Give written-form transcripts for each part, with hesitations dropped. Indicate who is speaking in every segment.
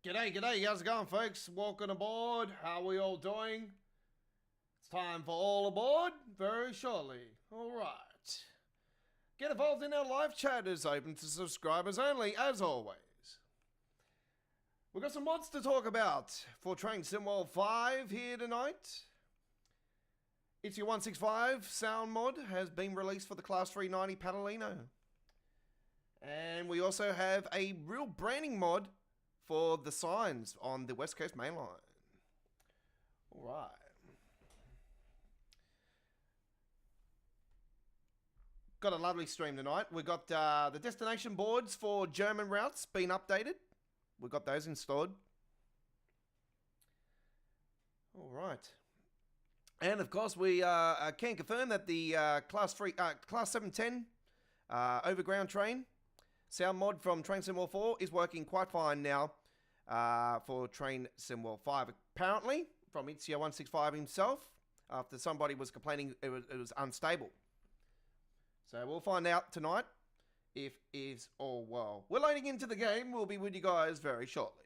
Speaker 1: G'day, how's it going, folks? Welcome aboard. How are we all doing? It's time for all aboard very shortly. Alright. Get involved in our live chat, is open to subscribers only, as always. We've got some mods to talk about for Train Sim World 5 here tonight. It's your 165 sound mod has been released for the Class 390 Padalino. And we also have a real branding mod for the signs on the West Coast Main Line. All right. Got a lovely stream tonight. We've got the destination boards for German routes being updated. We've got those installed. All right. And of course, we can confirm that the Class 710 overground train sound mod from Train Sim World 4 is working quite fine now for Train Sim World 5. Apparently, from Itzia165 himself, after somebody was complaining it was unstable. So we'll find out tonight if is all well. We're loading into the game. We'll be with you guys very shortly.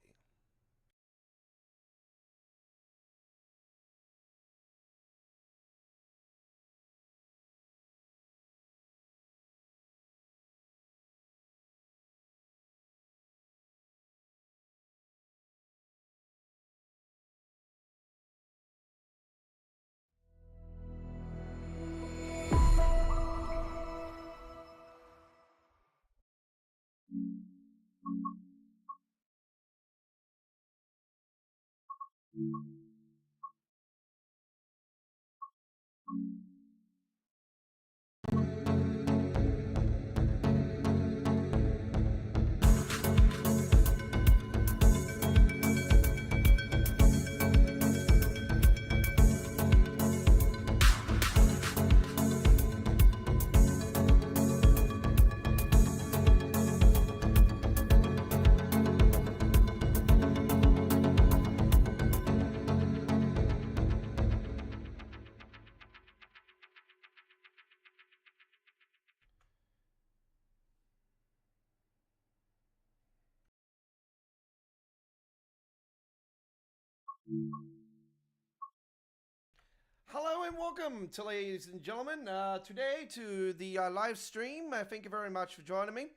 Speaker 1: Hello and welcome to ladies and gentlemen today to the live stream. Thank you very much for joining me.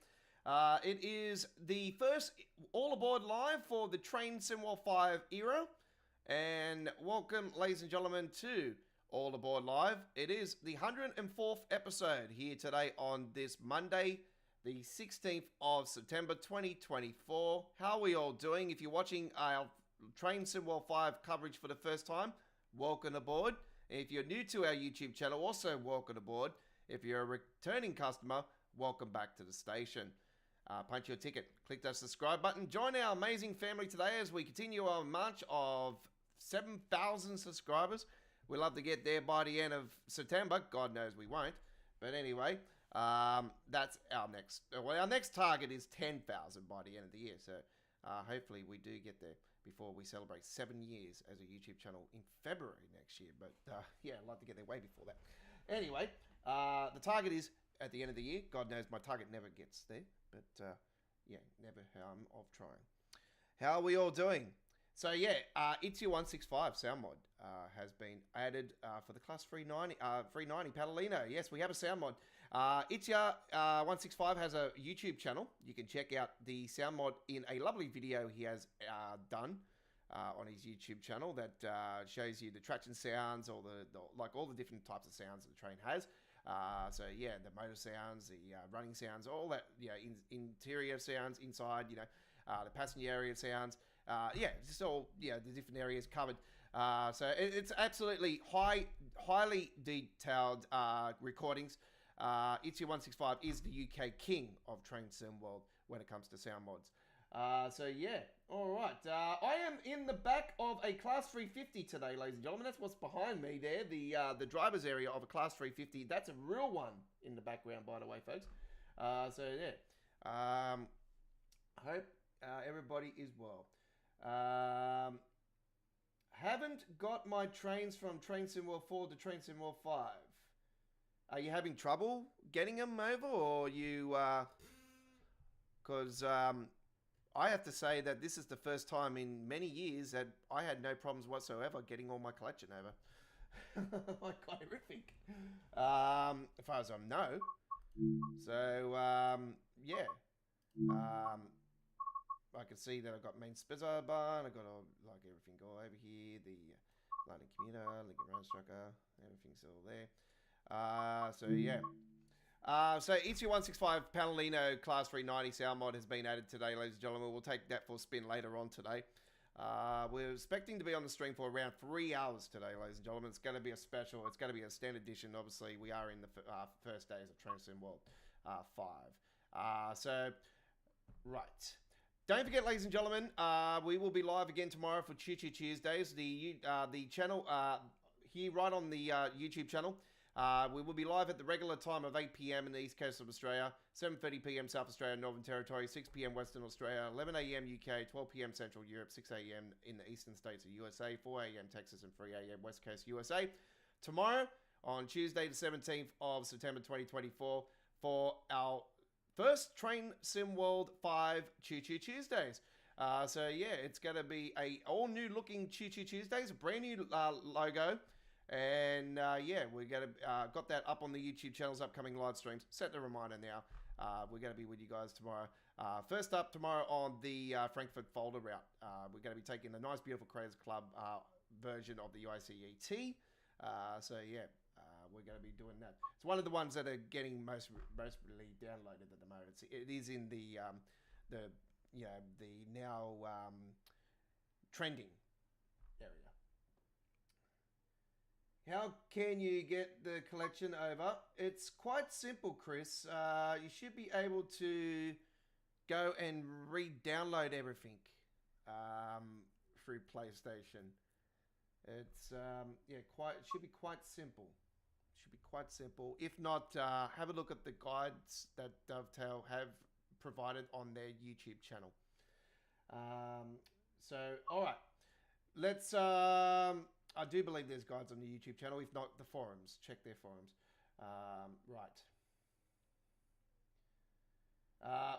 Speaker 1: It is the first all aboard live for the Train Sim World 5 era, and welcome ladies and gentlemen to all aboard live. It is the 104th episode here today on this Monday the 16th of September 2024. How are we all doing? If you're watching our Train Sim World 5 coverage for the first time, welcome aboard. If you're new to our YouTube channel, also welcome aboard. If you're a returning customer, welcome back to the station. Punch your ticket, click that subscribe button. Join our amazing family today as we continue our march of 7,000 subscribers. We love to get there by the end of September. God knows we won't. But anyway, that's our next. Well, our next target is 10,000 by the end of the year. So hopefully we do get there before we celebrate 7 years as a YouTube channel in February next year. But yeah, I'd love to get there way before that. Anyway, the target is at the end of the year. God knows my target never gets there. But yeah, never harm of trying. How are we all doing? So yeah, Itzia165 sound mod has been added for the Class 390 Padalino. Yes, we have a sound mod. Itzia165 has a YouTube channel. You can check out the sound mod in a lovely video he has done on his YouTube channel that shows you the traction sounds, all the different types of sounds that the train has. So yeah, the motor sounds, the running sounds, all that, interior sounds inside, the passenger area sounds. Yeah, just all, the different areas covered. So it's absolutely highly detailed recordings. Itzia165 is the UK king of Train Sim World when it comes to sound mods. So yeah, all right. I am in the back of a Class 350 today, ladies and gentlemen. That's what's behind me there, the driver's area of a Class 350. That's a real one in the background, by the way, folks. So yeah, hope everybody is well. Haven't got my trains from Train Sim World 4 to Train Sim World 5. Are you having trouble getting them over, or you? Because I have to say that this is the first time in many years that I had no problems whatsoever getting all my collection over. Like horrific. As far as I know. So yeah. Um, I can see that I've got main spizzer barn. I've got all, like everything all over here. The London commuter, Lincoln Round Strucker, everything's all there. So yeah. So EC165 Panalino Class 390 sound mod has been added today, ladies and gentlemen. We'll take that for a spin later on today. We're expecting to be on the stream for around 3 hours today, ladies and gentlemen. It's going to be a special. It's going to be a standard edition. Obviously, we are in the first days of Transcend World 5. So, right. Don't forget, ladies and gentlemen, we will be live again tomorrow for Cheer Cheer Tuesdays. The channel here, right on the YouTube channel. We will be live at the regular time of 8 p.m. in the east coast of Australia, 7:30 p.m. South Australia, Northern Territory, 6 p.m. Western Australia, 11 a.m. UK, 12 p.m. Central Europe, 6 a.m. in the eastern states of USA, 4 a.m. Texas, and 3 a.m. West Coast USA. Tomorrow, on Tuesday the 17th of September 2024, for our first Train Sim World 5 Choo Choo Tuesdays. So yeah, it's going to be a all new looking Choo Choo Tuesdays, a brand new logo. And yeah, we're going to got that up on the YouTube channel's upcoming live streams. Set the reminder now. We're going to be with you guys tomorrow. First up tomorrow on the Frankfurt Folder route. We're going to be taking the nice, beautiful Creators Club version of the ICET. So yeah, we're going to be doing that. It's one of the ones that are getting mostly downloaded at the moment. It is in the now trending area. How can you get the collection over? It's quite simple, Chris. You should be able to go and re-download everything through PlayStation. It's it should be quite simple. Should be quite simple. If not, have a look at the guides that Dovetail have provided on their YouTube channel. So, all right, let's. I do believe there's guides on the YouTube channel. If not, the forums. Check their forums. Right.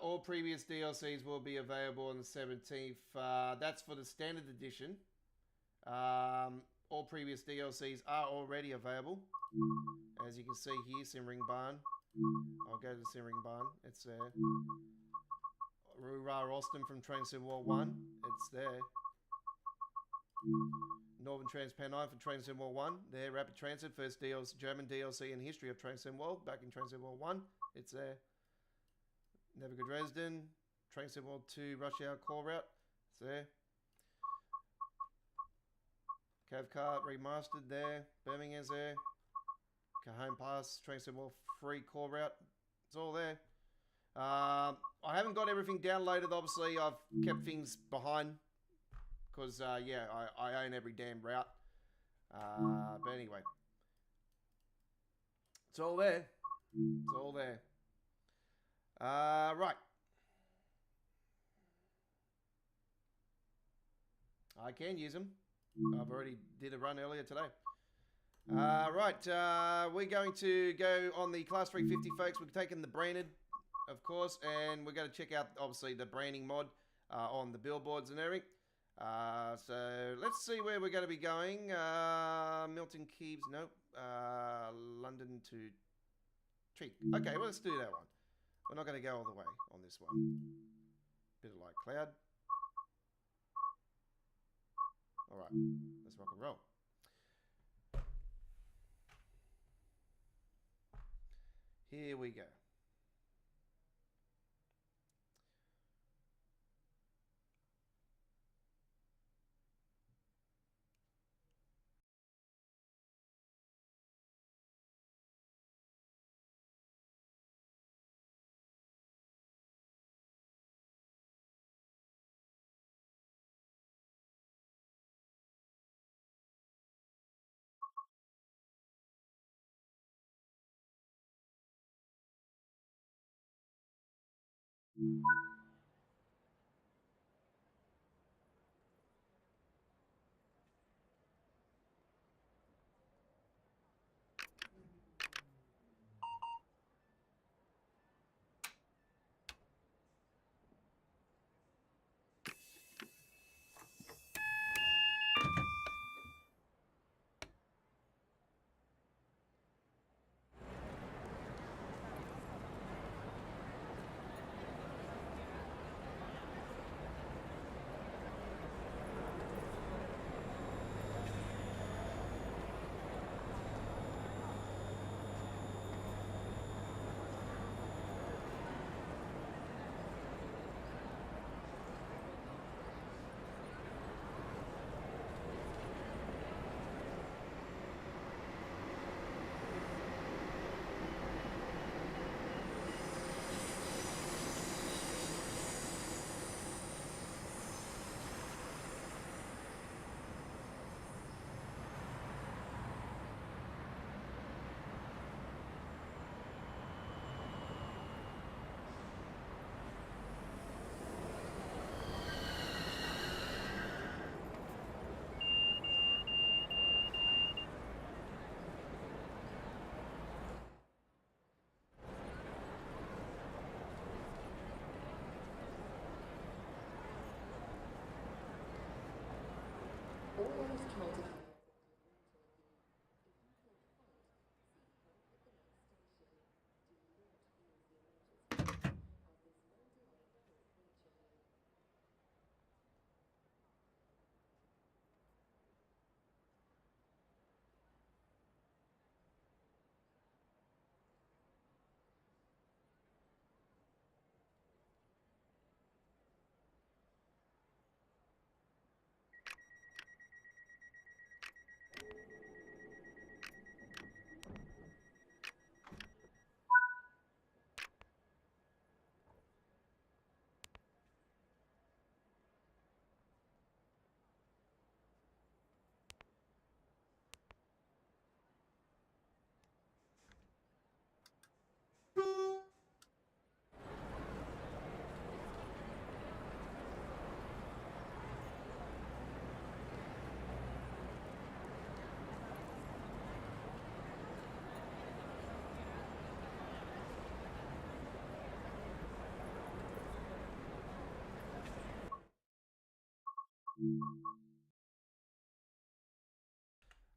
Speaker 1: All previous DLCs will be available on the 17th. That's for the standard edition. All previous DLCs are already available. As you can see here, Simmering Barn. I'll go to the Simmering Barn. It's there. Rura Austin from Train Sim War 1. It's there. Northern Transpan 9 for Train Sim War 1. There, Rapid Transit, first DLC, German DLC in the history of Train Sim World, back in Train Sim War 1. It's there. Never Good Dresden, Train Sim World 2 Rush Hour Core Route. It's there. Cavcart Remastered there. Birmingham's there. Cajon Pass, Train Sim World 3 Core Route. It's all there. I haven't got everything downloaded, obviously. I've kept things behind. Because, yeah, I own every damn route. But anyway. It's all there. It's all there. Right. I can use them. I've already did a run earlier today. Right. We're going to go on the Class 350, folks. We're taking the branded, of course. And we're going to check out, obviously, the branding mod on the billboards and everything. So let's see where we're going to be going. Milton Keynes, nope. London to Treat. Okay, well, let's do that one. We're not going to go all the way on this one. Bit of light cloud. All right, let's rock and roll. Here we go.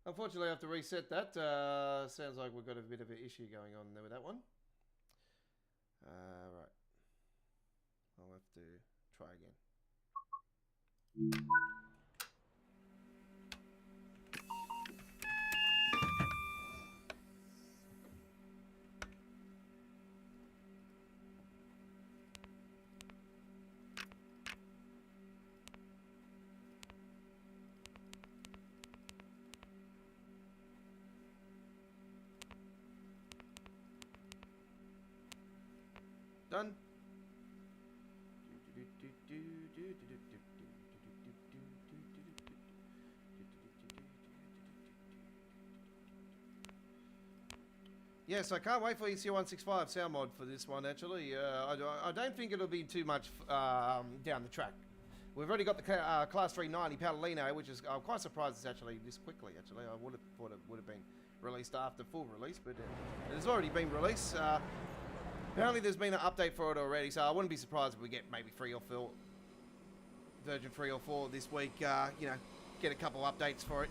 Speaker 1: Unfortunately, I have to reset that. Sounds like we've got a bit of an issue going on there with that one. Right. I'll have to try again. Done. Yes, I can't wait for EC165 sound mod for this one, actually. I don't think it'll be too much down the track. We've already got the Class 390 Palomino, which is... I'm quite surprised it's actually this quickly, actually. I would have thought it would have been released after full release, but it has already been released. Apparently there's been an update for it already, so I wouldn't be surprised if we get maybe 3 or 4, version 3 or 4 this week, you know, get a couple updates for it.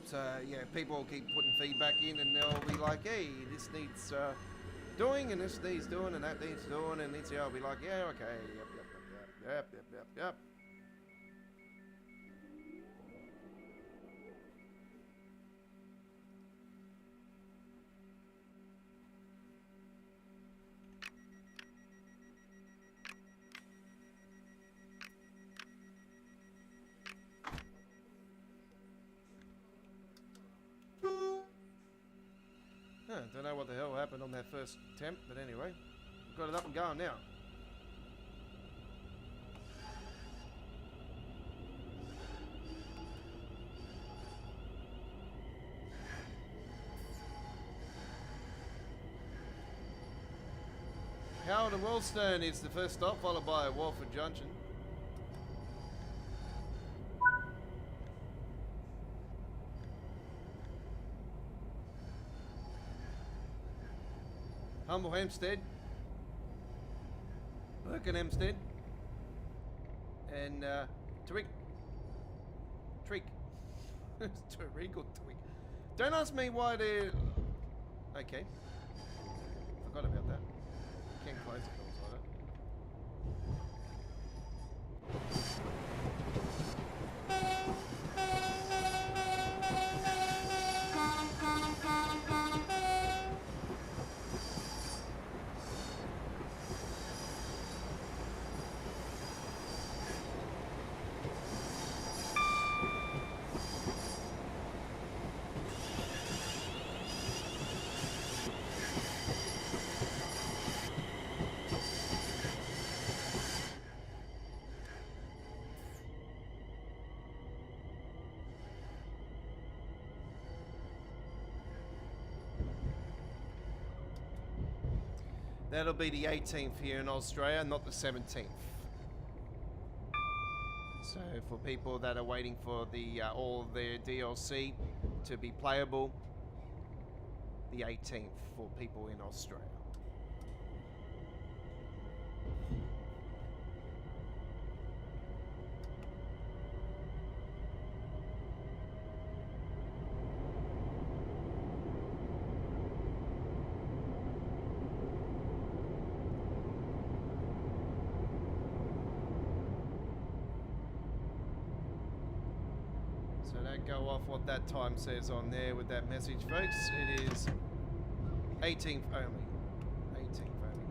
Speaker 1: So, yeah, people will keep putting feedback in and they'll be like, hey, this needs doing, and this needs doing, and that needs doing, and it's, I'll be like, yeah, okay, yep. Don't know what the hell happened on that first attempt, but anyway, we've got it up and going now. Howard and Wellstone is the first stop, followed by Walford Junction. Humble Hempstead, Birkenhempstead, and Tariq. Tariq or Twick? Don't ask me why they're... Okay. Forgot about that. Can't close the doors like that. That'll be the 18th here in Australia, not the 17th. So for people that are waiting for the all their DLC to be playable, the 18th for people in Australia. So don't go off what that time says on there with that message, folks. It is 18th only. 18th only.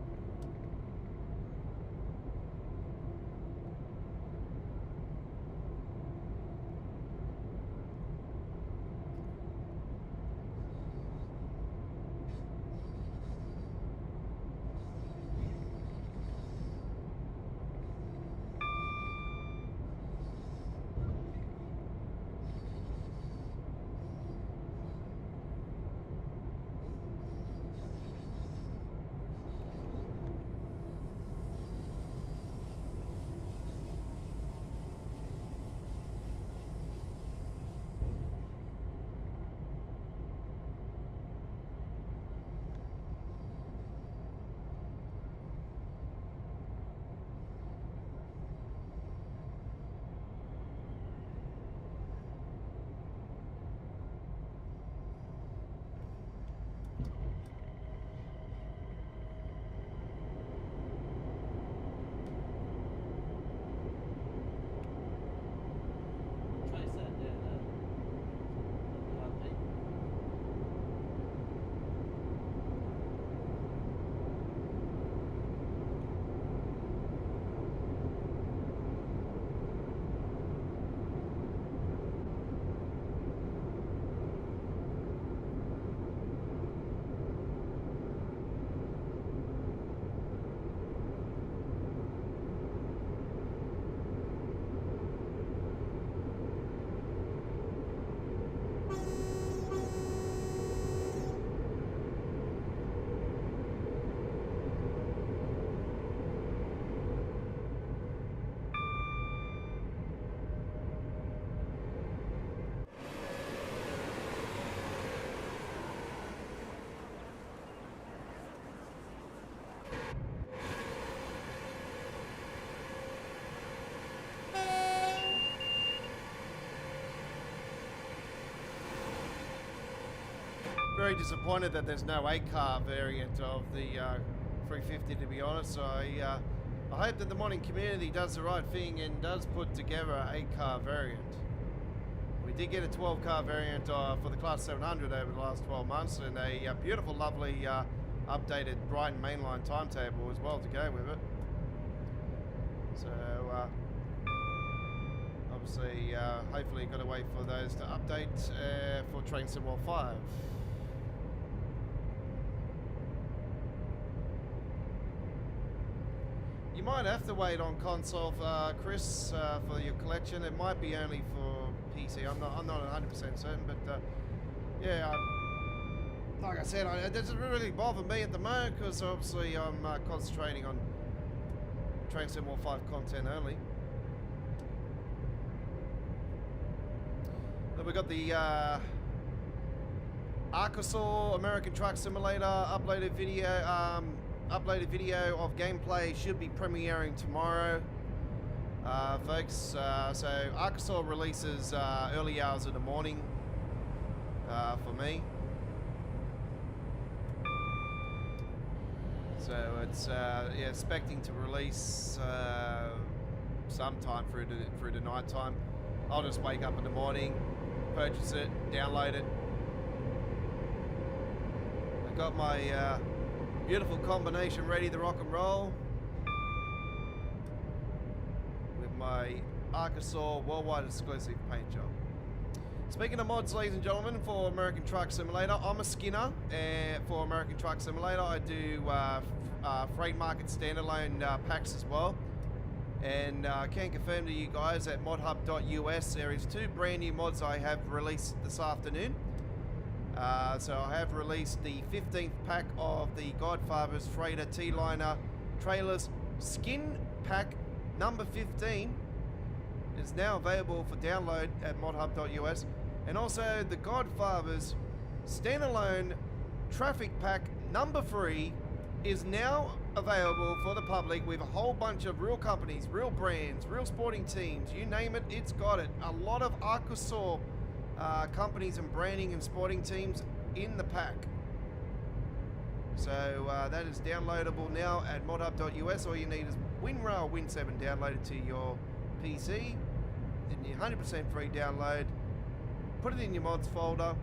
Speaker 1: very disappointed that there's no 8-car variant of the 350, to be honest. So I hope that the modding community does the right thing and does put together an 8-car variant. We did get a 12-car variant for the Class 700 over the last 12 months, and a beautiful, lovely updated Brighton mainline timetable as well to go with it. So obviously, hopefully, got to wait for those to update for Train Sim World 5. You might have to wait on console, Chris, for your collection. It might be only for PC. I'm not 100% certain, but yeah. Like I said, it doesn't really bother me at the moment because obviously I'm concentrating on Train Sim World 5 content only. Then we got the Arkansas American Truck Simulator uploaded video of gameplay should be premiering tomorrow, folks. So Arkansas releases early hours of the morning for me. So it's yeah, expecting to release sometime through the night time. I'll just wake up in the morning, purchase it, download it. I got my beautiful combination ready to rock and roll with my Arkansas worldwide exclusive paint job. Speaking of mods, ladies and gentlemen, for American Truck Simulator, I'm a skinner for American Truck Simulator. I do freight market standalone packs as well. And I can confirm to you guys at modhub.us there is 2 brand new mods I have released this afternoon. So I have released the 15th pack of the Godfather's Freighter T-Liner Trailers Skin Pack number 15 is now available for download at modhub.us. And also the Godfather's Standalone Traffic Pack number 3 is now available for the public with a whole bunch of real companies, real brands, real sporting teams, you name it, it's got it. A lot of Arkansas companies and branding and sporting teams in the pack. So that is downloadable now at modhub.us. All you need is WinRail Win7 downloaded to your PC. And your 100% free download. Put it in your mods folder.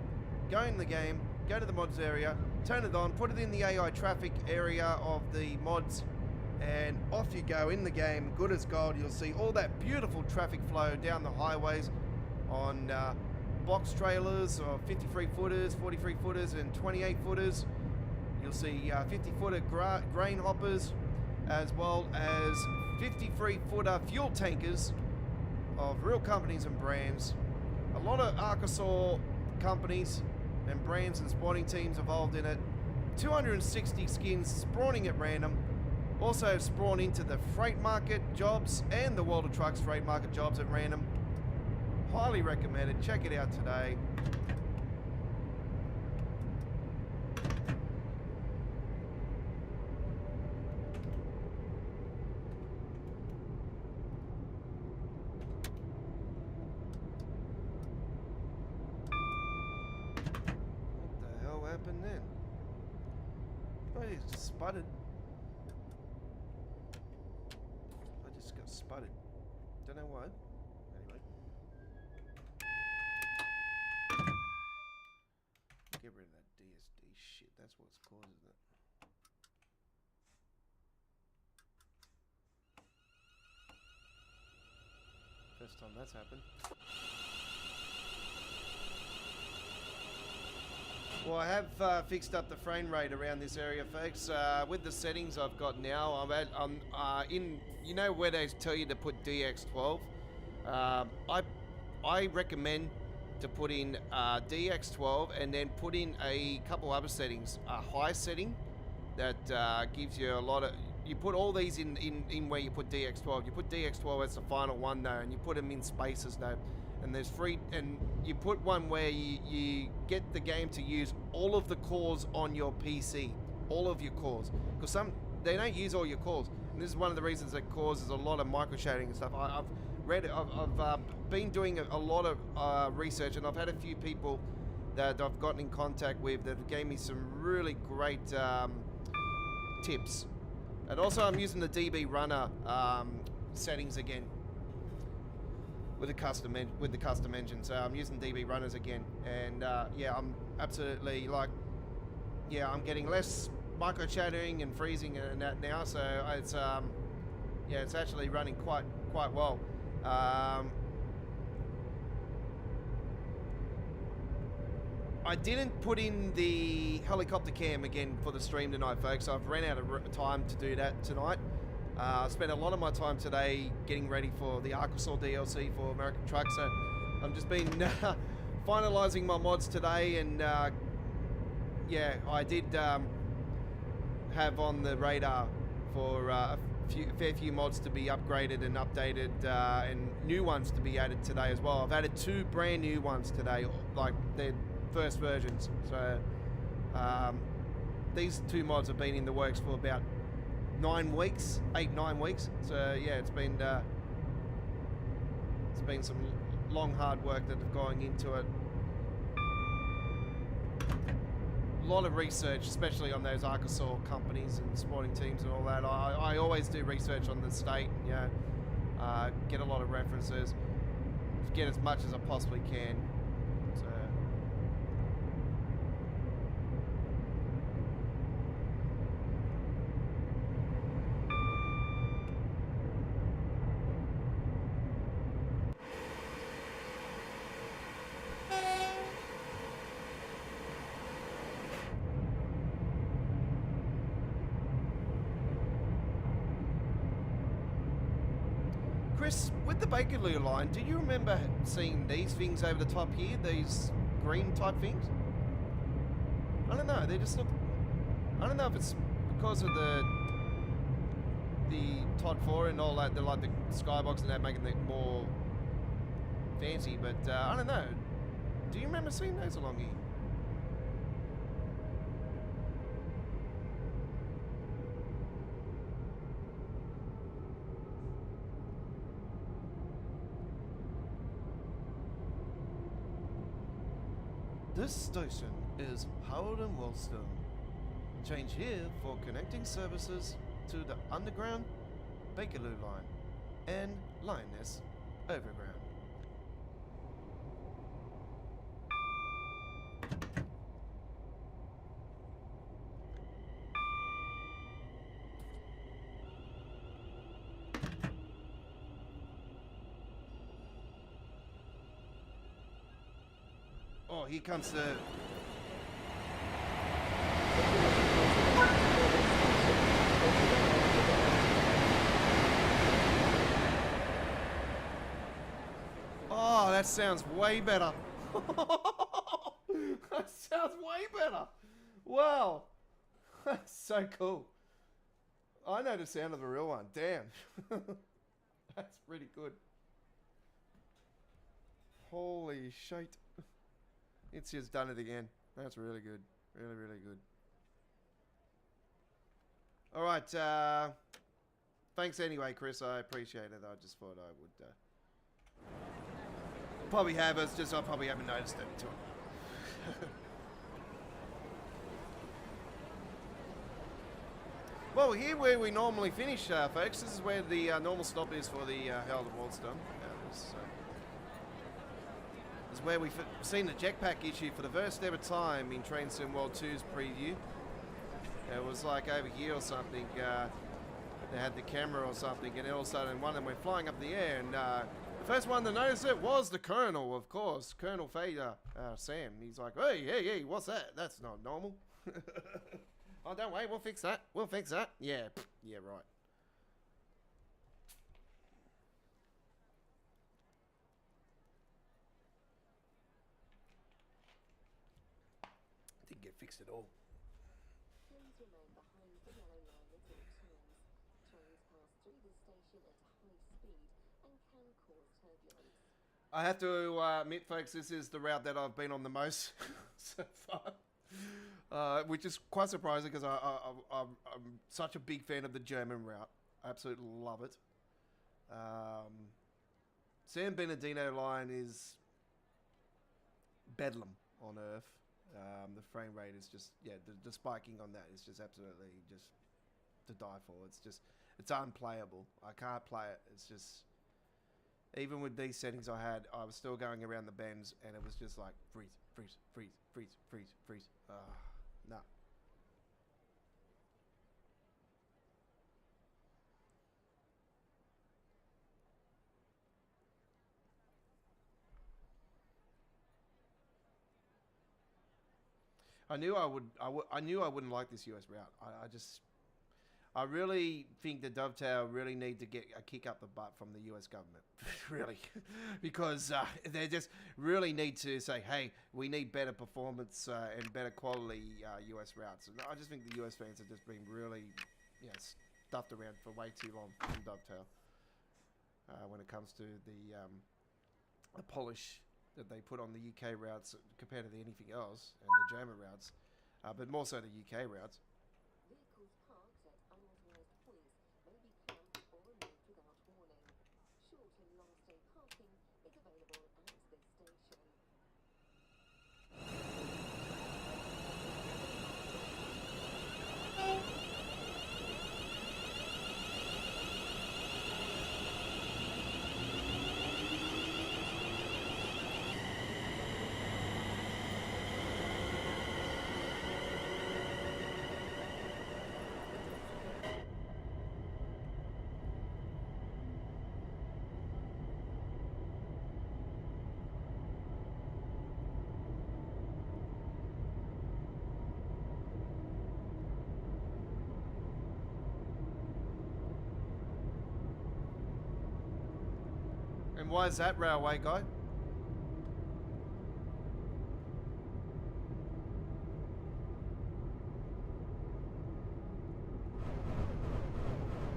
Speaker 1: Go in the game. Go to the mods area. Turn it on. Put it in the AI traffic area of the mods. And off you go in the game. Good as gold. You'll see all that beautiful traffic flow down the highways on box trailers or 53 footers, 43 footers and 28 footers. You'll see 50 footer grain hoppers as well as 53 footer fuel tankers of real companies and brands. A lot of Arkansas companies and brands and sporting teams involved in it. 260 skins spawning at random. Also spawn into the freight market jobs and the World of Trucks freight market jobs at random. Highly recommended. Check it out today. What the hell happened then? Oh, he just sputtered. I just got sputtered. Don't know why. Get rid of that DSD shit. That's what's causing it. First time that's happened. Well, I have fixed up the frame rate around this area, folks. With the settings I've got now, I'm in. You know where they tell you to put DX12. I recommend to put in DX12 and then put in a couple other settings. A high setting that gives you a lot of. You put all these in where you put DX12. You put DX12 as the final one though, and you put them in spaces though. And there's free, and you put one where you get the game to use all of the cores on your PC, all of your cores, because they don't use all your cores. And this is one of the reasons that causes a lot of micro shading and stuff. I've been doing a lot of research, and I've had a few people that I've gotten in contact with that gave me some really great tips. And also I'm using the DB runner settings again with the custom engine. So I'm using DB runners again, and yeah, I'm absolutely I'm getting less micro chattering and freezing and that now. So it's yeah, it's actually running quite well. I didn't put in the helicopter cam again for the stream tonight, folks. I've ran out of time to do that tonight. I spent a lot of my time today getting ready for the Arkansas DLC for American Truck, so I've just been finalising my mods today, and yeah, I did have on the radar for a fair few mods to be upgraded and updated, and new ones to be added today as well. I've added 2 brand new ones today, like they're first versions. So these 2 mods have been in the works for about 9 weeks, 8-9 weeks. So yeah, it's been some long hard work that have gone into it. A lot of research, especially on those Arkansas companies and sporting teams and all that. I always do research on the state, you know, get a lot of references, get as much as I possibly can. So Chris, with the Bakerloo line, do you remember seeing these things over the top here? These green type things? I don't know, they just look... I don't know if it's because of the Todd 4 and all that, like the skybox and that, making it more fancy, but I don't know. Do you remember seeing those along here? This station is Howard and Woolstone. Change here for connecting services to the Underground, Bakerloo line, and Lioness Overground. Oh, here comes the... Oh, that sounds way better. That sounds way better. Wow. That's so cool. I know the sound of the real one. Damn. That's pretty good. Holy shit. It's just done it again. That's really good. Really, really good. All right. Thanks anyway, Chris. I appreciate it. I just thought I would... probably have. It's just I probably haven't noticed it until now. Well, here where we normally finish, folks. This is where the normal stop is for the Herald of Waldstone. This is where we've seen the jetpack issue for the first ever time in Train Sim World 2's preview. It was like over here or something. They had the camera or something, and all of a sudden one of them went flying up in the air, and the first one to notice it was the Colonel, of course, Colonel Fader, Sam. He's like, hey, what's that? That's not normal. Oh, don't worry, we'll fix that. We'll fix that. Yeah, yeah, right. Didn't get fixed at all.
Speaker 2: Please remain behind the yellow line until it turns. Trains pass through this station at high speed and can cause turbulence.
Speaker 1: I have to admit, folks, this is the route that I've been on the most so far, which is quite surprising because I'm such a big fan of the German route. I absolutely love it. San Bernardino line is bedlam. on earth. The frame rate is just, yeah, the spiking on that is just absolutely just to die for. It's unplayable. I can't play it. It's just, even with these settings I was still going around the bends, and it was just like freeze, freeze, freeze, freeze, freeze, freeze. Nah. I knew I wouldn't like this US route. I really think the Dovetail really need to get a kick up the butt from the US government, really, because they just really need to say, hey, we need better performance and better quality US routes. And I just think the US fans have just been really, stuffed around for way too long from Dovetail when it comes to the polish that they put on the UK routes compared to anything else, and the German routes, but more so the UK routes.
Speaker 2: Vehicles parked at unauthorized points may be clamped or removed without warning. Short and long-stay parking is available at this station.
Speaker 1: And why is that, railway guy?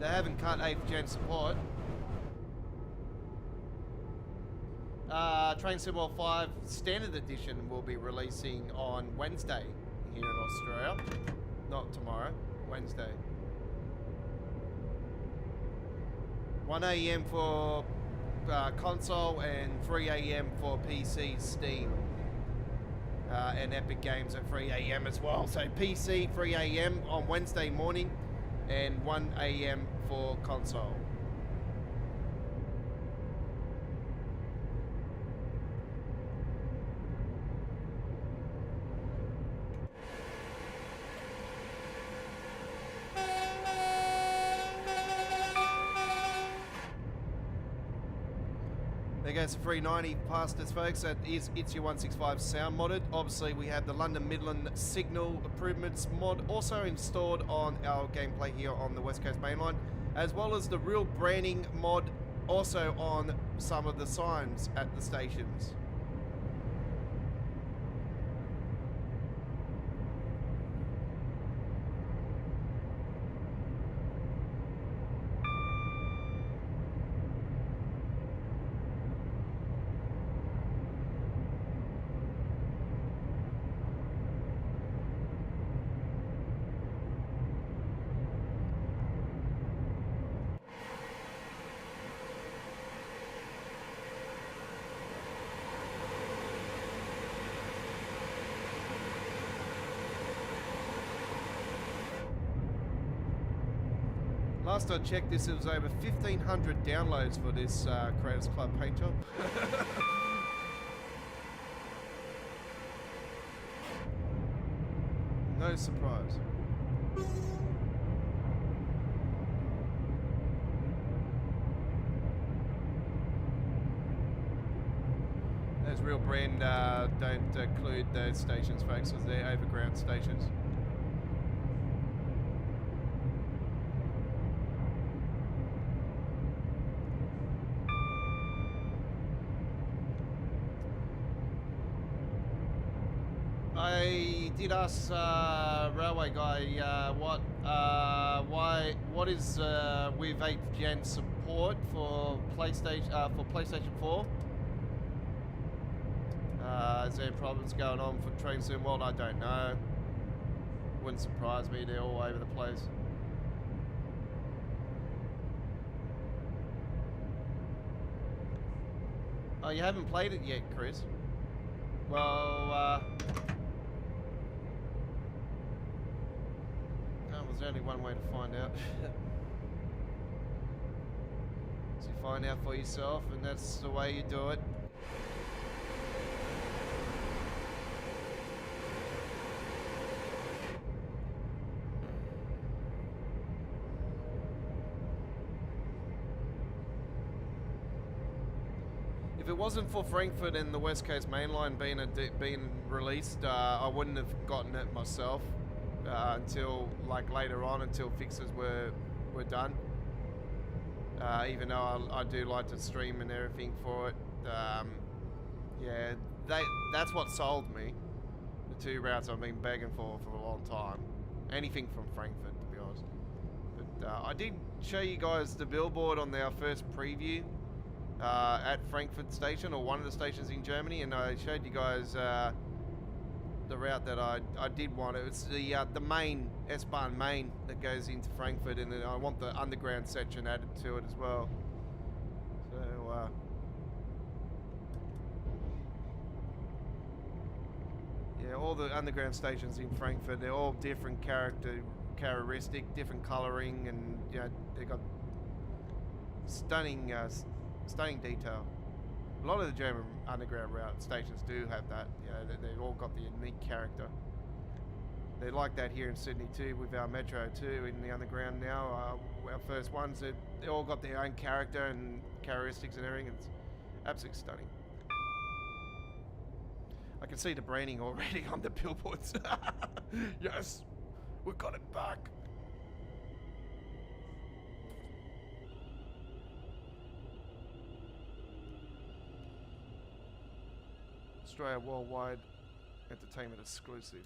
Speaker 1: They haven't cut 8th gen support. Train Sim 5 Standard Edition will be releasing on Wednesday here in Australia. Not tomorrow, Wednesday. 1 AM for console and 3 AM for PC, Steam, and Epic Games at 3 AM as well. So PC 3 AM on Wednesday morning and 1 AM for console. There goes the 390 past us, folks. That is It's Your 165 sound modded. Obviously, we have the London Midland signal improvements mod also installed on our gameplay here on the West Coast Mainline, as well as the real branding mod also on some of the signs at the stations. Last I checked, this was over 1,500 downloads for this Creators Club paint job. No surprise. Those real brand don't include those stations, folks, as they're overground stations. I did ask railway guy what is with 8th gen support for PlayStation 4. Is there problems going on for Train Sim World? I don't know. Wouldn't surprise me. They're all over the place. Oh, you haven't played it yet, Chris? Well, there's only one way to find out. So you find out for yourself, and that's the way you do it. If it wasn't for Frankfurt and the West Coast Mainline being released, I wouldn't have gotten it myself until like later on, until fixes were done. Even though I do like to stream and everything for it, yeah, that's what sold me. The two routes I've been begging for a long time. Anything from Frankfurt, to be honest. But I did show you guys the billboard on our first preview. At Frankfurt station, or one of the stations in Germany, and I showed you guys the route that I did want. It's the main S-Bahn main that goes into Frankfurt, and then I want the underground section added to it as well. So yeah, all the underground stations in Frankfurt, they're all different characteristic, different colouring, and you know, they got stunning detail. A lot of the German underground route stations do have that. You know, they've all got the unique character. They like that here in Sydney too, with our metro too, in the underground now. Our first ones, they all got their own character and characteristics and everything. It's absolutely stunning. I can see the branding already on the billboards. Yes, we got it back. Australia Worldwide Entertainment exclusive.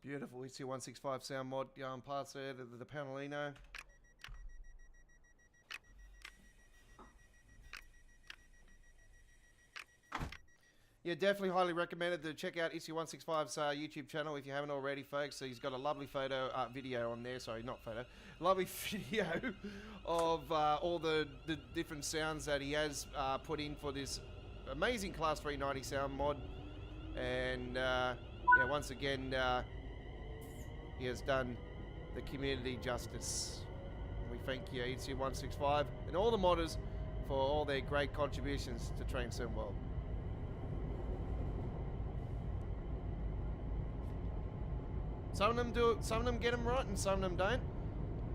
Speaker 1: Beautiful EC165 sound mod yarn parts there, the Panelino. Yeah, definitely highly recommended to check out EC165's YouTube channel if you haven't already, folks. So he's got a lovely video on there. Sorry, not photo. Lovely video of all the different sounds that he has put in for this amazing Class 390 sound mod. And yeah, once again, he has done the community justice. We thank you, EC165, and all the modders for all their great contributions to Train Sim World. Some of them do it, some of them get them right, and some of them don't.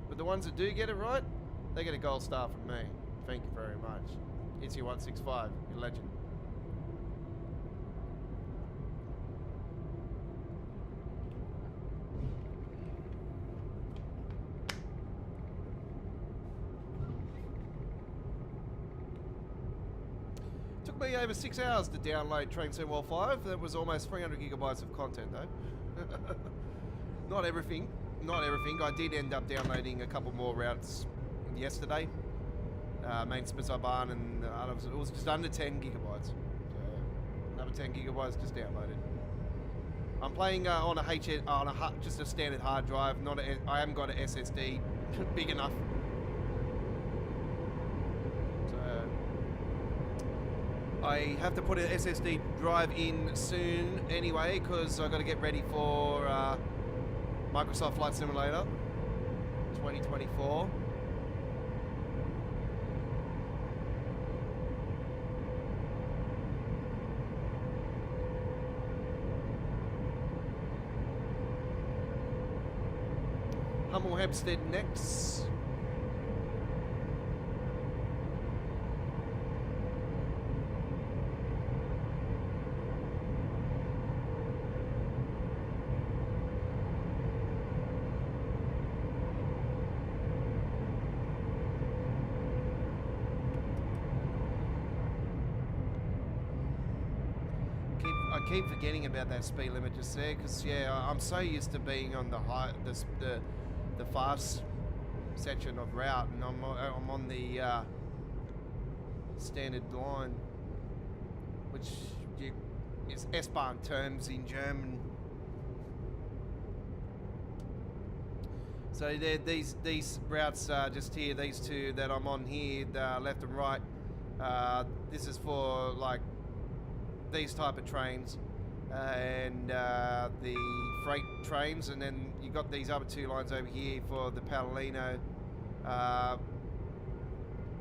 Speaker 1: But the ones that do get it right, they get a gold star from me. Thank you very much. EC165, you're a legend. Took me over 6 hours to download Train Sim World 5. That was almost 300 gigabytes of content though. Not everything. I did end up downloading a couple more routes yesterday. Main Spitzerbahn, and it was just under 10 gigabytes. So another 10 gigabytes just downloaded. I'm playing on just a standard hard drive. I haven't got an SSD big enough. I have to put an SSD drive in soon anyway, because I've got to get ready for Microsoft Flight Simulator 2024. Hummel Hempstead next. keep forgetting about that speed limit just there, because I'm so used to being on the fast section of route, and I'm on the standard line, which is S-Bahn terms in German. So these routes just here, these two that I'm on here, the left and right, this is for like these type of trains and the freight trains, and then you got these other two lines over here for the Palomino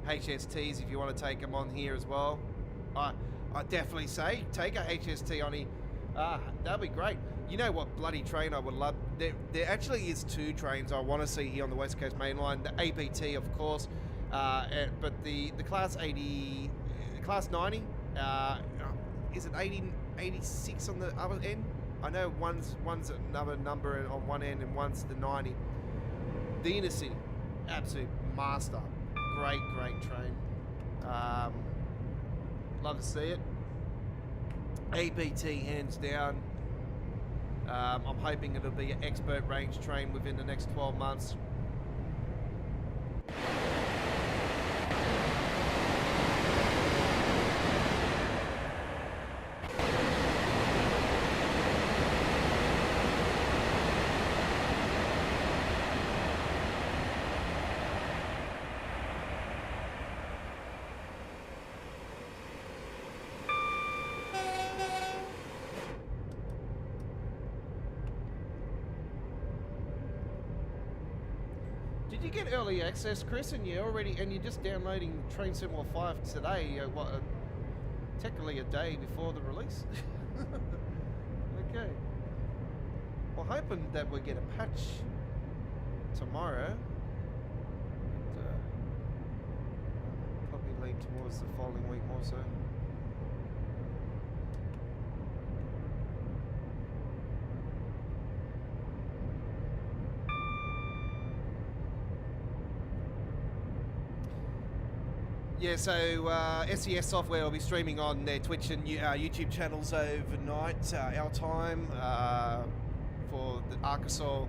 Speaker 1: HSTs if you want to take them on here as well. I definitely say take a HST on here. That'd be great. You know what bloody train I would love? There actually is two trains I want to see here on the West Coast Main Line. The APT, of course, but the Class 80, Class 90, is it 86 on the other end? I know one's another number on one end and one's the 90. The Inner City, absolute master. Great train. Love to see it. APT hands down. I'm hoping it'll be an expert range train within the next 12 months. Did you get early access, Chris? And you're just downloading Train Sim 5 today? Technically a day before the release. Okay. Well, hoping that we get a patch tomorrow. Probably lean towards the following week more so. Yeah, so SES Software will be streaming on their Twitch and YouTube channels overnight, our time, for the Arkansas.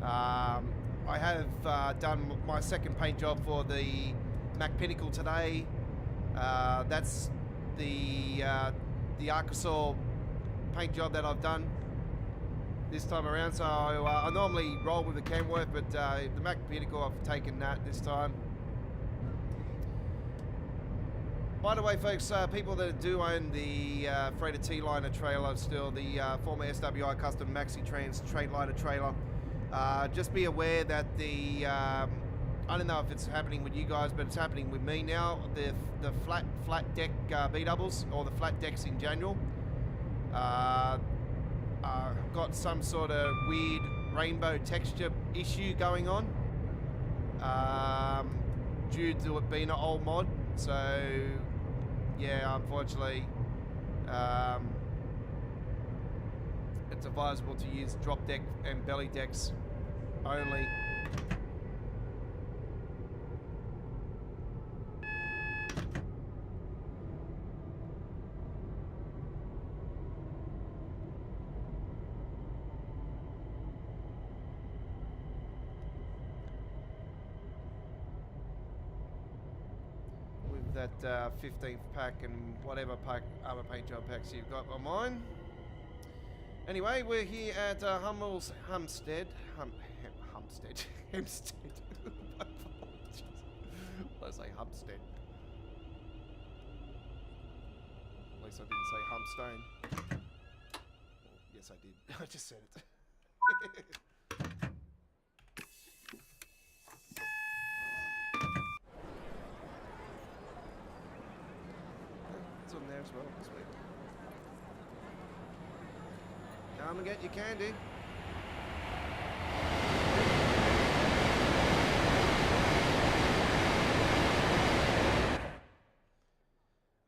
Speaker 1: I have done my second paint job for the Mac Pinnacle today. That's the Arkansas paint job that I've done this time around. So I normally roll with the Kenworth, but the Mac Pinnacle, I've taken that this time. By the way, folks, people that do own the Freighter T-Liner trailer still, the former SWI Custom Maxi Trans Liner trailer, just be aware that I don't know if it's happening with you guys, but it's happening with me now. The flat deck B-doubles, or the flat decks in general, got some sort of weird rainbow texture issue going on, due to it being an old mod. So yeah, unfortunately, it's advisable to use drop deck and belly decks only. That 15th pack and whatever other paint job packs you've got on mine. Anyway, we're here at Hempstead. Hempstead. Why I say Hempstead? At least I didn't say Humpstone. Well, yes, I did. I just said it. On there as well, sweet. Come and get your candy.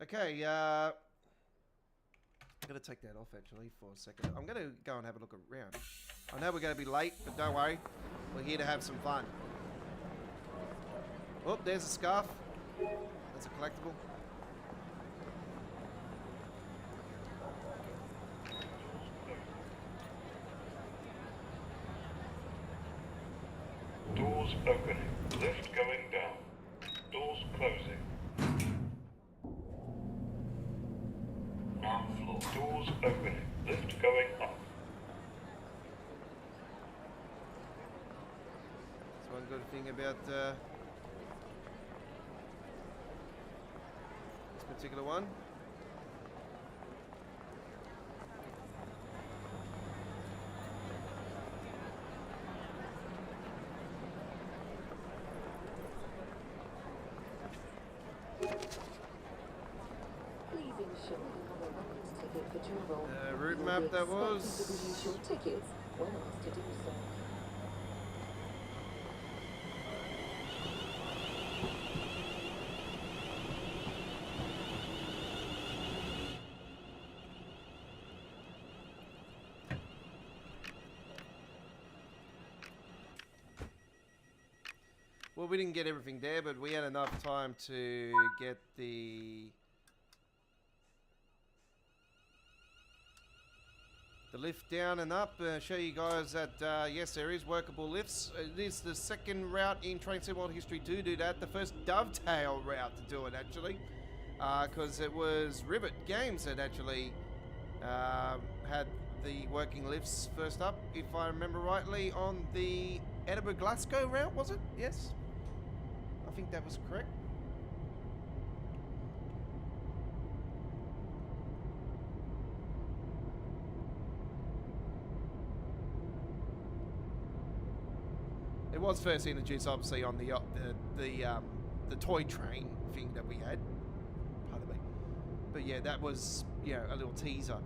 Speaker 1: Okay, I'm gonna take that off actually for a second. I'm gonna go and have a look around. I know we're gonna be late, but don't worry. We're here to have some fun. Oh, there's a scarf. That's a collectible.
Speaker 3: opening. Lift going down. Doors closing. Ground floor. Doors opening. Lift going up.
Speaker 1: That's one good thing about this particular one.
Speaker 2: Please ensure you have a reference ticket for travel.
Speaker 1: Route
Speaker 2: You
Speaker 1: map
Speaker 2: will be
Speaker 1: that
Speaker 2: expected
Speaker 1: was.
Speaker 2: to produce your tickets when asked to do so.
Speaker 1: Well, we didn't get everything there, but we had enough time to get the lift down and up. Show you guys that yes, there is workable lifts. It is the second route in Train Sim World history to do that. The first Dovetail route to do it, actually, because it was Rivet Games that actually had the working lifts first up, if I remember rightly, on the Edinburgh Glasgow route, was it? Yes, I think that was correct. It was first introduced, obviously, on the toy train thing that we had. Pardon me. But yeah, that was, you know, a little teaser.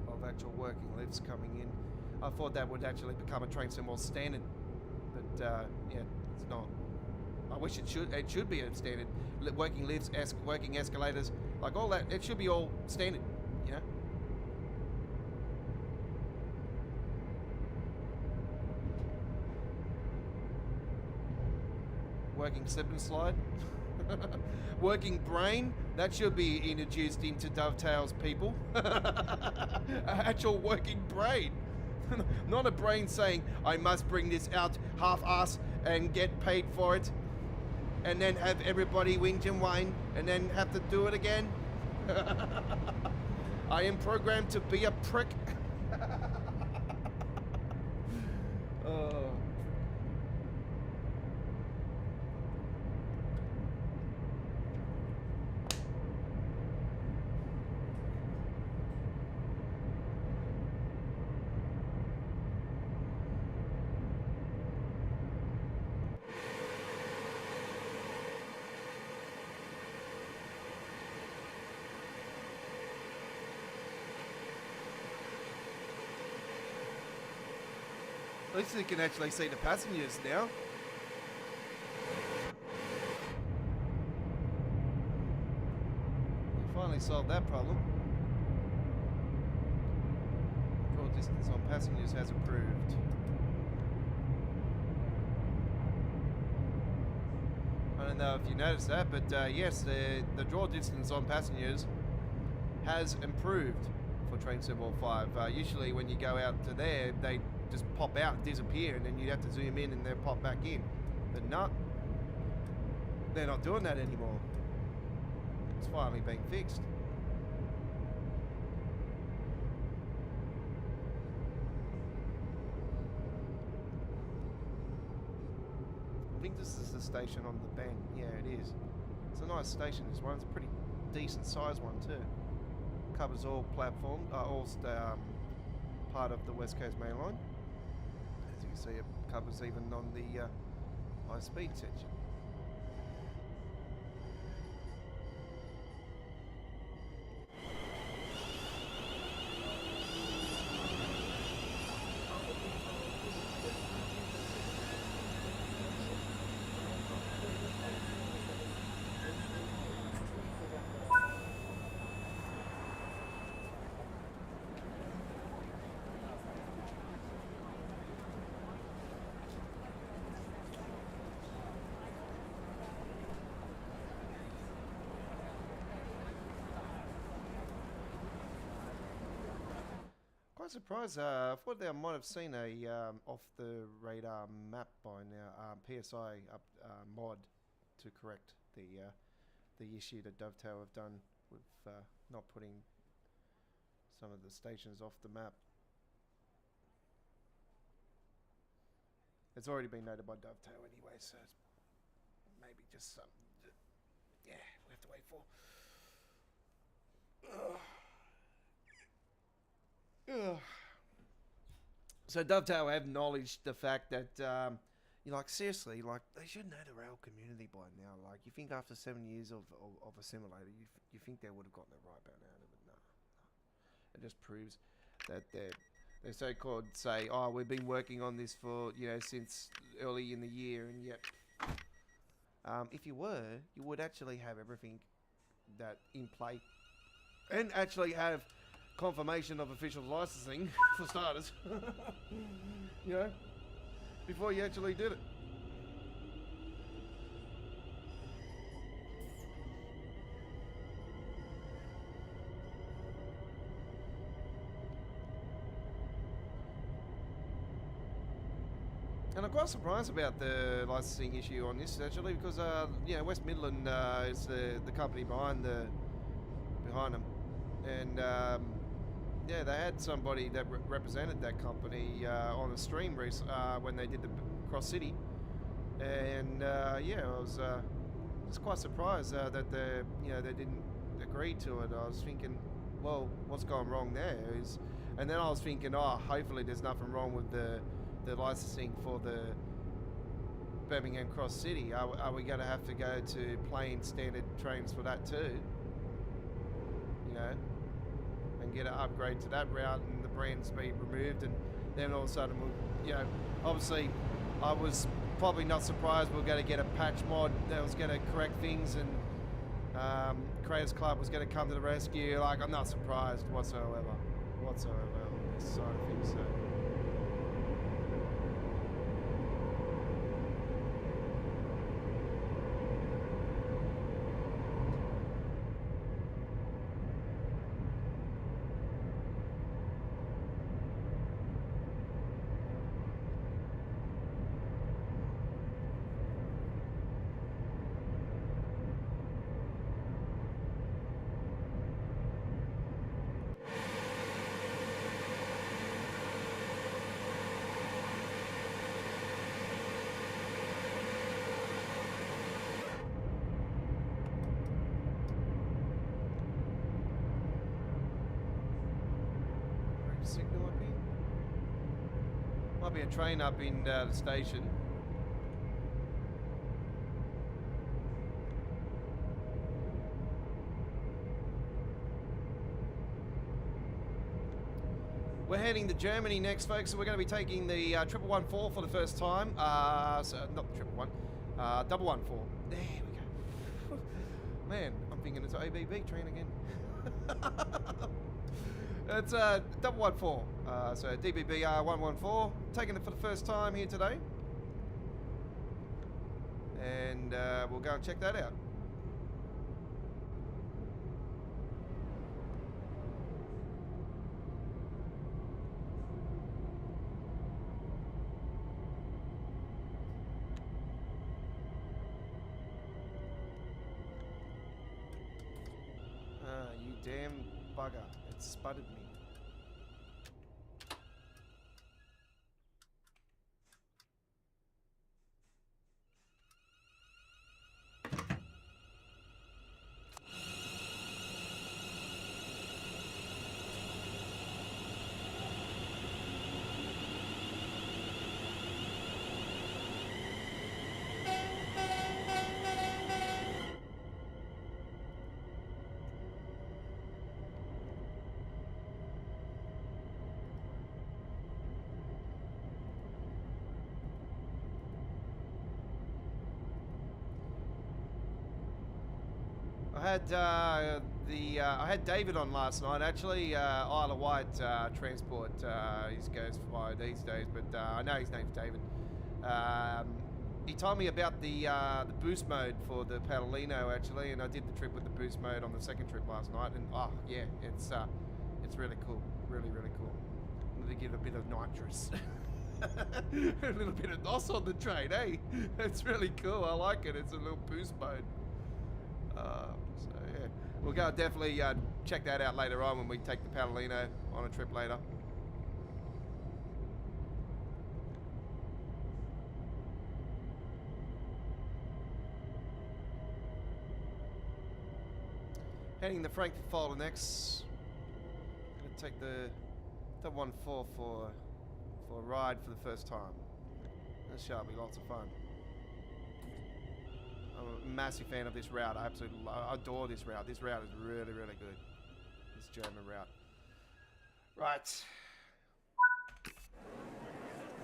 Speaker 1: Of actual working lifts coming in. I thought that would actually become a Train Sim World standard, but yeah, it's not. I wish it should. It should be a standard. Working lifts, working escalators, like all that. It should be all standard, you know. Working slip and slide. Working brain, that should be introduced into Dovetails, people. Actual working brain. Not a brain saying, I must bring this out half-ass and get paid for it, and then have everybody whinge and whine, and then have to do it again. I am programmed to be a prick. Oh. At least you can actually see the passengers now. We finally solved that problem. Draw distance on passengers has improved. I don't know if you noticed that, but yes, the draw distance on passengers has improved for Train Sim World 5. Usually when you go out to there, they just pop out, disappear, and then you have to zoom in and then pop back in. But no, they're not doing that anymore. It's finally being fixed. I think this is the station on the bend. Yeah, it is. It's a nice station, this one. It's a pretty decent sized one too. Covers all platform, part of the West Coast Main Line. As you can see, it covers even on the high speed section. quite surprised. I thought I might have seen a off the radar map by now. PSI mod to correct the issue that Dovetail have done with not putting some of the stations off the map. It's already been noted by Dovetail anyway, so it's maybe just something. Yeah, we have to wait for. So Dovetail have acknowledged the fact that you're like, seriously, like they should know the rail community by now. Like you think after 7 years of a simulator, you think they would have gotten it right by now, but no. It just proves that they're so-called say, oh, we've been working on this for since early in the year, and yet if you were, you would actually have everything that in play, and actually have confirmation of official licensing for starters. Before you actually did it. And I'm quite surprised about the licensing issue on this actually, because West Midland is the company behind them, and they had somebody that represented that company on the stream when they did the Cross City, and I was just quite surprised that they didn't agree to it. I was thinking, well, what's gone wrong there? And then I was thinking, hopefully there's nothing wrong with the licensing for the Birmingham Cross City. Are we going to have to go to plain standard trains for that too? And get an upgrade to that route and the brands be removed, and then all of a sudden obviously I was probably not surprised we're going to get a patch mod that was going to correct things, and Creators Club was going to come to the rescue. Like, I'm not surprised whatsoever on this side of things. So. Signal up here? Might be a train up in the station. We're heading to Germany next, folks, so we're going to be taking the 1114 for the first time. So not the 111, 114. There we go. Man, I'm thinking it's an ABB train again. It's 114, so DBBR 114, taking it for the first time here today, and we'll go and check that out. You damn bugger. It sputtered me. I had David on last night. Actually, Isle of Wight Transport. He goes by these days, but I know his name's David. He told me about the boost mode for the Padalino actually, and I did the trip with the boost mode on the second trip last night, and it's really cool, really cool. to give a bit of nitrous. A little bit of NOS on the train, hey? It's really cool. I like it. It's a little boost mode. So yeah, we'll go definitely check that out later on when we take the Palomino on a trip later. Heading the Frankfurt folder next. Gonna take the 14 for a ride for the first time. This shall be lots of fun. I'm a massive fan of this route. I absolutely adore this route. This route is really, really good. This German route. Right.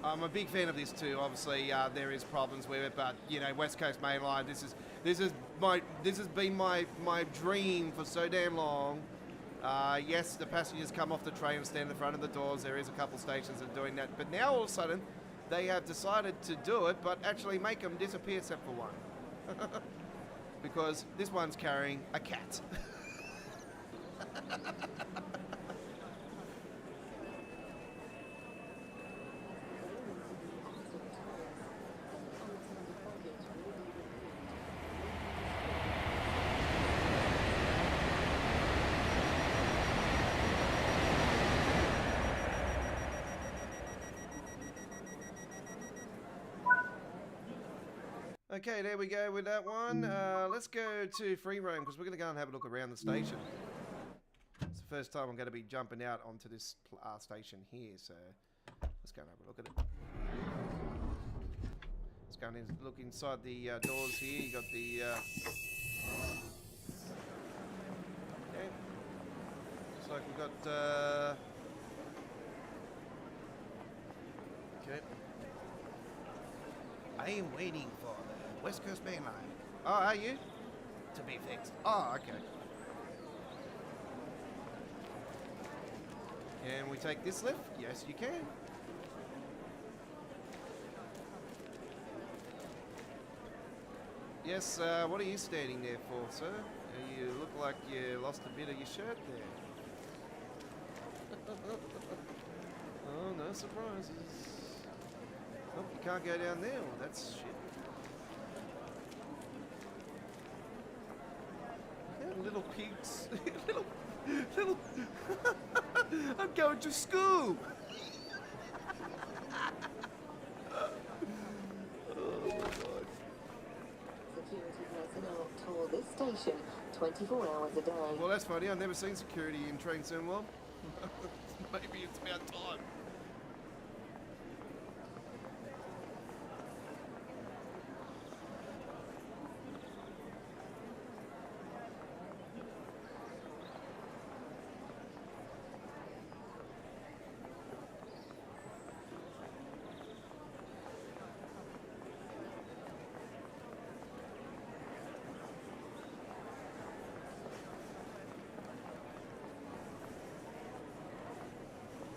Speaker 1: I'm a big fan of this too. Obviously, there is problems with it, but you know, West Coast Main Line. This has been my dream for so damn long. Yes, the passengers come off the train and stand in front of the doors. There is a couple stations that are doing that, but now all of a sudden, they have decided to do it, but actually make them disappear except for one. Because this one's carrying a cat. Okay, there we go with that one. Let's go to free roam because we're going to go and have a look around the station. It's the first time I'm going to be jumping out onto this station here, so let's go and have a look at it. Let's go and look inside the doors here. You got the... okay. Looks like we've got... okay. I am waiting for the West Coast Main Line. Oh, are you? To be fixed. Oh, okay. Can we take this lift? Yes, you can. Yes, what are you standing there for, sir? You look like you lost a bit of your shirt there. Oh, no surprises. Oh, you can't go down there. Well, that's shit. Yeah, little pigs. little... I'm going to school. Oh, God.
Speaker 2: Security personnel tour this station 24 hours a day.
Speaker 1: Well, that's funny. I've never seen security in train so well. Maybe it's about time.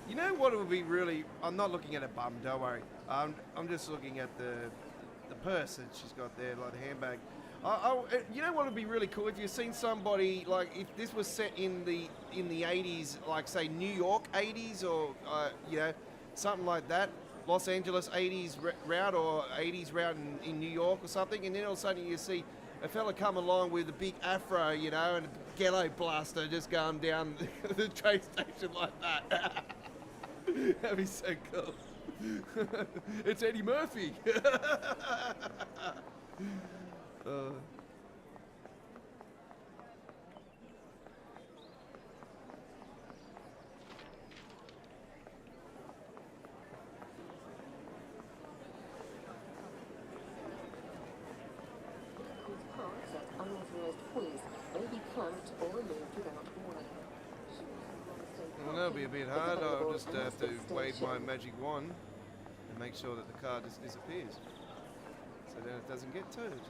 Speaker 1: You know what it would be really... I'm not looking at a bum, don't worry. I'm just looking at the purse that she's got there, like the handbag. You know what would be really cool if you've seen somebody, like if this was set in the 80s, like say New York 80s or, you know, something like that. Los Angeles 80s route or 80s route in New York or something. And then all of a sudden you see a fella come along with a big afro, you know, and a ghetto blaster just going down the train station like that. That'd be so cool. It's Eddie Murphy.
Speaker 2: Vehicles parked at unauthorized points may be clamped or removed without warning.
Speaker 1: Well, that'll be a bit hard. I'll just have to wave my magic wand and make sure that the car just disappears. So then it doesn't get towed.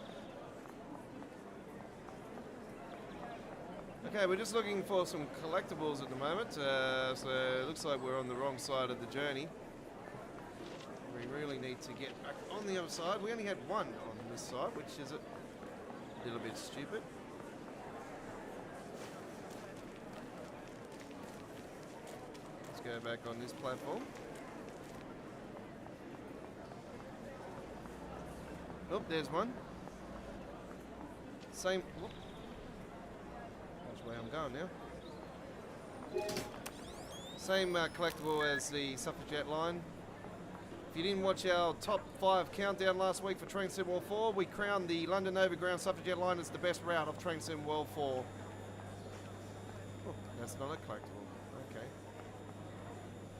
Speaker 1: Okay, we're just looking for some collectibles at the moment. So it looks like we're on the wrong side of the journey. We really need to get back on the other side. We only had one on this side, which is a little bit stupid. go back on this platform. Oh, there's one. Same. Whoop. Which way I'm going now? Same collectible as the Suffragette line. If you didn't watch our top 5 countdown last week for Train Sim World 4, we crowned the London Overground Suffragette line as the best route of Train Sim World 4. Oh, that's not a collectible. Okay.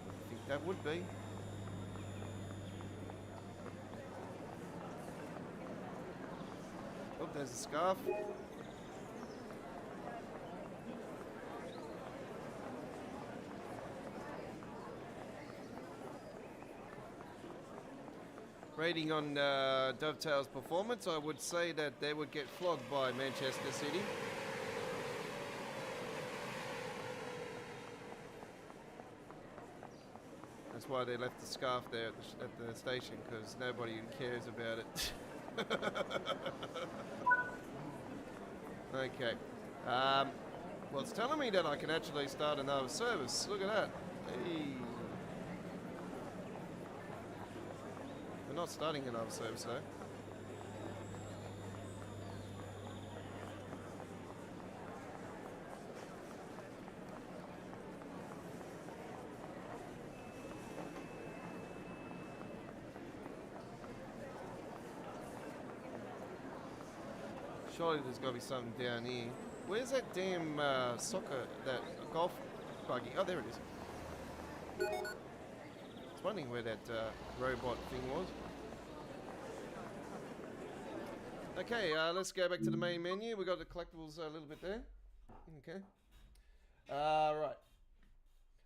Speaker 1: I think that would be. Oh, there's a scarf. Rating on Dovetail's performance, I would say that they would get flogged by Manchester City. That's why they left the scarf there at the station, because nobody cares about it. Okay. Well, it's telling me that I can actually start another service. Look at that. Hey. We're not starting another service though. Surely there's got to be something down here. Where's that damn that golf buggy? Oh, there it is. I was wondering where that robot thing was. Okay, let's go back to the main menu. We got the collectibles a little bit there. Okay. Right.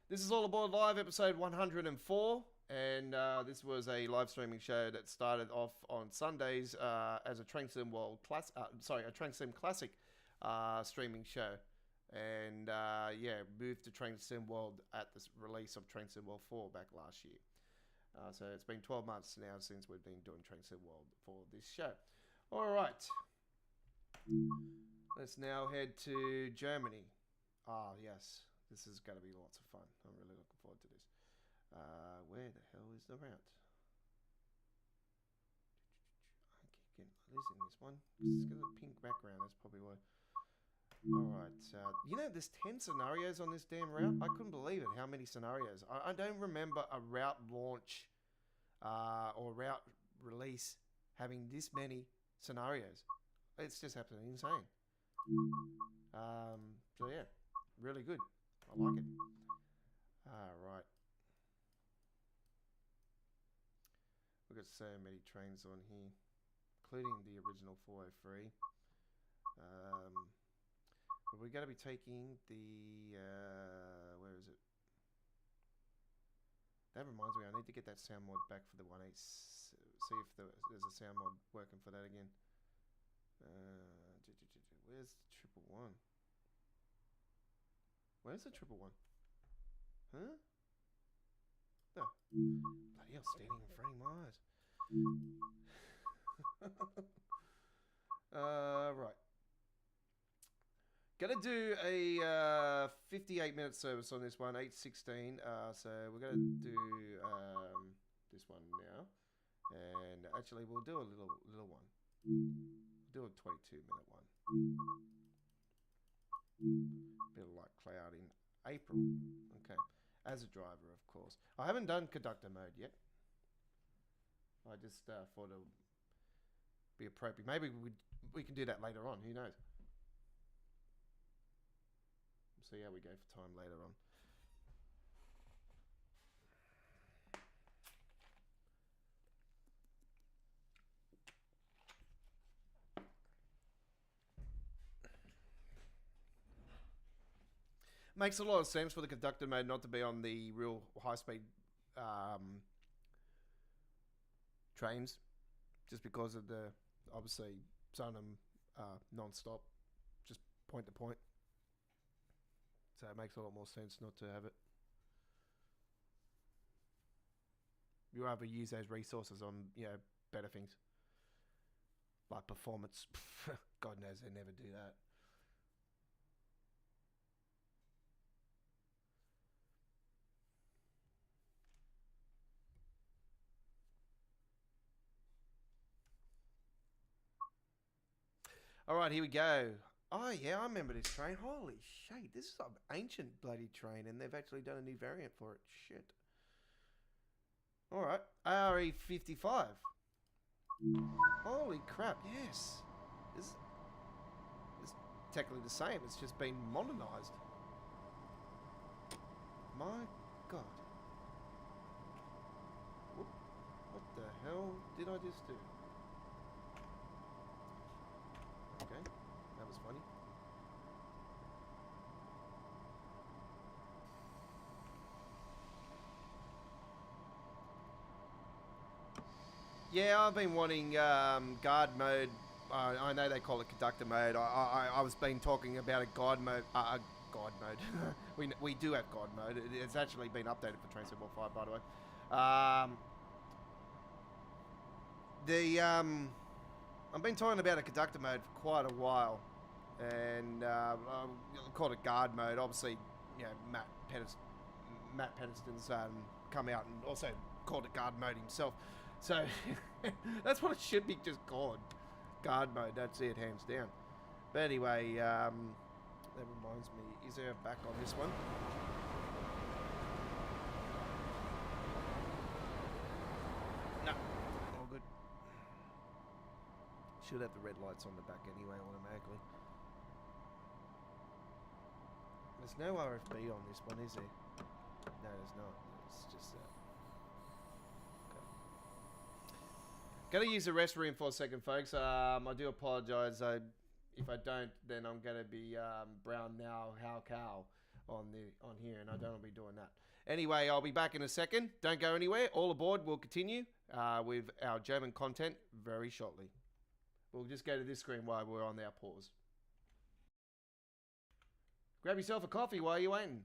Speaker 1: This is All Aboard Live, episode 104. And this was a live streaming show that started off on Sundays as a Train Sim World a Train Sim Classic streaming show, and yeah, moved to Train Sim World at the release of Train Sim World 4 back last year. So it's been 12 months now since we've been doing Train Sim World for this show. All right, let's now head to Germany. Ah, yes, this is going to be lots of fun. I'm really looking forward to this. Where the hell is the route? I keep losing this one. It's got a pink background, that's probably why. Alright, you know, there's 10 scenarios on this damn route. I couldn't believe it, how many scenarios. I don't remember a route launch or route release having this many scenarios. It's just absolutely insane. So yeah, really good. I like it. Alright. We've got so many trains on here, including the original 403. But we're going to be taking the, where is it? That reminds me, I need to get that sound mod back for the 1.8, see if there's a sound mod working for that again. Where's the 111? Where's the 111? Huh? Oh. Bloody hell, standing in frame of my eyes. Right. Gonna do a 58-minute service on this one, 8:16. So we're gonna do this one now, and actually we'll do a little one. Do a 22-minute one. Bit of light cloud in April. Okay. As a driver, of course. I haven't done conductor mode yet. I just thought it would be appropriate. Maybe we can do that later on. Who knows? We'll see how we go for time later on. Makes a lot of sense for the conductor mode not to be on the real high-speed trains, just because of the, obviously, zone them non-stop, just point to point. So it makes a lot more sense not to have it. You rather use those resources on, you know, better things. Like performance. God knows they never do that. All right, here we go. Oh yeah, I remember this train. Holy shit, this is an ancient bloody train, and they've actually done a new variant for it. Shit. All right, RE55. Holy crap! Yes, this is technically the same. It's just been modernized. My God. What the hell did I just do? Okay, that was funny. Yeah, I've been wanting guard mode. I know they call it conductor mode. I was been talking about a guard mode. Guard mode. we do have guard mode. It's actually been updated for Train Sim 5, by the way. I've been talking about a conductor mode for quite a while, and I called it guard mode. Obviously, you know, Matt Pedersen's come out and also called it guard mode himself. So that's what it should be, just called guard mode. That's it, hands down. But anyway, that reminds me, is there a back on this one? No, all good. Should have the red lights on the back anyway, automatically. There's no RFB on this one, is there? No, there's not. It's just that. Gonna use the restroom for a second, folks. I do apologise. If I don't, then I'm gonna be brown now, how cow on here, and I don't want to be doing that. Anyway, I'll be back in a second. Don't go anywhere. All aboard. We'll continue with our German content very shortly. We'll just go to this screen while we're on our pause. Grab yourself a coffee while you're waiting.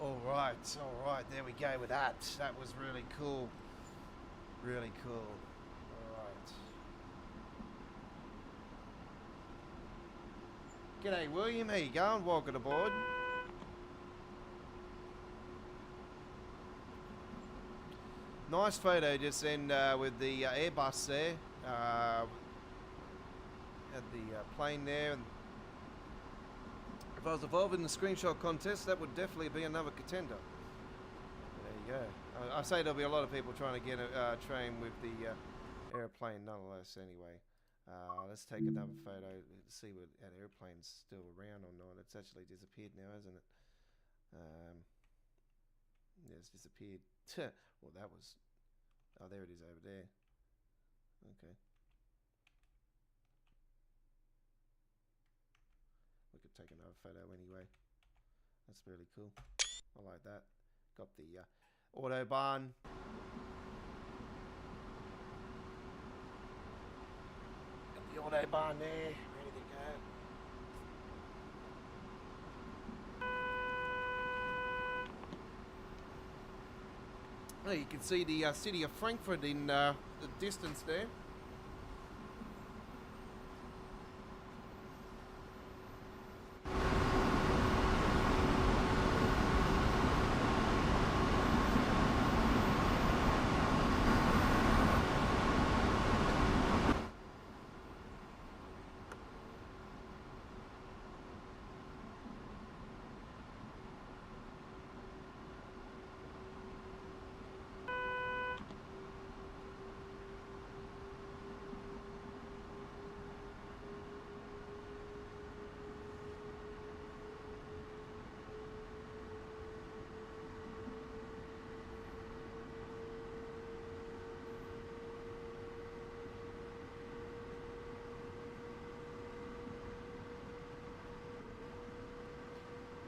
Speaker 1: All right, there we go with that. That was really cool. Really cool. All right. G'day, William. How you going? Welcome aboard. Nice photo just then with the Airbus there. Had the plane there. And if I was involved in the screenshot contest, that would definitely be another contender. There you go. I say there'll be a lot of people trying to get a train with the airplane nonetheless anyway. Let's take another photo to see what that airplane's still around or not. It's actually disappeared now, hasn't it? Yeah, it's disappeared. Well, that was... Oh, there it is over there. Okay. We could take another photo anyway. That's really cool. I like that. Got the Autobahn. Got the Autobahn there. Ready to go. Oh, you can see the city of Frankfurt in the distance there.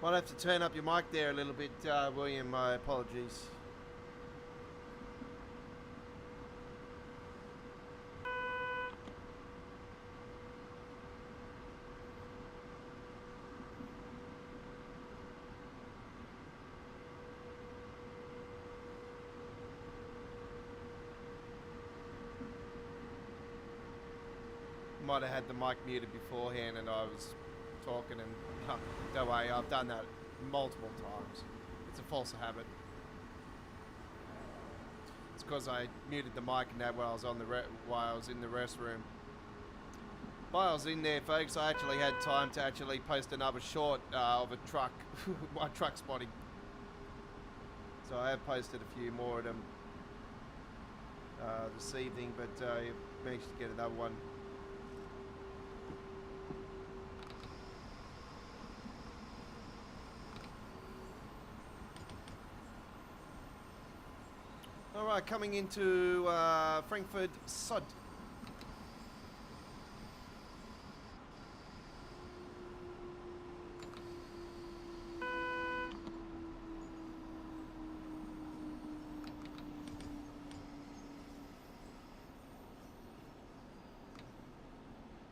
Speaker 1: Might have to turn up your mic there a little bit, William. My apologies. Might have had the mic muted beforehand and I was talking and don't worry, I've done that multiple times. It's a false habit. It's because I muted the mic and that while I was on the while I was in the restroom. While I was in there, folks, I actually had time to actually post another short of a truck, my truck spotting. So I have posted a few more of them this evening, but I managed to get another one. Alright, coming into Frankfurt Sud.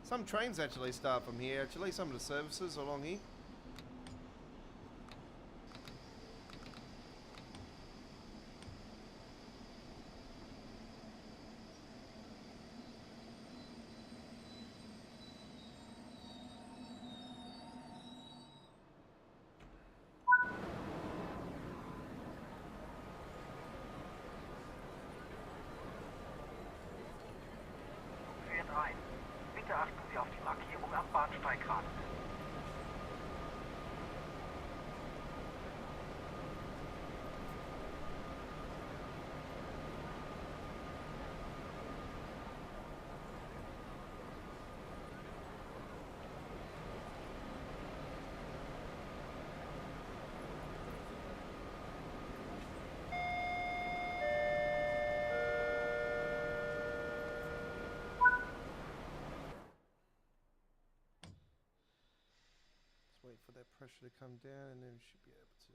Speaker 1: Some trains actually start from here, actually, some of the services along here. that pressure to come down, and then we should be able to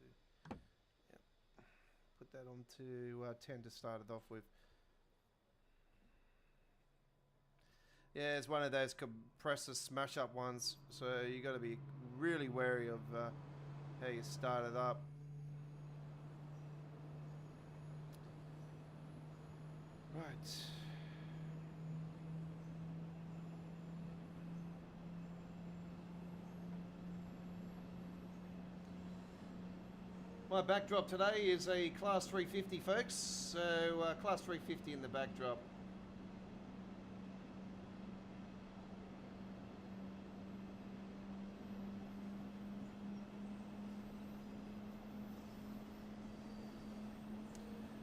Speaker 1: put that on to 10 to start it off with. Yeah, it's one of those compressor smash up ones, so you got to be really wary of how you start it up. Right. My backdrop today is a Class 350, folks. So Class 350 in the backdrop.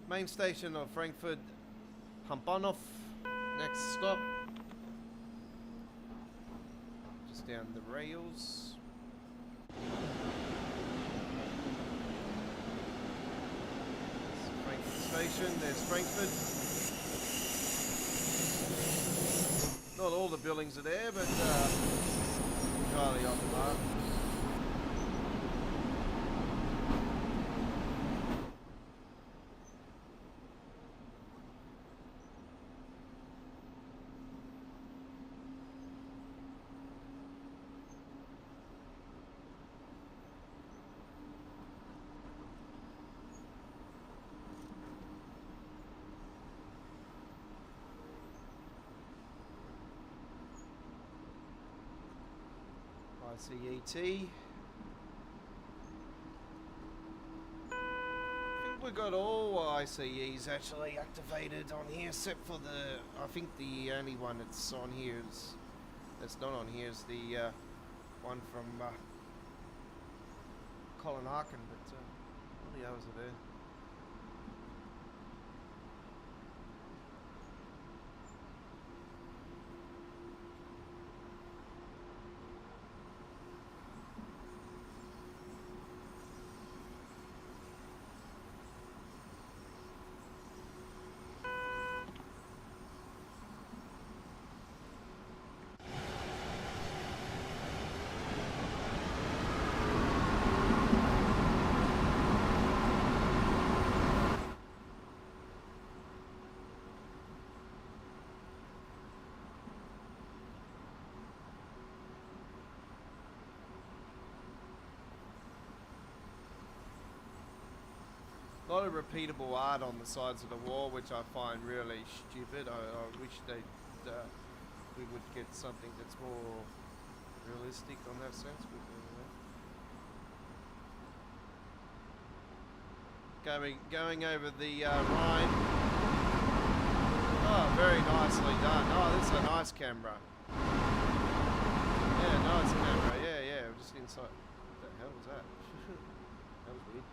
Speaker 1: Main station of Frankfurt Hauptbahnhof. Next stop. Just down the rails. Frankfurt station. There's Frankfurt. Not all the buildings are there, but entirely off the mark. ICET. I think we got all ICEs actually activated on here, except for I think the only one that's on here that's not on here is the one from Colin Harkin, but all the others are there. A lot of repeatable art on the sides of the wall, which I find really stupid. I wish we would get something that's more realistic on that sense. Going over the Rhine. Oh, very nicely done. Oh, this is a nice camera. Yeah, nice camera. Yeah, just inside. What the hell was that? That was weird.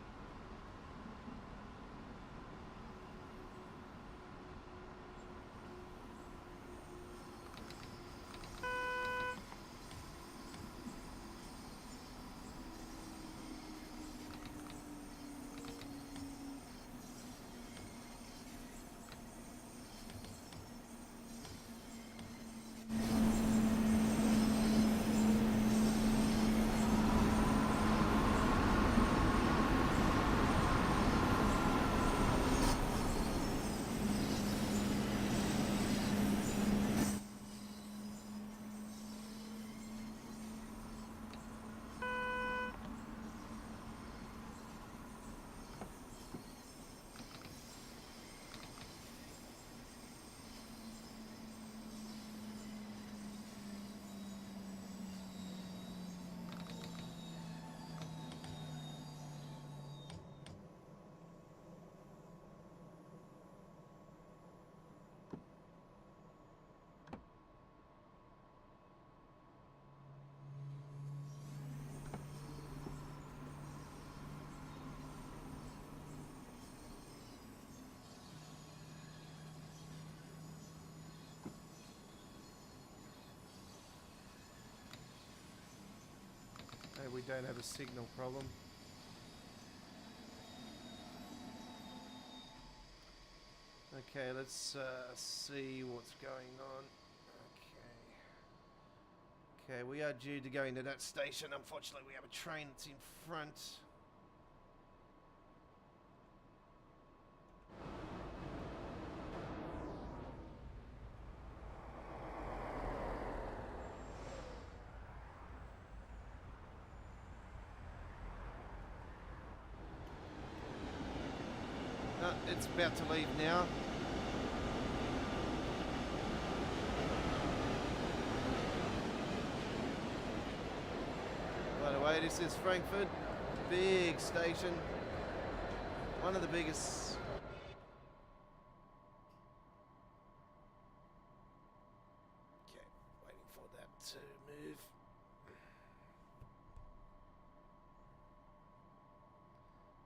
Speaker 1: We don't have a signal problem. Okay, let's see what's going on. Okay, we are due to go into that station. Unfortunately, we have a train that's in front. No, it's about to leave now. By the way, this is Frankfurt, big station, one of the biggest. Okay, waiting for that to move.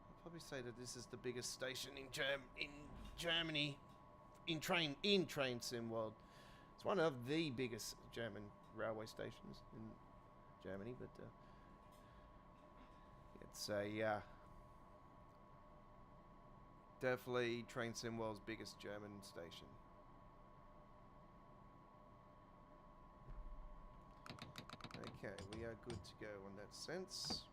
Speaker 1: I'll probably say that this is the biggest station in Germany, in train sim world. It's one of the biggest German railway stations in Germany, but it's a definitely Train Sim World's biggest German station. Okay, we are good to go on that sense.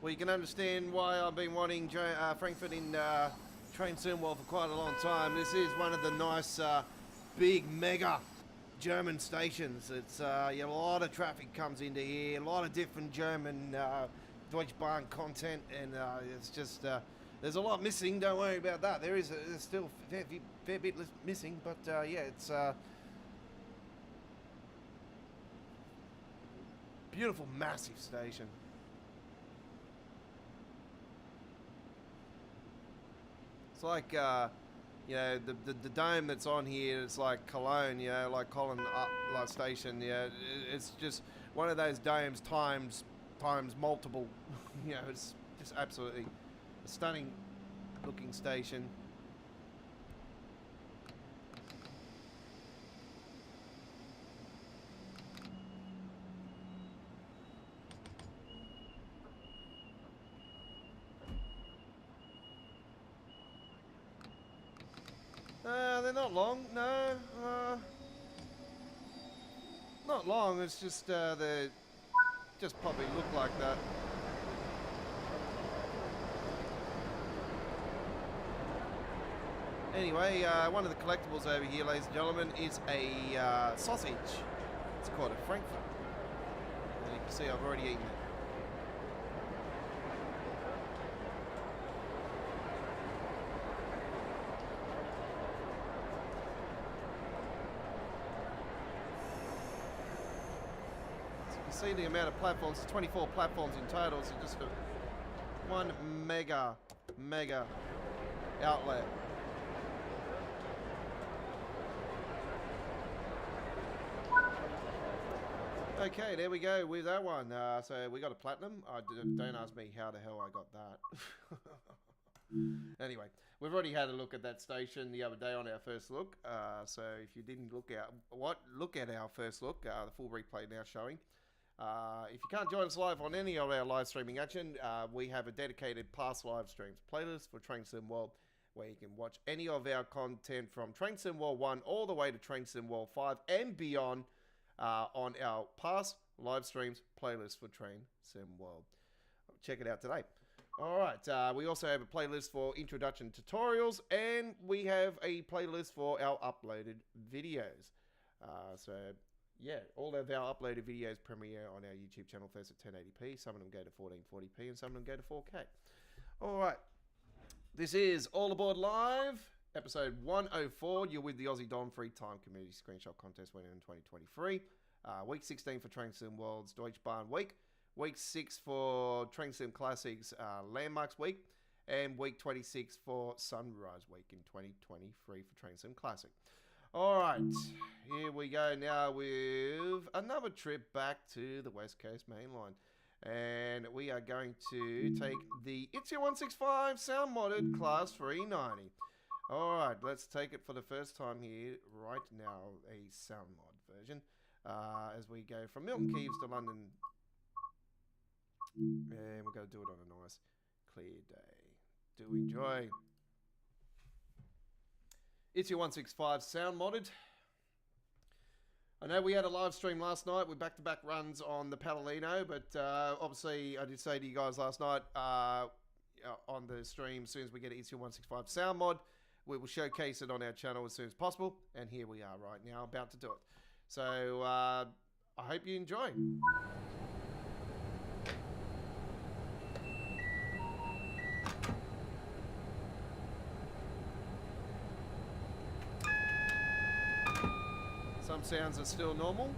Speaker 1: Well, you can understand why I've been wanting Frankfurt in Train Sim World for quite a long time. This is one of the nice, big, mega German stations. It's a lot of traffic comes into here, a lot of different German Deutsche Bahn content, and it's just there's a lot missing. Don't worry about that. There's still a fair bit missing, but yeah, it's beautiful, massive station. It's like, you know, the dome that's on here, it's like Cologne, you know, like Cologne station, you know, it's just one of those domes times multiple. You know, it's just absolutely a stunning looking station. They're not long, no. Not long, it's just they just probably look like that. Anyway, one of the collectibles over here, ladies and gentlemen, is a sausage. It's called a Frankfurt. And you can see I've already eaten it. See the amount of platforms, 24 platforms in total, so just one mega outlet. Okay, there we go with that one. So we got a platinum. Don't ask me how the hell I got that. Anyway, we've already had a look at that station the other day on our first look. So if you didn't look at our first look, the full replay now showing. If you can't join us live on any of our live streaming action, we have a dedicated past live streams playlist for Train Sim World, where you can watch any of our content from Train Sim World 1 all the way to Train Sim World 5 and beyond on our past live streams playlist for Train Sim World. Check it out today. All right, we also have a playlist for introduction tutorials, and we have a playlist for our uploaded videos. So, yeah, all of our uploaded videos premiere on our YouTube channel first at 1080p. Some of them go to 1440p, and some of them go to 4K. All right, this is All Aboard Live, episode 104. You're with the Aussie Don Free Time Community Screenshot Contest winner in 2023. Week 16 for Train Sim World's Deutsche Bahn Week. Week 6 for Train Sim Classics Landmarks Week. And week 26 for Sunrise Week in 2023 for Train Sim Classic. All right, here we go now with another trip back to the West Coast Mainline. And we are going to take the ITZY165 Sound Modded Class 390. All right, let's take it for the first time here right now, a sound mod version. As we go from Milton Keynes to London. And we're going to do it on a nice, clear day. Do enjoy. ITZY165 Sound Modded. I know we had a live stream last night with back-to-back runs on the Palomino, but obviously I did say to you guys last night on the stream, as soon as we get an ITZY165 Sound Mod, we will showcase it on our channel as soon as possible, and here we are right now about to do it. So I hope you enjoy. Some sounds are still normal.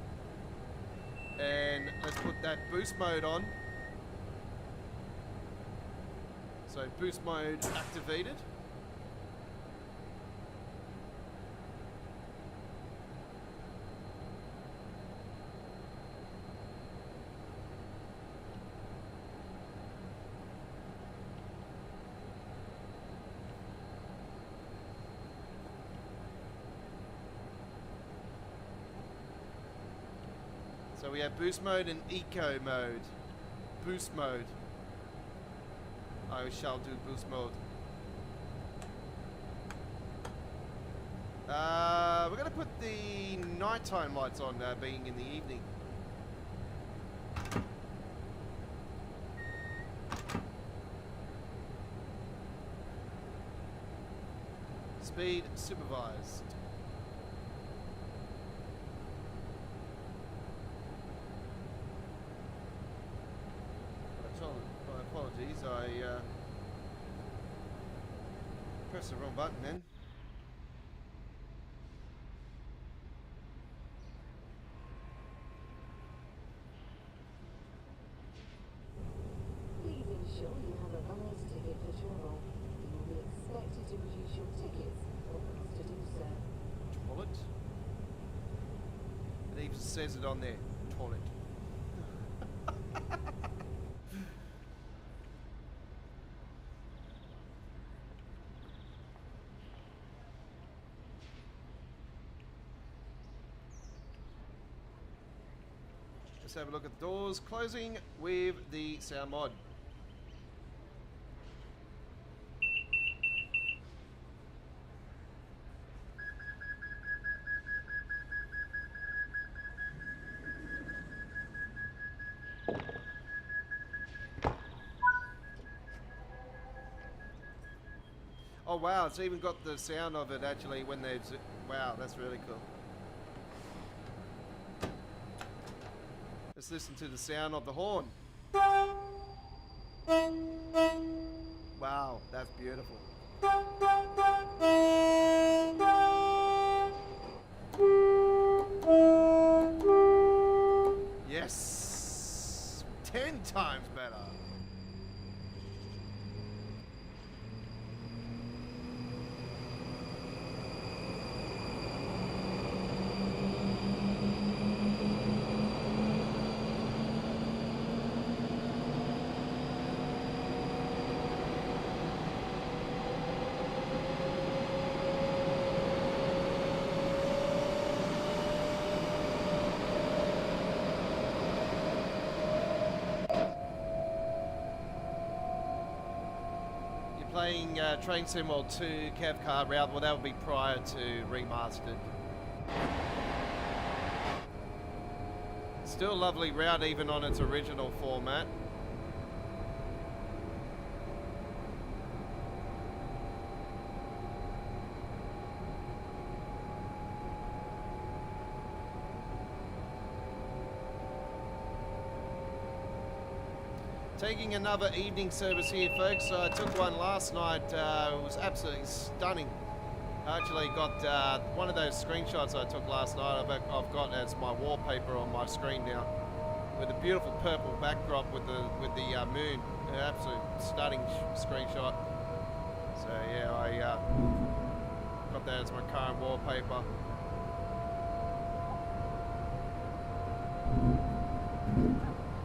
Speaker 1: And let's put that boost mode on. So boost mode activated. So we have boost mode and eco mode. Boost mode. I shall do boost mode. We're going to put the nighttime lights on, being in the evening. Speed supervised. My apologies, I pressed the wrong button then.
Speaker 2: Please ensure you have a valid ticket for travel. You will be expected to produce your tickets or asked to do so.
Speaker 1: Toilet? It even says it on there. Toilet. Let's have a look at the doors closing with the sound mod. Oh wow, it's even got the sound of it actually when they've... Wow, that's really cool. Let's listen to the sound of the horn. Wow, that's beautiful. Yes! 10 times better. playing Train Sim World 2 Kev Car route. Well, that would be prior to remastered. Still a lovely route even on its original format. Taking another evening service here, folks. I took one last night. It was absolutely stunning. I actually got one of those screenshots I took last night. I've got as my wallpaper on my screen now, with a beautiful purple backdrop with the moon. An absolute stunning screenshot. So yeah, I got that as my current wallpaper.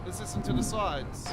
Speaker 1: Let's listen to the sides.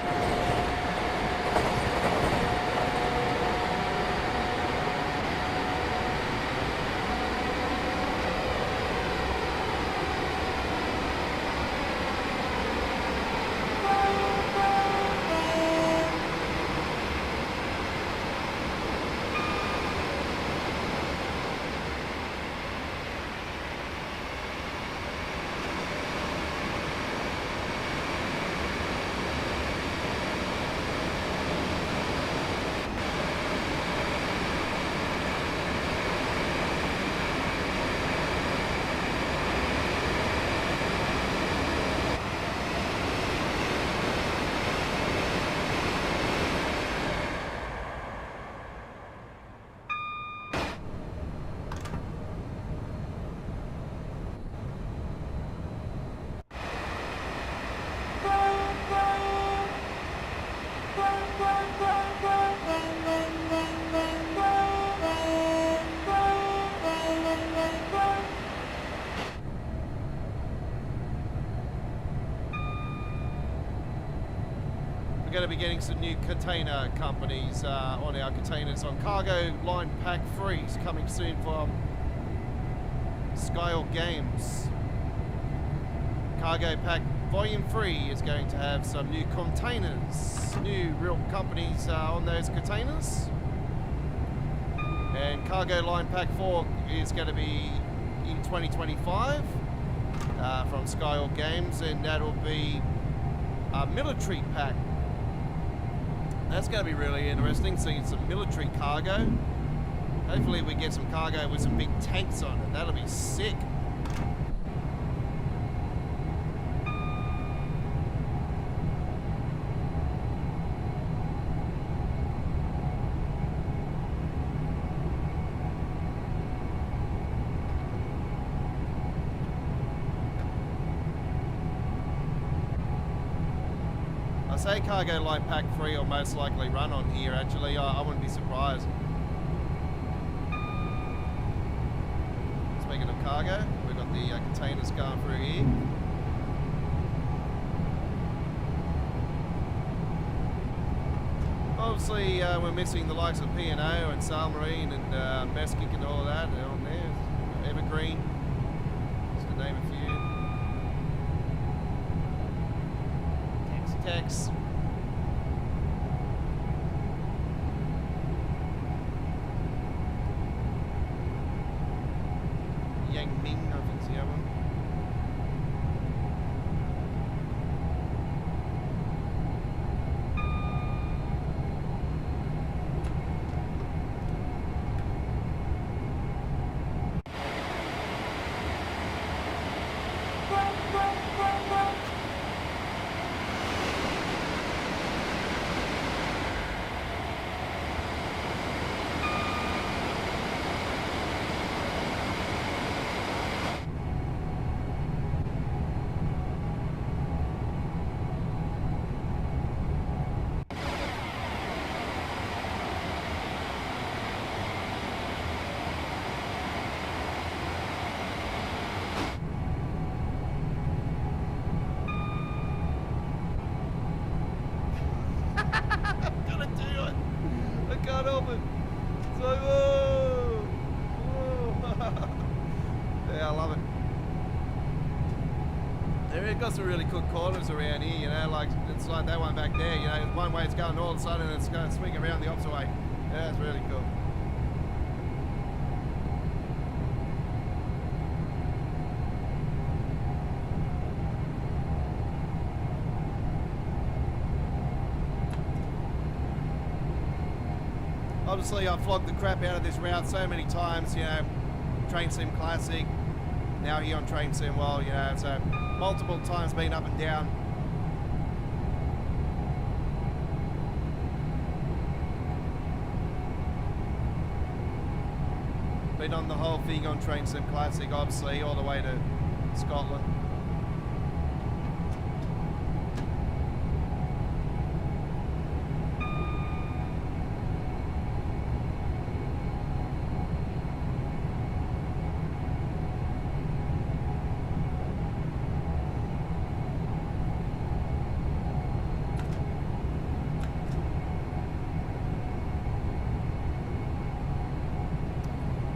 Speaker 1: Going to be getting some new container companies on our containers on Cargo Line Pack 3s coming soon from Skyle Games. Cargo Pack Volume 3 is going to have some new containers, new real companies on those containers. And Cargo Line Pack 4 is going to be in 2025 from Skyle Games, and that'll be a military pack. That's going to be really interesting, seeing some military cargo. Hopefully we get some cargo with some big tanks on it. That'll be sick. I say Cargo Light Pack 3 will most likely run on here, actually. I wouldn't be surprised. Speaking of cargo, we've got the containers going through here. Obviously, we're missing the likes of P&O and Salmarine and Mesquite and all of that on there. Evergreen, just to name a few. Tex. Yang Ming, I think's the other one. Can't help it. It's like, whoa, whoa. Yeah, I love it. They've got some really good corners around here, you know, like it's like that one back there, you know, one way it's going north, side and it's going to swing around the opposite way. That's really cool. Obviously, I've flogged the crap out of this route so many times, you know, Train Sim Classic, now here on Train Sim World, you know, so multiple times been up and down. Been on the whole thing on Train Sim Classic, obviously, all the way to Scotland.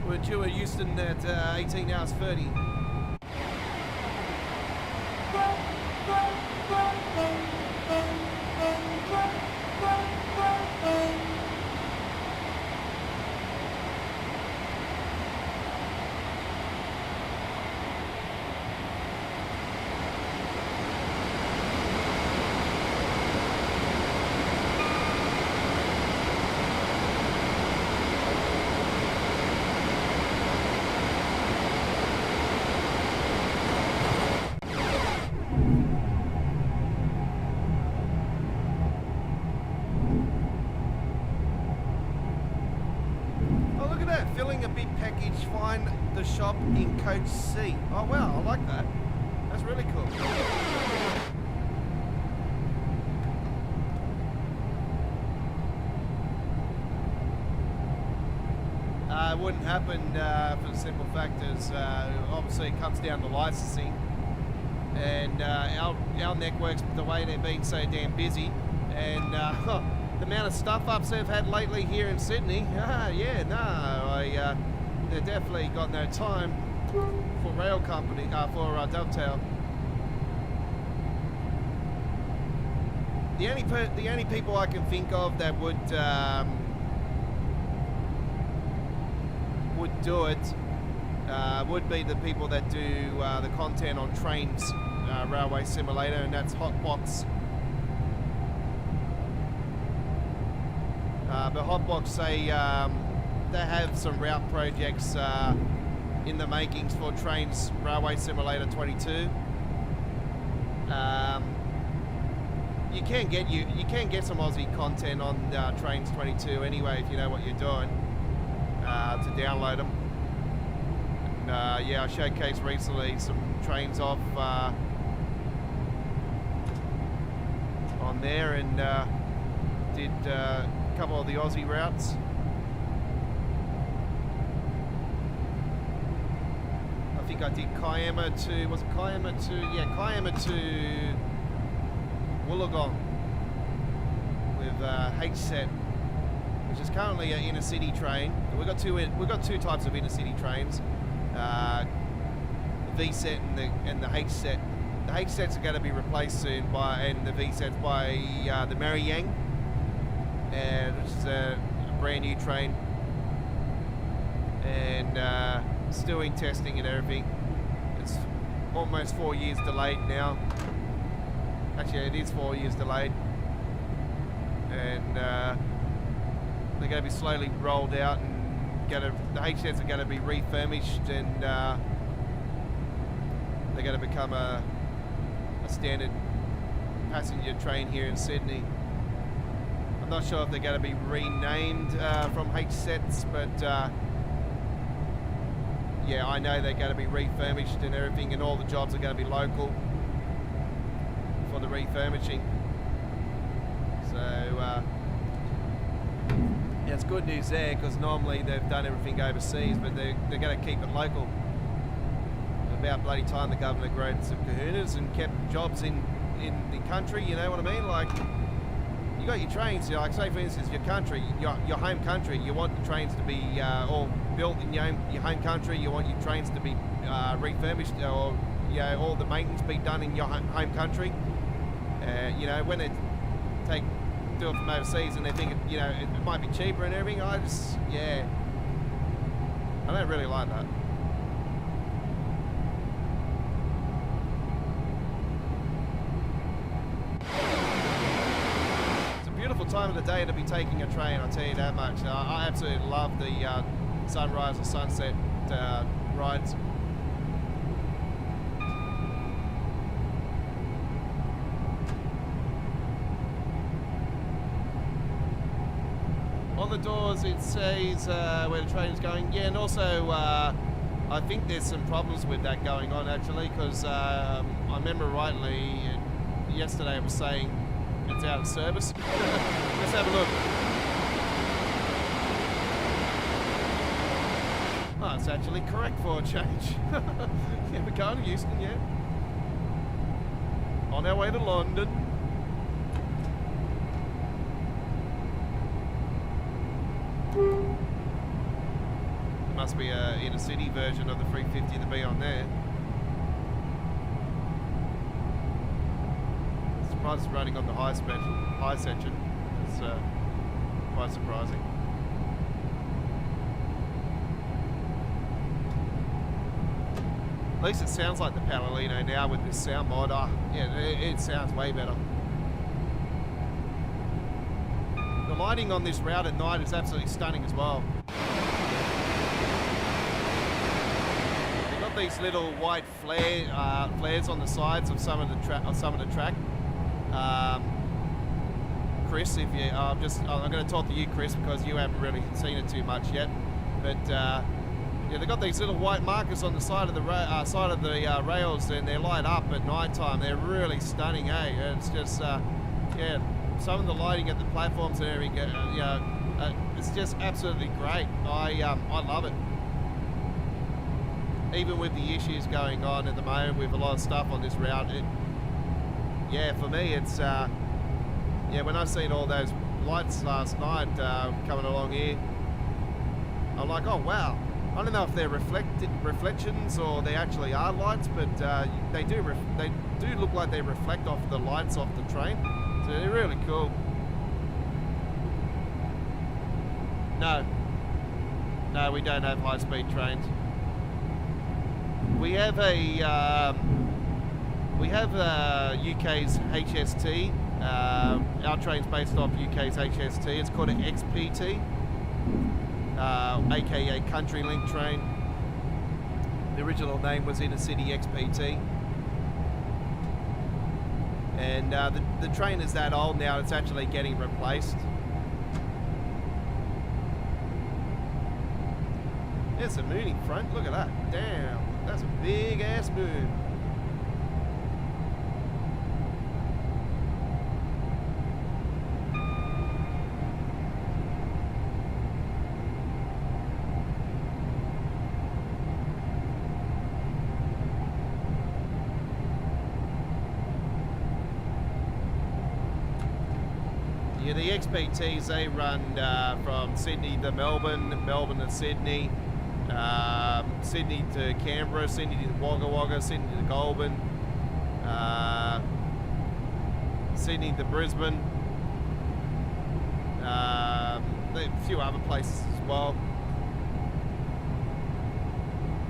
Speaker 1: We're due at Houston at 18 hours 30. Filling a big package, find the shop in Coach C. Oh wow, I like that. That's really cool. It wouldn't happen for the simple fact is obviously it comes down to licensing, and our networks, the way they've been so damn busy, and the amount of stuff ups they've had lately here in Sydney, yeah, no, they've definitely got no time for rail company, for Dovetail. The only people I can think of that would do it would be the people that do the content on Trains Railway Simulator, and that's Hotbox. But Hotbox, they have some route projects in the makings for Trains Railway Simulator 22. You can get some Aussie content on Trains 22 anyway if you know what you're doing to download them. And, yeah, I showcased recently some trains off on there, and did a couple of the Aussie routes. I think I did Kiama to, was it Kiama to, yeah, Kiama to Wollongong with HSET, which is currently an inner city train. We've got two types of inner city trains, the VSET and the HSET. The HSETs are going to be replaced soon and the VSETs by the Mariang, and which is a brand new train, and still in testing and everything. It's almost 4 years delayed now. Actually, it is 4 years delayed, and they're going to be slowly rolled out, and the HSETs are going to be refurbished, and they're going to become a standard passenger train here in Sydney. I'm not sure if they're going to be renamed from HSETs, but yeah, I know they're going to be refurbished and everything, and all the jobs are going to be local for the refurbishing. So yeah, it's good news there, because normally they've done everything overseas, but they're going to keep it local. About bloody time the government growed some kahunas and kept jobs in the country, you know what I mean? Like, you got your trains, like say for instance your country, your home country, you want the trains to be all built in your home country, you want your trains to be refurbished, or you know, all the maintenance be done in your home country. You know, when they take do it from overseas and they think, you know, it might be cheaper and everything. I don't really like that. It's a beautiful time of the day to be taking a train, I'll tell you that much. I absolutely love the sunrise and sunset rides. On the doors it says where the train is going. Yeah, and also I think there's some problems with that going on actually, because I remember rightly yesterday it was saying it's out of service. Let's have a look. Oh, it's actually correct for a change. Yeah, we're going to Houston, yeah. On our way to London. There must be a inner city version of the 350 to be on there. I'm surprised it's running on the high section. It's quite surprising. At least it sounds like the Palomino now with this sound mod. Oh, yeah, it sounds way better. The lighting on this route at night is absolutely stunning as well. They've got these little white flares on the sides of some of the track. Chris, if you, I'm going to talk to you, Chris, because you haven't really seen it too much yet. But yeah, they've got these little white markers on the side of the rails, and they light up at night time. They're really stunning, eh? It's just yeah. Some of the lighting at the platforms and everything, it's just absolutely great. I love it. Even with the issues going on at the moment with a lot of stuff on this route, yeah, for me it's yeah. When I seen all those lights last night coming along here, I'm like, oh wow. I don't know if they're reflections or they actually are lights, but they do look like they reflect off the lights off the train. So they're really cool. No, we don't have high-speed trains. We have UK's HST. Our train's based off UK's HST. It's called an XPT, aka Country Link train. The original name was Inner City XPT. And the train is that old now, it's actually getting replaced. There's a moon in front, look at that. Damn, that's a big ass moon. Yeah, the XPTs, they run from Sydney to Melbourne, Melbourne to Sydney, Sydney to Canberra, Sydney to Wagga Wagga, Sydney to Goulburn, Sydney to Brisbane, a few other places as well.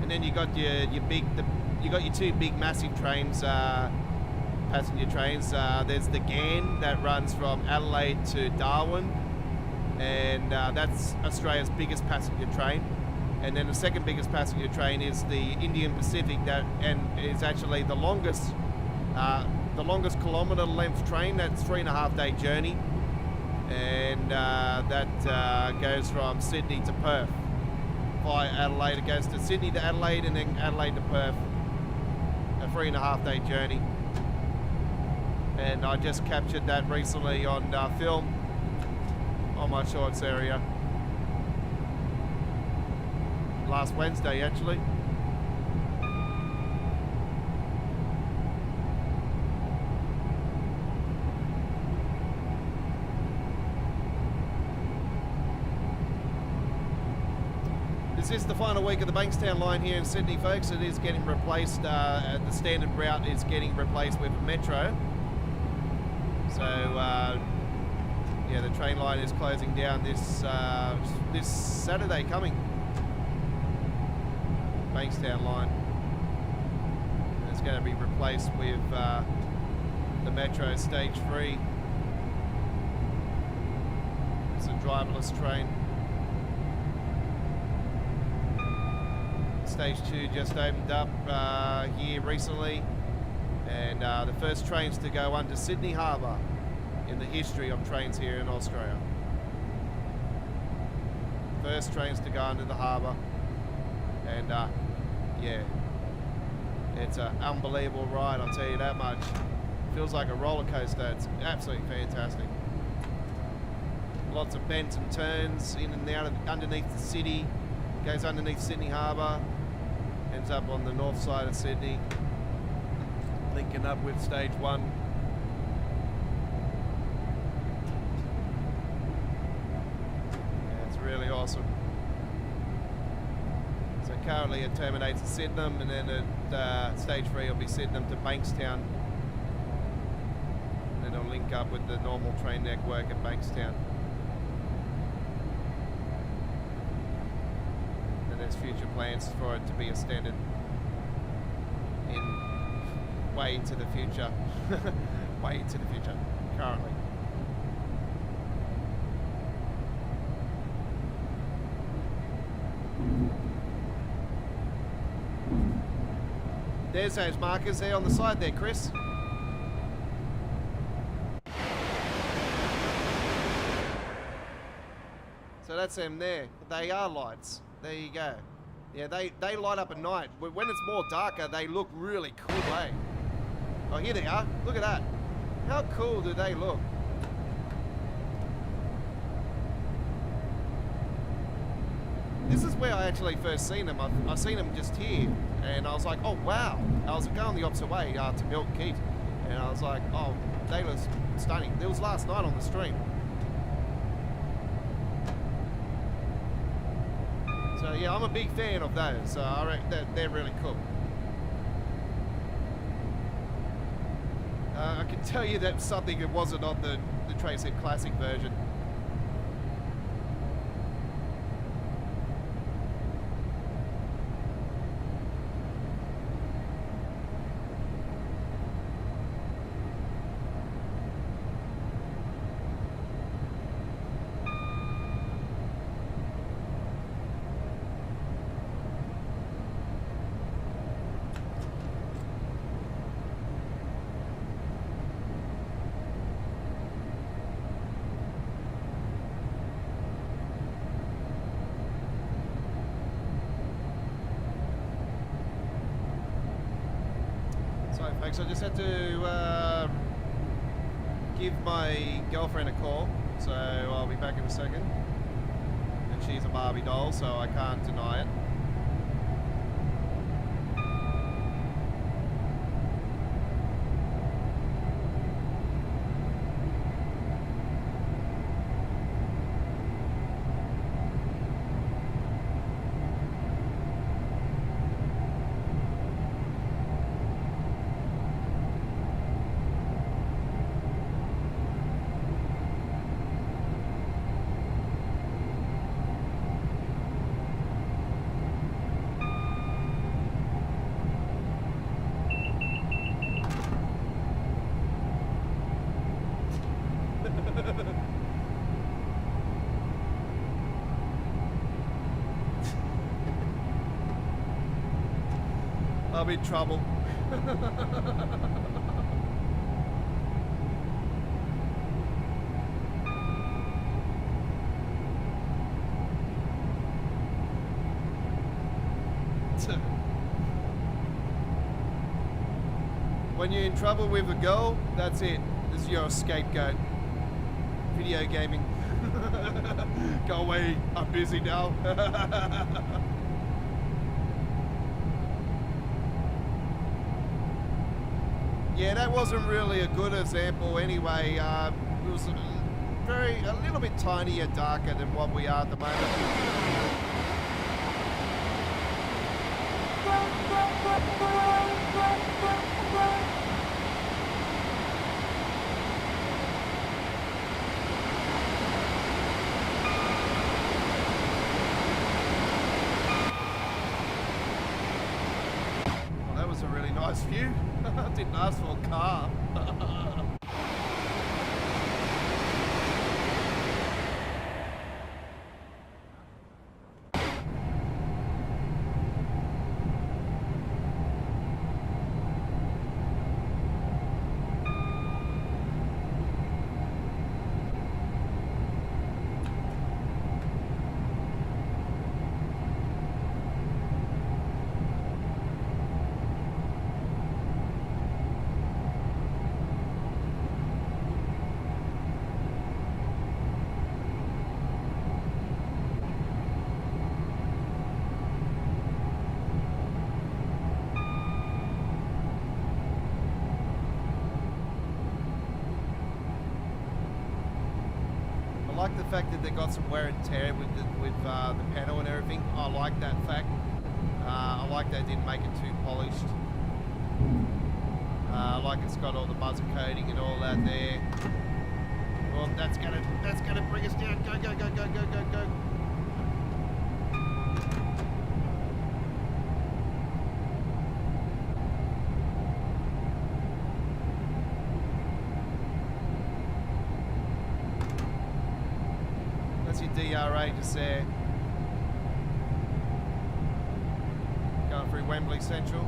Speaker 1: And then you got your two big massive trains. Passenger trains. There's the GAN that runs from Adelaide to Darwin, and that's Australia's biggest passenger train. And then the second biggest passenger train is the Indian Pacific, and is actually the longest kilometre length train. That's 3.5 day journey, and that goes from Sydney to Perth via Adelaide. It goes to Sydney to Adelaide and then Adelaide to Perth. A 3.5 day journey. And I just captured that recently on film on my shorts area. Last Wednesday, actually. This is the final week of the Bankstown line here in Sydney, folks. It is getting replaced. The standard route is getting replaced with Metro. So, Yeah, the train line is closing down this Saturday coming. Bankstown line. And it's going to be replaced with the Metro Stage 3. It's a driverless train. Stage 2 just opened up here recently, and the first trains to go under Sydney Harbour in the history of trains here in Australia. First trains to go under the harbour, and yeah, it's an unbelievable ride, I'll tell you that much. Feels like a roller coaster. It's absolutely fantastic. Lots of bends and turns in and out of underneath the city. Goes underneath Sydney Harbour, ends up on the north side of Sydney, linking up with Stage 1. Yeah, it's really awesome. So currently it terminates at Sydenham, and then at Stage 3 will be Sydenham to Bankstown. And then it'll link up with the normal train network at Bankstown. There's future plans for it to be extended in way into the future. Way into the future, currently. There's those markers there on the side there, Chris. So that's them there. They are lights. There you go. Yeah, they light up at night. When it's more darker, they look really cool, eh? Oh, here they are. Look at that. How cool do they look? This is where I actually first seen them. I've seen them just here, and I was like, oh wow. I was going the opposite way to Milton Keynes, and I was like, oh, they look stunning. It was last night on the stream. So yeah, I'm a big fan of those. I reckon they're really cool. I can tell you that's something that wasn't on the Trainset Classic version. Folks, I just had to give my girlfriend a call, so I'll be back in a second. And she's a Barbie doll, so I can't deny it. I'm in trouble. When you're in trouble with a girl, that's it. This is your scapegoat. Video gaming. Go away, I'm busy now. Yeah, that wasn't really a good example anyway. It was a little bit tinier, darker than what we are at the moment. nice view. Didn't ask for a car. I like the fact that they got some wear and tear with the panel and everything. I like that fact. I like they didn't make it too polished. I like it's got all the buzzer coating and all that there. Well, that's gonna bring us down. Go, go, go, go, go, go, go. That's your DRA just there. Going through Wembley Central.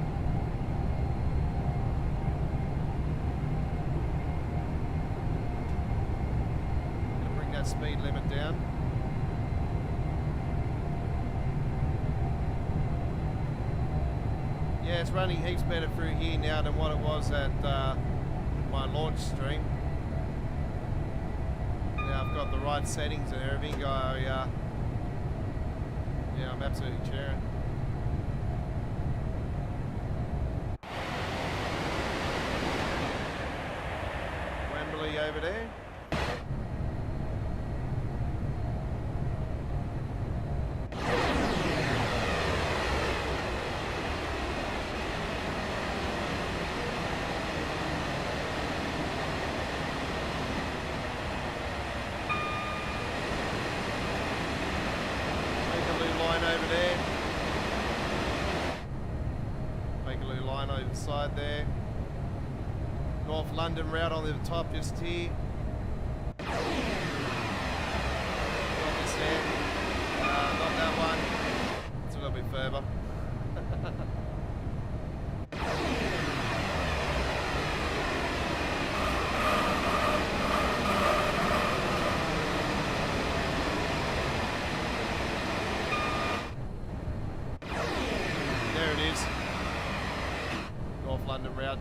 Speaker 1: Gonna bring that speed limit down. Yeah, it's running heaps better through here now than what it was at my launch stream. Now I've got the right settings and everything. Yeah, I'm absolutely cheering. Wembley over there. Over there. Bakerloo line over the side there. North London route on the top just here. Not this there. Not that one. It's a little bit further. North London route.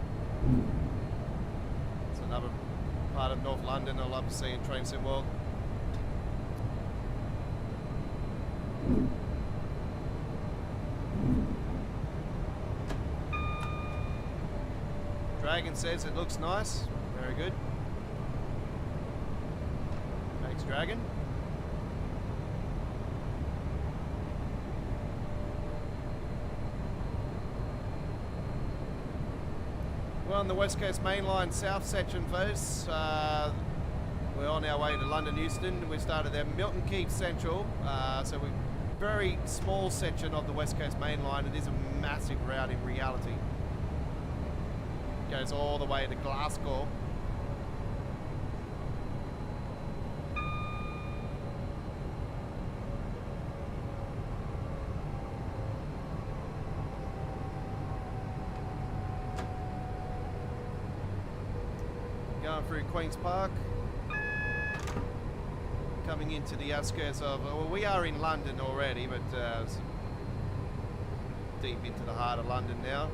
Speaker 1: It's another part of North London I love to see in Train Sim World. Dragon says it looks nice. Very good. Thanks, Dragon. We're on the West Coast Main Line South section, folks. We're on our way to London Euston. We started at Milton Keynes Central, so we're very small section of the West Coast Main Line. It is a massive route in reality. It goes all the way to Glasgow. Going through Queen's Park, coming into the outskirts of, well, we are in London already, but deep into the heart of London now.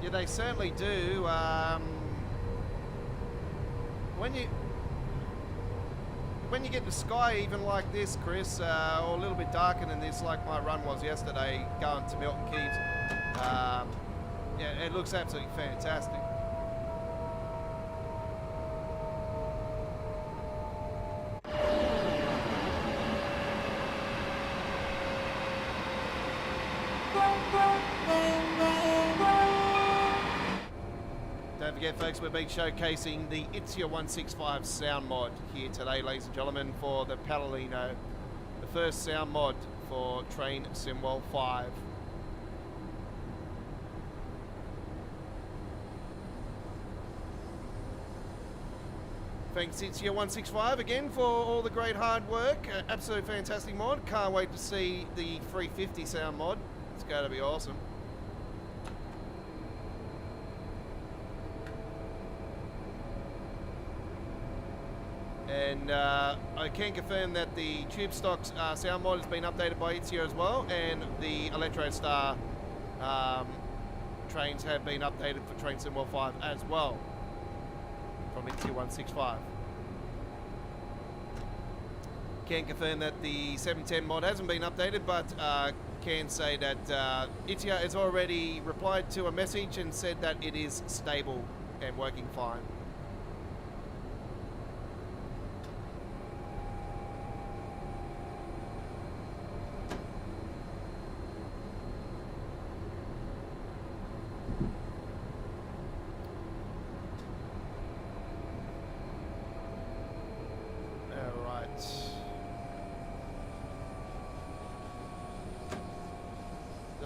Speaker 1: Yeah, they certainly do. When you get the sky even like this, Chris, or a little bit darker than this, like my run was yesterday going to Milton Keynes, yeah, it looks absolutely fantastic. Don't forget, folks, we've been showcasing the TSW5 sound mod here today, ladies and gentlemen, for the Palomino, the first sound mod for Train Simwell 5. Thanks TSW165 again for all the great hard work. Absolute fantastic mod. Can't wait to see the 350 sound mod. It's going to be awesome. And I can confirm that the Tube Stocks sound mod has been updated by TSW as well, and the Electro Star trains have been updated for Train Simwell 5 as well from TSW165. Can confirm that the 710 mod hasn't been updated, but can say that TSW has already replied to a message and said that it is stable and working fine.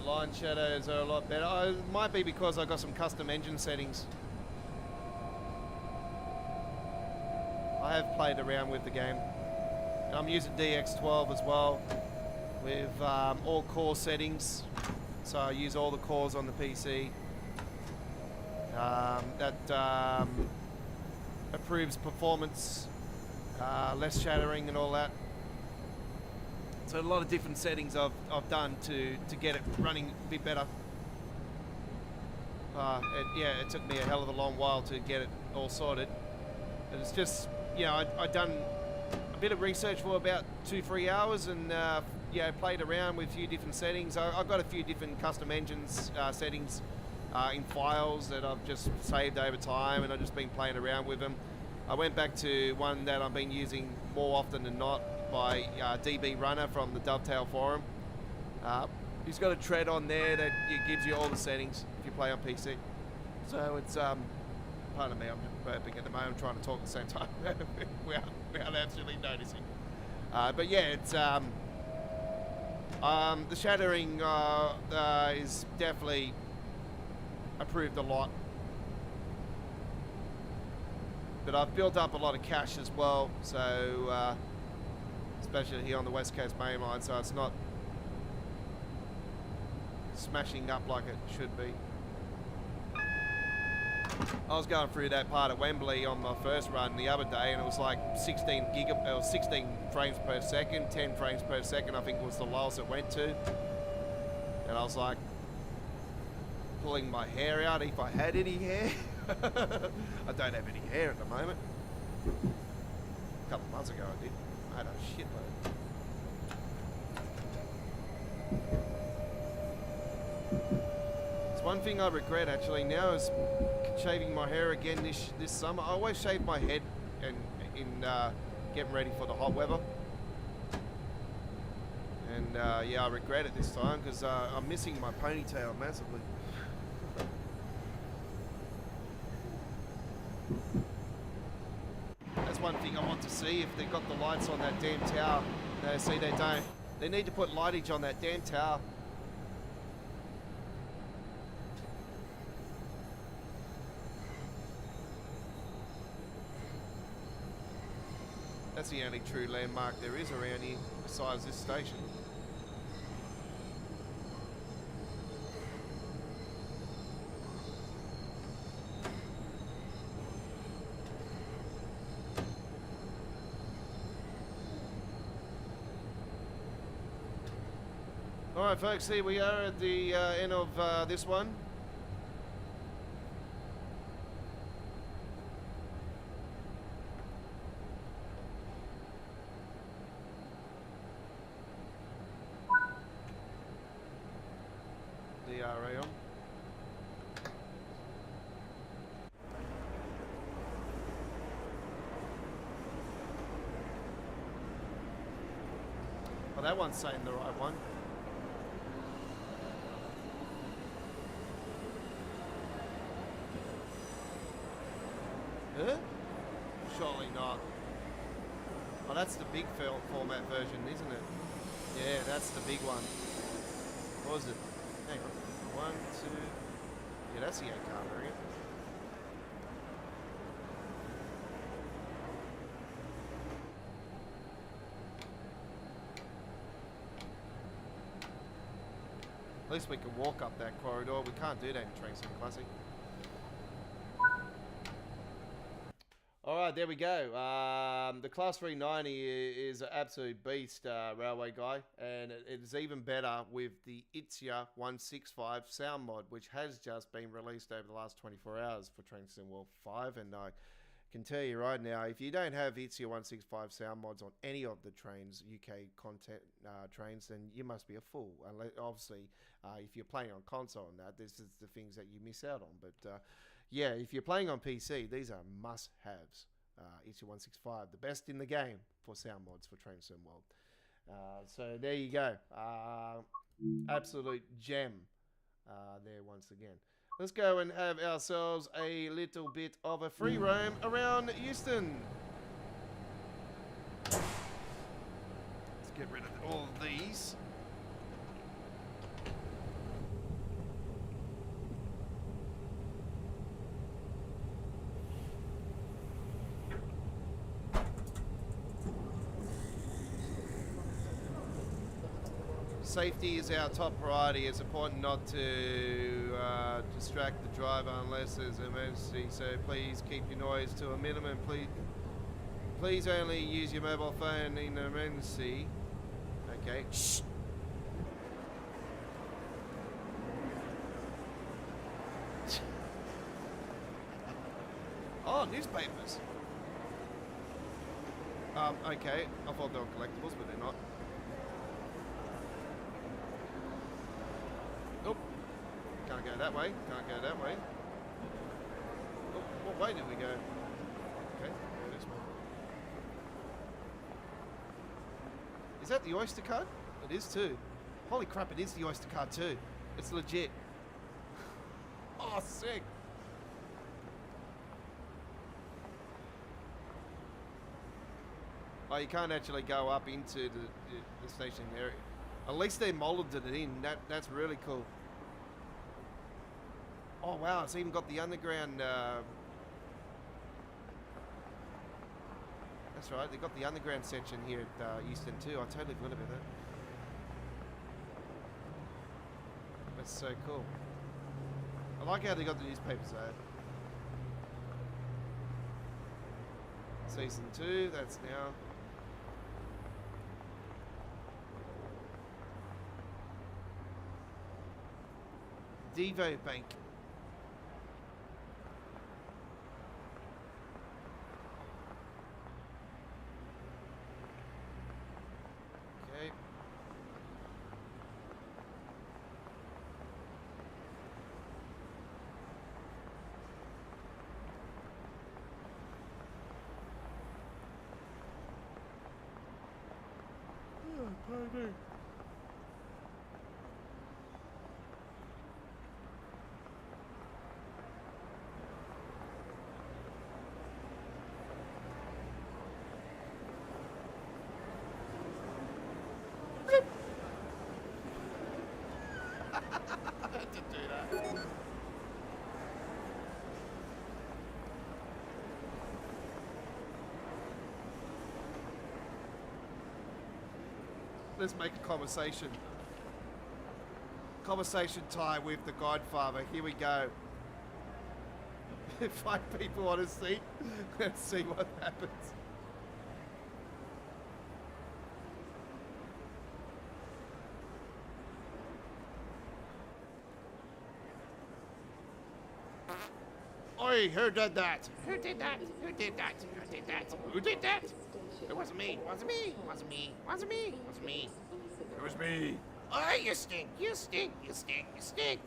Speaker 1: Line shadows are a lot better. It might be because I got some custom engine settings. I have played around with the game. And I'm using DX12 as well with all core settings. So I use all the cores on the PC. That improves performance, less shattering and all that. So a lot of different settings I've done to get it running a bit better. Yeah, it took me a hell of a long while to get it all sorted. And it's just, yeah, I'd done a bit of research for about 2-3 hours and yeah, played around with a few different settings. I've got a few different custom engines settings in files that I've just saved over time, and I've just been playing around with them. I went back to one that I've been using more often than not by DB Runner from the Dovetail forum. He's got a tread on there that gives you all the settings if you play on PC. So it's, pardon me, I'm burping at the moment, I'm trying to talk at the same time without actually noticing. But yeah, it's, the shattering is definitely improved a lot. But I've built up a lot of cash as well, so especially here on the West Coast main line, so it's not smashing up like it should be. I was going through that part at Wembley on my first run the other day, and it was like 16 frames per second, 10 frames per second I think was the lowest it went to. And I was like pulling my hair out if I had any hair. I don't have any hair at the moment. A couple of months ago I did. I had a shitload. It's one thing I regret actually now is shaving my hair again this summer. I always shave my head in getting ready for the hot weather. And yeah, I regret it this time because I'm missing my ponytail massively. That's one thing I want to see, if they've got the lights on that damn tower. No, see, they don't. They need to put lightage on that damn tower. That's the only true landmark there is around here besides this station. Alright folks, here we are at the end of this one. DRA on. Oh, that one's saying the right one. Huh? Surely not. Oh, that's the big format version, isn't it? Yeah, that's the big one. What was it? Hang on. 1, 2. Yeah, that's the 8-car variant. At least we can walk up that corridor. We can't do that in Train Sim Classic. Alright, there we go. The Class 390 is an absolute beast, railway guy. And it is even better with the TSW5 sound mod, which has just been released over the last 24 hours for Train Sim World 5. And I can tell you right now, if you don't have TSW5 sound mods on any of the trains, UK content trains, then you must be a fool. Unless, obviously, if you're playing on console and that, this is the things that you miss out on. But yeah, if you're playing on PC, these are must-haves. TSW165, the best in the game for sound mods for Train Sim World. So there you go. Absolute gem there once again. Let's go and have ourselves a little bit of a free roam around Euston. Let's get rid of all of these. Safety is our top priority. It's important not to distract the driver unless there's an emergency. So please keep your noise to a minimum. Please only use your mobile phone in an emergency. Okay. Shh. Oh, newspapers. Okay. I thought they were collectibles, but they're not. Nope. Can't go that way. Can't go that way. Oh, what way did we go? Okay, this way. Is that the Oyster card? It is too. Holy crap, it is the Oyster card too. It's legit. Oh, sick. Oh, you can't actually go up into the station area. At least they molded it in. That's really cool. Oh wow, it's even got the underground. That's right, they got the underground section here at Euston too. I totally forgot about that. That's so cool. I like how they got the newspapers though. Season 2, that's now. Devo Bank. Okay. Oh, pardon me. To do that. Let's make a conversation. Conversation time with the Godfather. Here we go. 5 people on a seat. Let's see what happens. Oi, who did that? Who did that? Who did that? Who did that? Who did that? It wasn't me. Wasn't me. Wasn't me. Wasn't me. Wasn't me. It was me. Oh, you stink. You stink. You stink. You stink.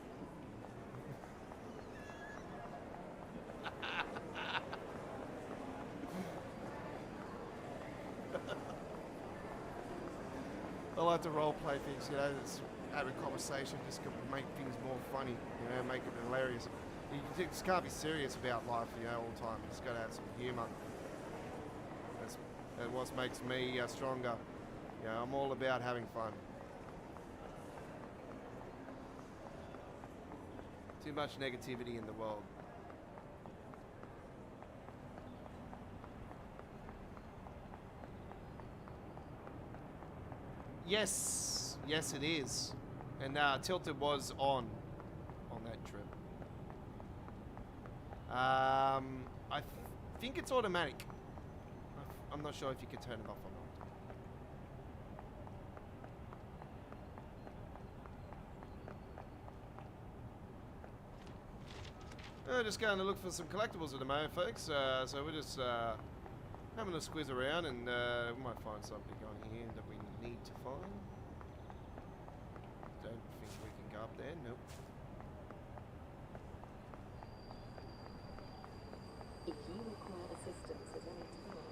Speaker 1: I like to role play things, you know, just have a conversation, just to make things more funny, you know, make it hilarious. You just can't be serious about life, you know, all the time. You just got to have some humour. That's what makes me stronger. You know, I'm all about having fun. Too much negativity in the world. Yes, yes it is. And Tilted was on that trip. I think it's automatic. I'm not sure if you can turn it off or not. Just going to look for some collectibles at the moment, folks. So we're just having a squeeze around, and we might find something on here that we need to find. Don't think we can go up there. Nope.
Speaker 2: If you require assistance at any time,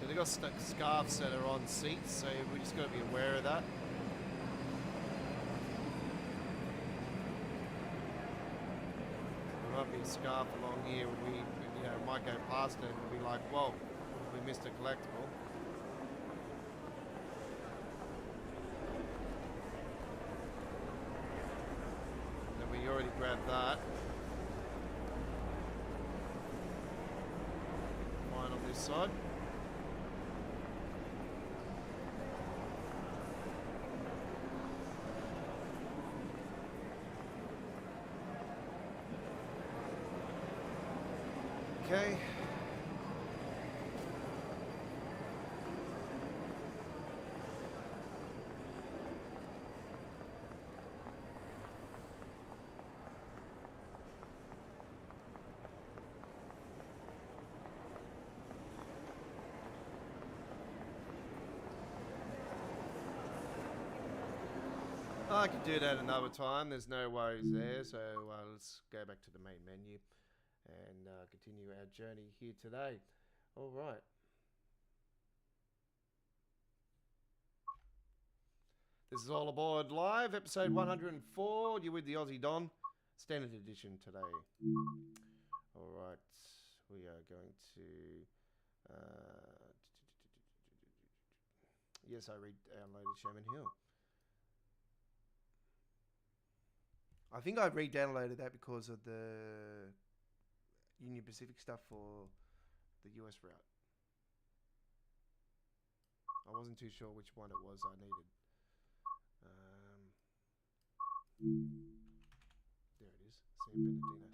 Speaker 1: So they've got scarves that are on seats, so we just got to be aware of that. There might be a scarf along here when we, you know, might go past it and be like, whoa, we missed a collectible. And we already grabbed that. Mine on this side. Okay. I could do that another time. There's no worries there. So let's go back to the main menu and continue our journey here today. All right. This is All Aboard Live, episode 104. You're with the Aussie Don, standard edition today. All right. We are going to... yes, I re-downloaded Shaman Hill. I think I re-downloaded that because of the Union Pacific stuff for the US route. I wasn't too sure which one it was I needed. There it is, San Bernardino.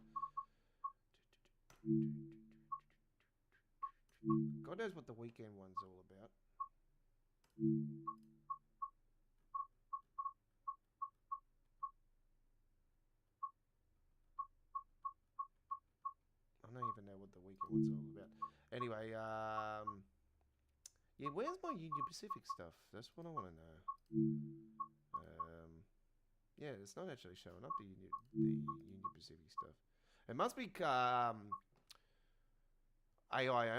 Speaker 1: God knows what the weekend one's all about. I don't even know what the weekend one's all about. Anyway, yeah, where's my Union Pacific stuff? That's what I want to know. Yeah, it's not actually showing up, the Union Pacific stuff. It must be AI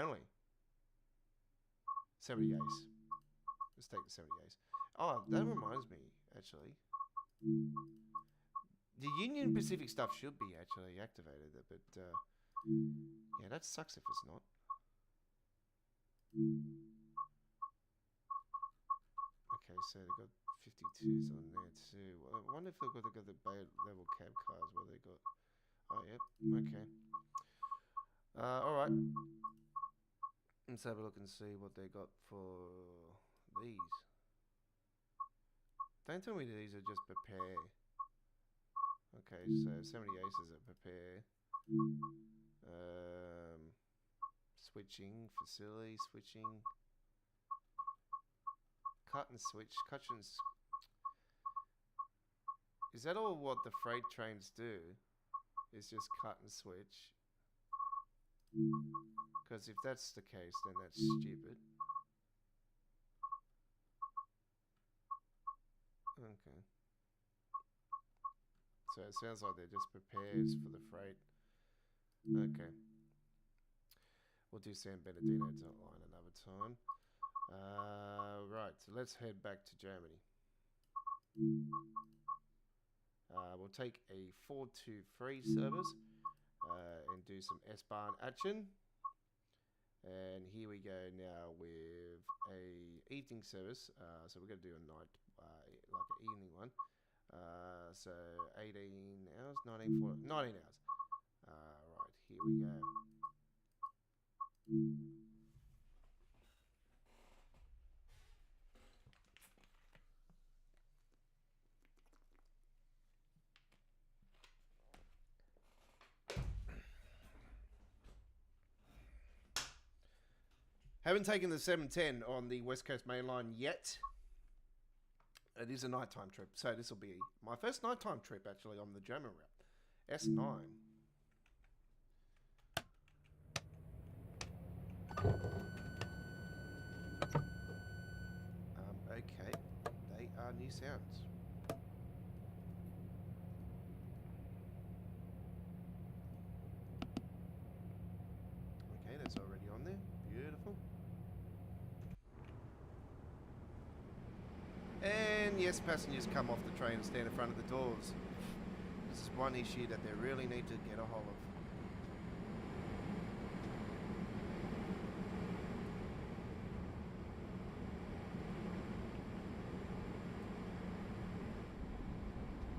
Speaker 1: only. 70 A's. Let's take the 70 A's. Oh, that reminds me, actually. The Union Pacific stuff should be actually activated, but yeah, that sucks if it's not. Okay, so they've got 52s on there too. I wonder if they've got the bay level cab cars where they got... Oh, yep, okay. Alright. Let's have a look and see what they got for these. Don't tell me these are just prepare. Okay, so 70 aces are prepare. Switching, facility, switching. Cut and switch, is that all what the freight trains do? Is just cut and switch? Because if that's the case, then that's stupid. Okay. So it sounds like they're just prepares for the freight. Okay. We'll do San Bernardino line another time. Right, so let's head back to Germany. We'll take a 423 service and do some S-Bahn action. And here we go now with a evening service. So we're going to do a night, like an evening one. So 18 hours, 19 hours. Right, here we go. Haven't taken the 710 on the West Coast Main Line yet. It is a nighttime trip, so this will be my first nighttime trip actually on the German route. S9. Okay, they are new sounds. Okay, that's already on there. Beautiful. And yes, passengers come off the train and stand in front of the doors. This is one issue that they really need to get a hold of.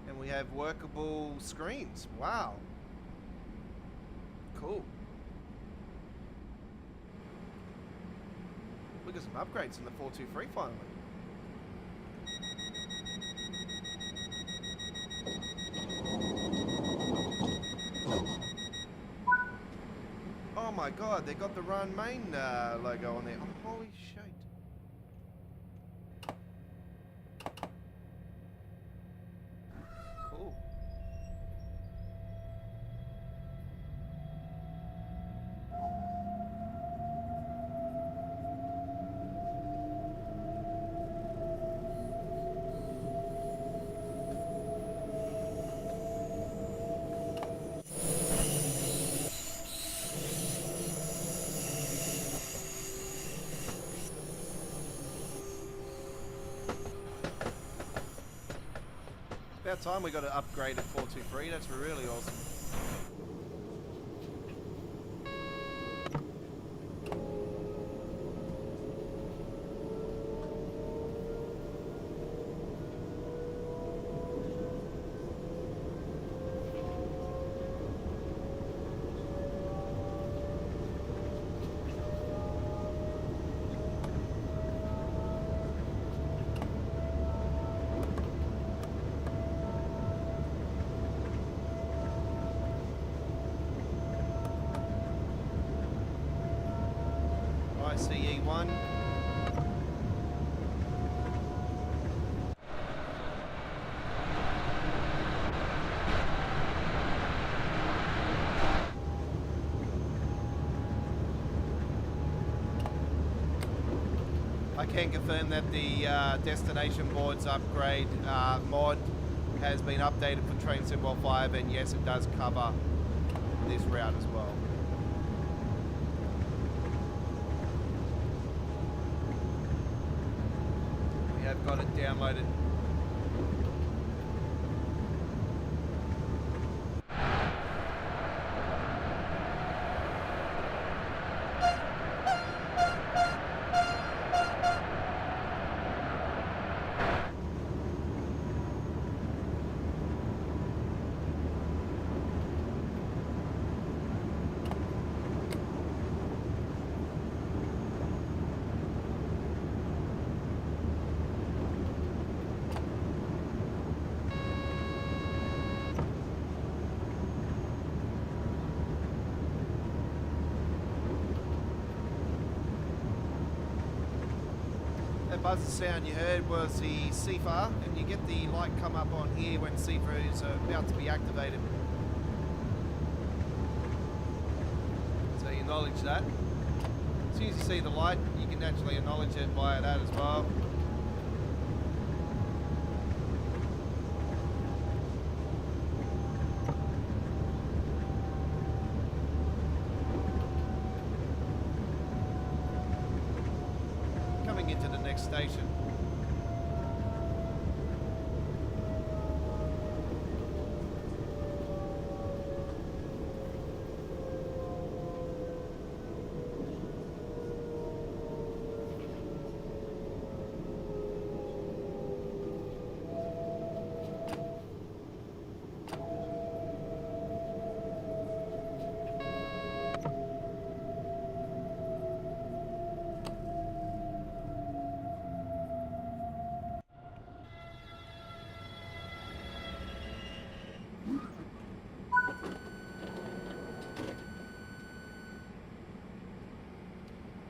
Speaker 1: And we have workable screens. Wow. Cool. Look at some upgrades in the 423 finally. Oh my god, they got the Run Main logo on there. Oh, holy shit. Cool. About time we got an upgraded 423. That's really awesome. CE1. I can confirm that the destination boards upgrade mod has been updated for TSW5, and yes, it does cover this route as well. I've got it downloaded. Buzz sound you heard was the CFAR, and you get the light come up on here when CFAR is about to be activated. So you acknowledge that. As soon as you see the light, you can actually acknowledge it via that as well. next station.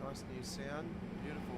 Speaker 1: Nice new sound, beautiful.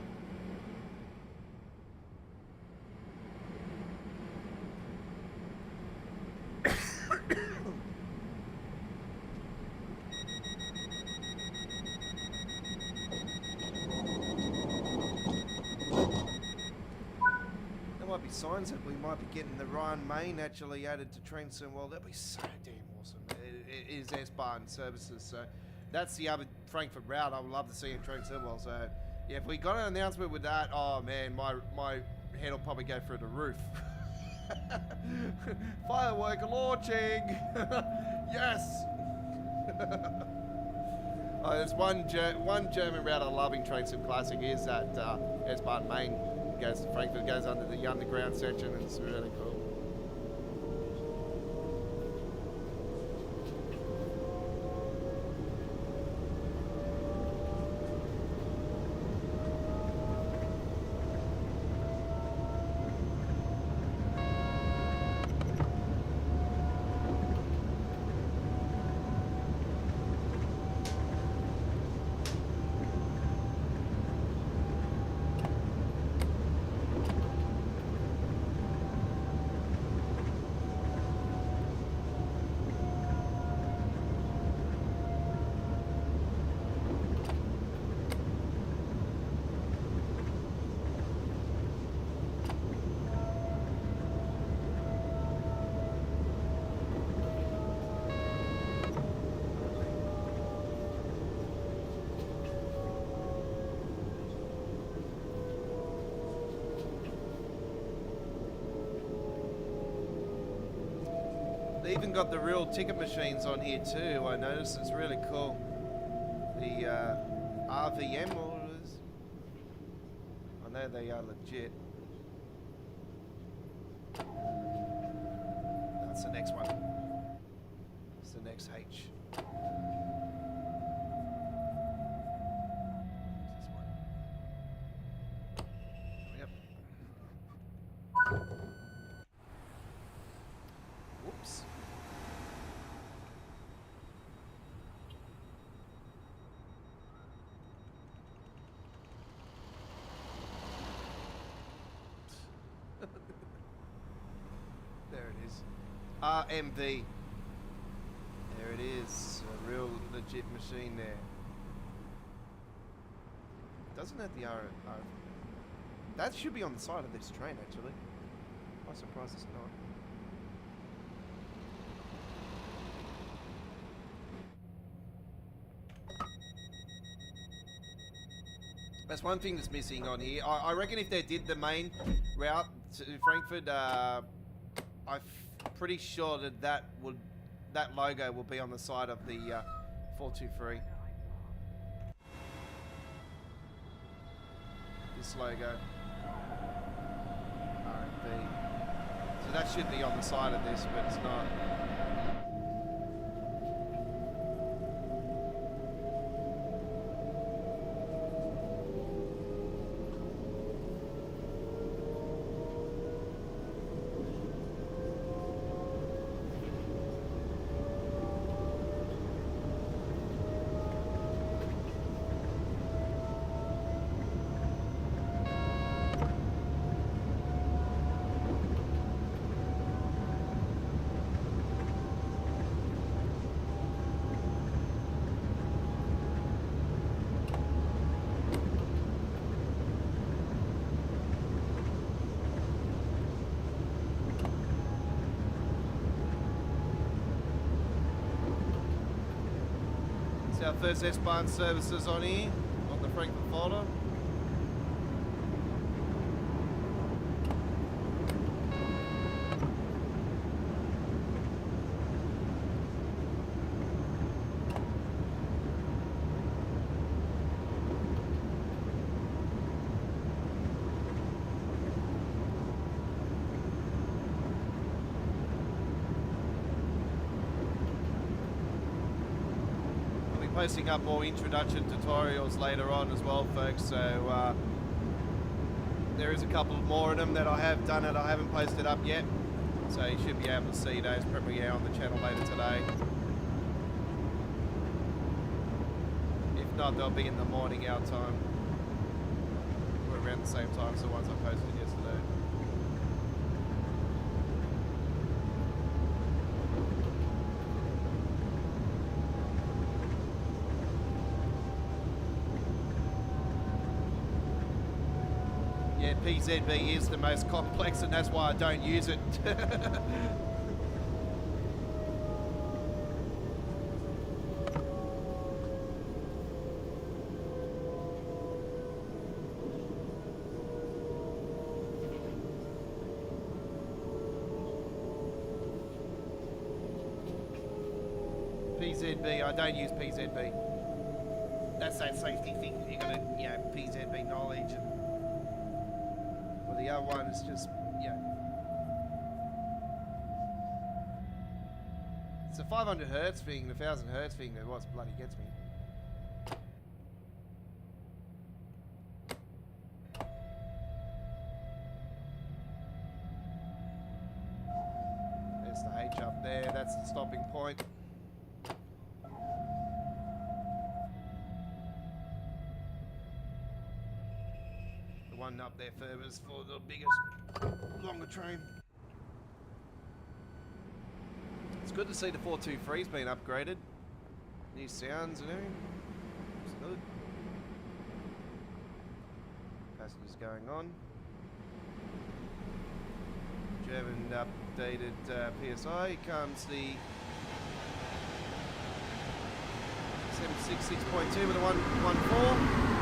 Speaker 1: There might be signs that we might be getting the Ryan Main actually added to train soon. Well, that'd be so damn awesome. It is S-Bahn services, so that's the other Frankfurt route I would love to see in train soon. Well, so yeah, if we got an announcement with that, oh man, my head will probably go through the roof. Firework launching! Yes! Oh, there's one German route I love in Train Sim Classic is that S-Bahn Main goes to Frankfurt, goes under the underground section, and it's really cool. They even got the real ticket machines on here too. I noticed it's really cool. The RVM orders. I know they are legit. That's the next one. It's the next H. This one. Yep. Whoops. There it is. RMV. There it is. A real legit machine there. Doesn't have the R. That should be on the side of this train actually. I'm surprised it's not. That's one thing that's missing on here. I reckon if they did the main route to Frankfurt, I'm pretty sure that logo will be on the side of the 423. This logo, R&B. So that should be on the side of this, but it's not. Our first S-Bahn services on here, on the Frankfurt folder. posting up more introduction tutorials later on as well, folks. So there is a couple more of them that I have done and I haven't posted up yet. So you should be able to see those premiere on the channel later today. If not, they'll be in the morning our time. We're around the same time as the ones I posted yesterday. Yeah, PZB is the most complex and that's why I don't use it. PZB, I don't use PZB. That's that safety thing. You gotta, you know, PZB knowledge and well, the other one is just, you know, it's a 500 hertz thing, the 1000 hertz thing that what bloody gets me. There's the H up there, that's the stopping point. One up there furthest for the biggest, longer train. It's good to see the 423's been upgraded. New sounds and everything. It's good. Passengers going on. German updated PSI. Here comes the 766.2 with a 114.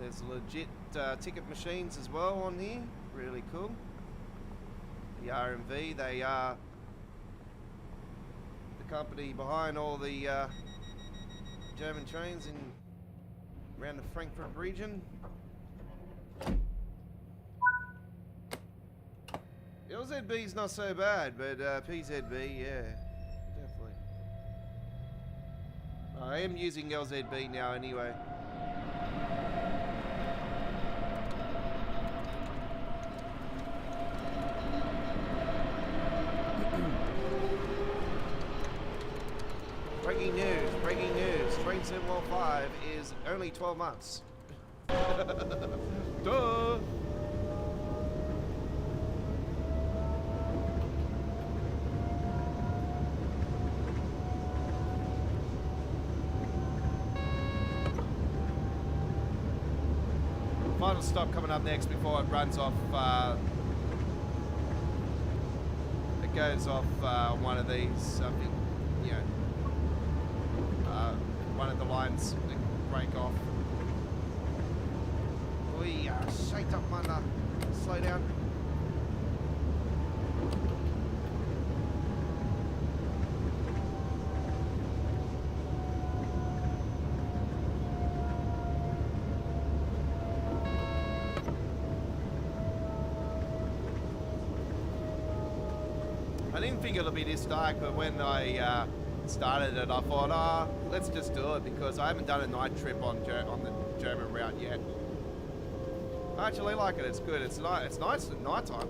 Speaker 1: There's legit ticket machines as well on here. Really cool. The RMV, they are the company behind all the German trains in around the Frankfurt region. LZB's not so bad, but PZB, yeah, definitely. I am using LZB now anyway. Breaking news, TSW5 is only 12 months. Duh! Final stop coming up next before it runs off, it goes off one of these, something, you know, one of the lines that break off. We shake up, man. Slow down. I didn't think it'll be this dark, but when I started it, I thought, let's just do it because I haven't done a night trip on the German route yet. I actually like it. It's good. It's nice at night time.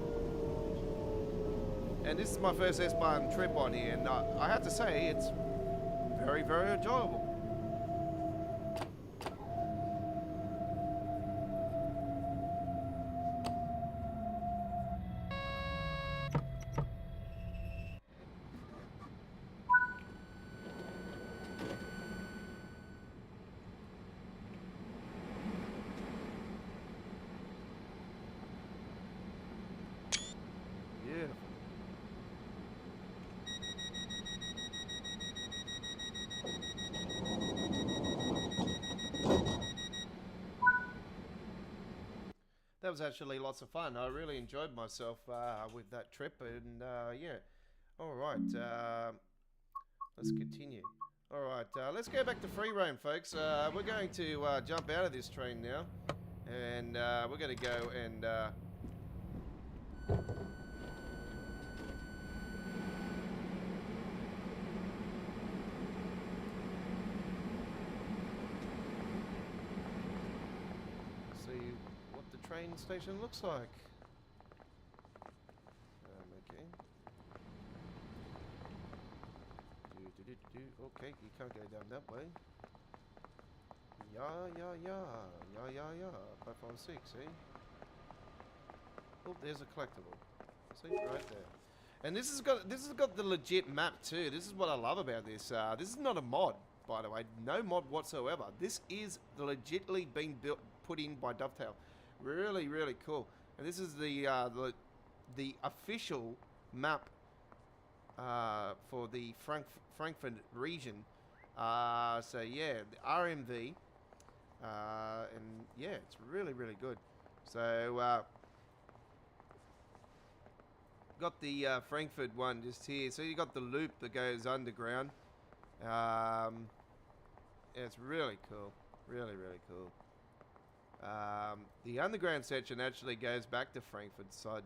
Speaker 1: And this is my first S-Bahn trip on here, and I have to say it's very, very enjoyable. That was actually lots of fun. I really enjoyed myself with that trip, and yeah. All right, let's continue. All right, let's go back to free roam, folks. We're going to jump out of this train now, and we're going to go and see what the train station looks like. Okay. Okay, you can't go down that way. Yeah. Platform 6, see? Oh, there's a collectible. See, right there. And this has got the legit map too. This is what I love about this. This is not a mod, by the way. No mod whatsoever. This is legitly being put in by Dovetail. Really, really cool. And this is the official map for the Frankfurt region. So yeah, the RMV. And yeah, it's really, really good. So got the Frankfurt one just here. So you got the loop that goes underground. Yeah, it's really cool. Really, really cool. The underground section actually goes back to Frankfurt side.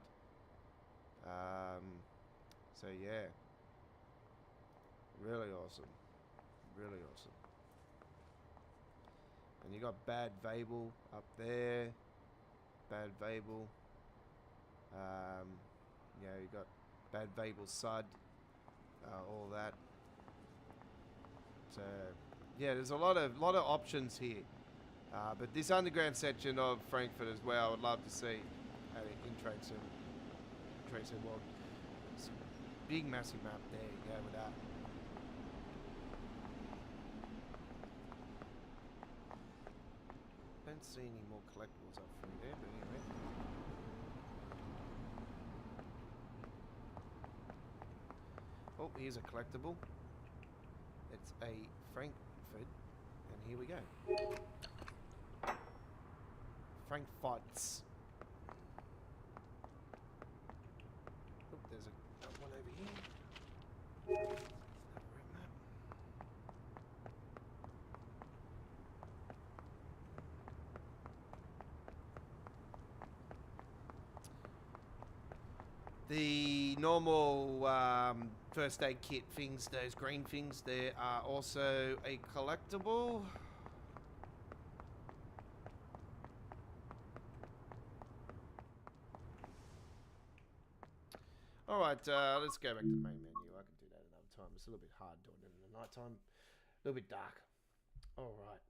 Speaker 1: So yeah, really awesome. Really awesome. And you got Bad Vabel up there. Bad Vabel. You know, you got Bad Vabel Sud. All that. So yeah, there's a lot of options here. But this underground section of Frankfurt as well, I would love to see in Trade Sim World. It's a big, massive map there. You go with that. Don't see any more collectibles up through there, but anyway. Oh, here's a collectible. It's a Frankfurt, and here we go. Frankfurts. Oh, there's one over here. Another map. The normal first aid kit things, those green things, there are also a collectible. Alright, let's go back to the main menu. I can do that another time. It's a little bit hard doing it in the night time. A little bit dark. Alright.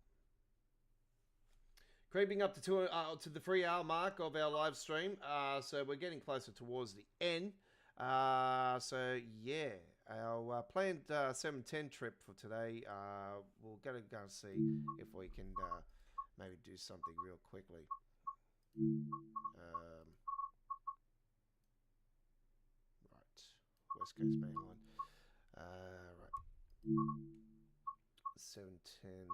Speaker 1: Creeping up to the 3-hour mark of our live stream. So we're getting closer towards the end. So yeah, our planned 710 trip for today, we're going to go and see if we can maybe do something real quickly. Right, West Coast Main Line. Right, 710.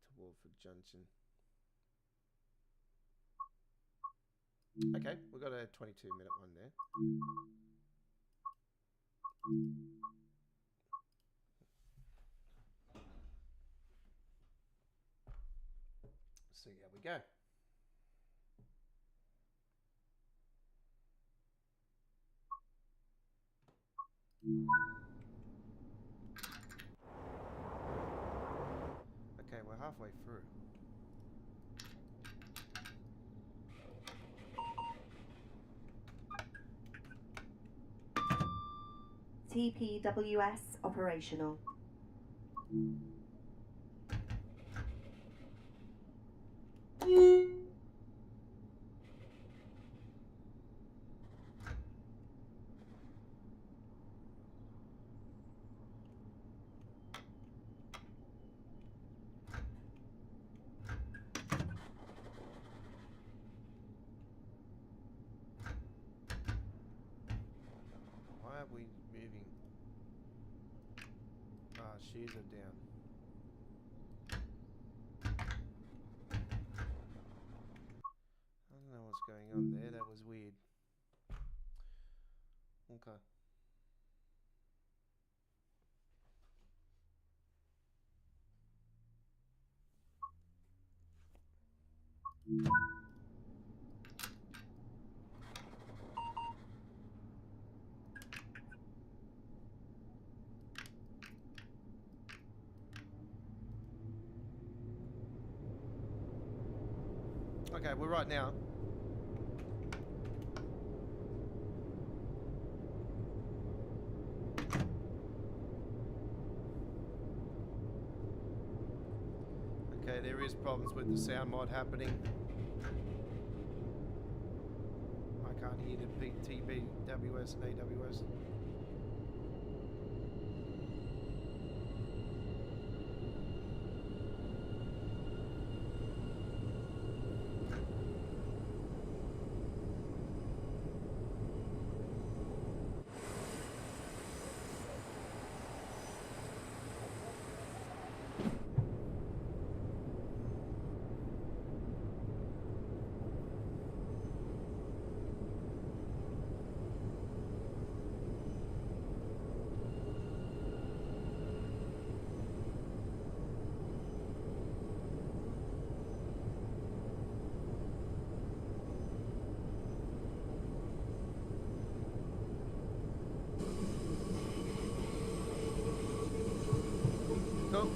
Speaker 1: To Wolford Junction. Okay, we've got a 22-minute one there. So here we go. Okay, we're halfway through.
Speaker 4: TPWS operational.
Speaker 1: Why are we moving? Shoes are down. I don't know what's going on there. That was weird. Okay. Okay, we're right now. Okay, there is problems with the sound mod happening. I can't hear the TBWS and AWS. Cool.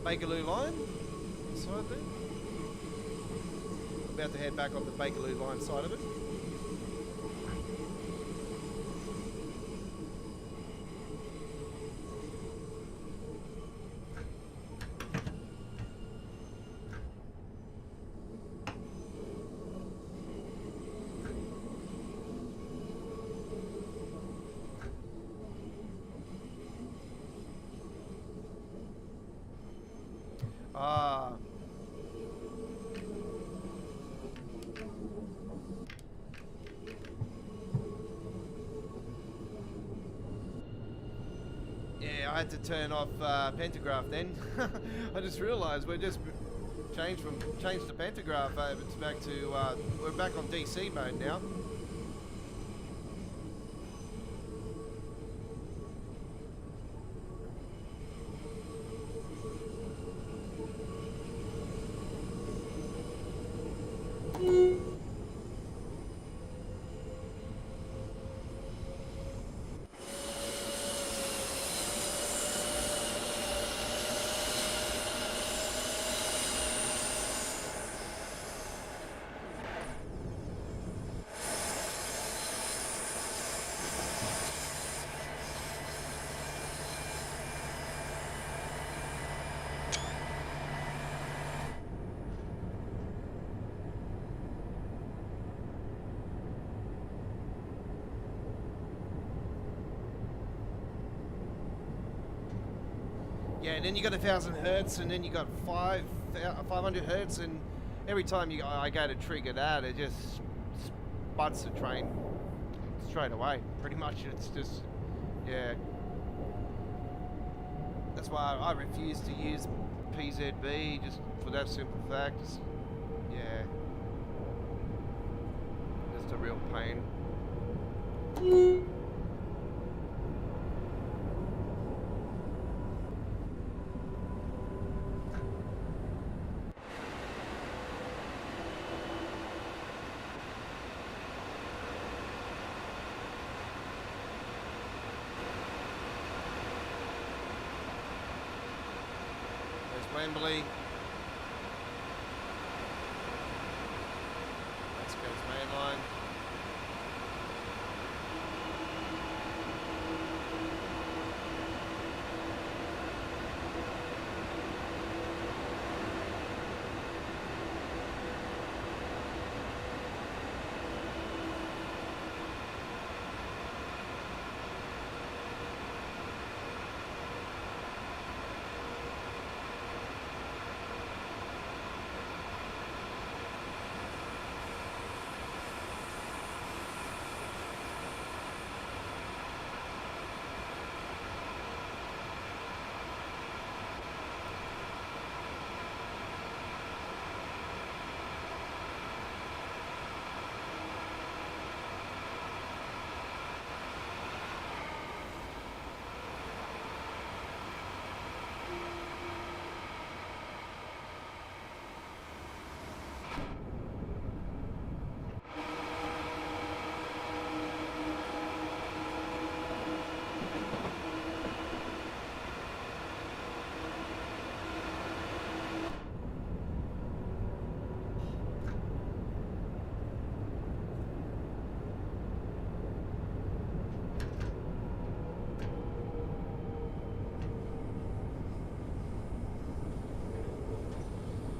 Speaker 1: Bakerloo line side there. About to head back on the Bakerloo line side of it. Ah. Yeah, I had to turn off pentagraph then. I just realised we're just changed the pentagraph over to back to we're back on DC mode now. Yeah, and then you got 1,000 hertz, and then you got 500 hertz, and every time I go to trigger that, it just spuds the train straight away. Pretty much, it's just, yeah. That's why I refuse to use PZB, just for that simple fact. Yeah, just a real pain. Wembley. Let's go to mainline.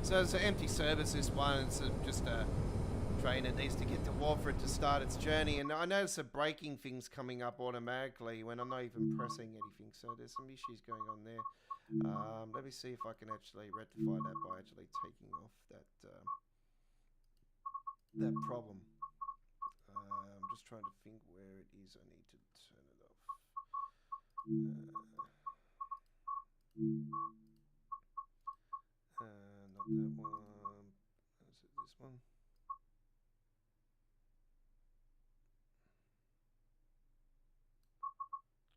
Speaker 1: So it's an empty service, this one. It's just a train that needs to get to wharf for it to start its journey. And I notice the braking thing's coming up automatically when I'm not even pressing anything. So there's some issues going on there. Let me see if I can actually rectify that by actually taking off that that problem. I'm just trying to think where it is I need to turn it off. Not that one. Is it this one?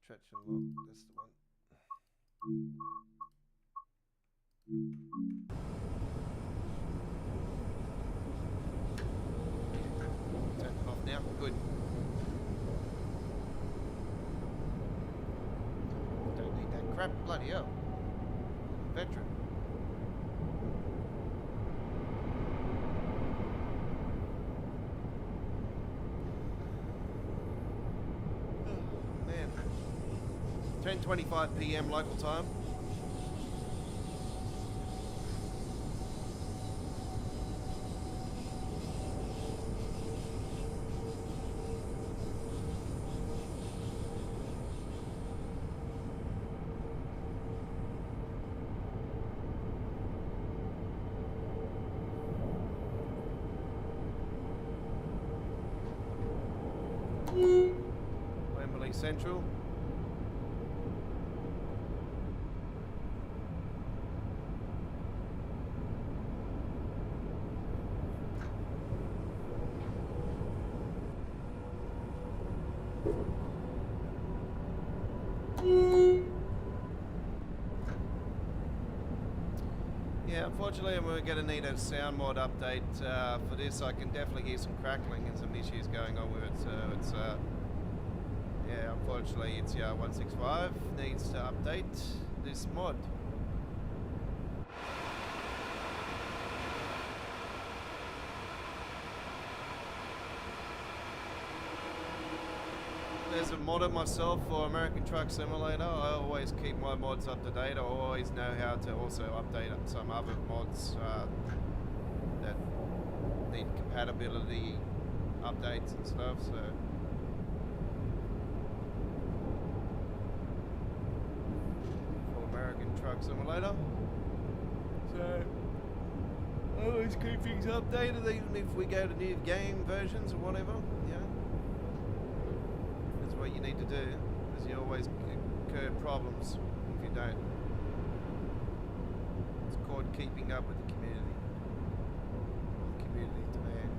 Speaker 1: Traction lock, that's the one. Turn it off now. Good. Don't need that crap. Bloody hell. Veteran. Man. 10:25 p.m. local time. Wembley Central. Yeah, unfortunately I'm going to need a sound mod update for this. I can definitely hear some crackling and some issues going on with it. So it's, yeah, unfortunately it's 165 needs to update this mod. There's a modder myself for American Truck Simulator. I always keep my mods up to date. I always know how to also update some other mods that need compatibility updates and stuff. So for American Truck Simulator. So I always keep things updated, even if we go to new game versions or whatever. Yeah. What you need to do, because you always incur problems if you don't. It's called keeping up with the community. Community demand.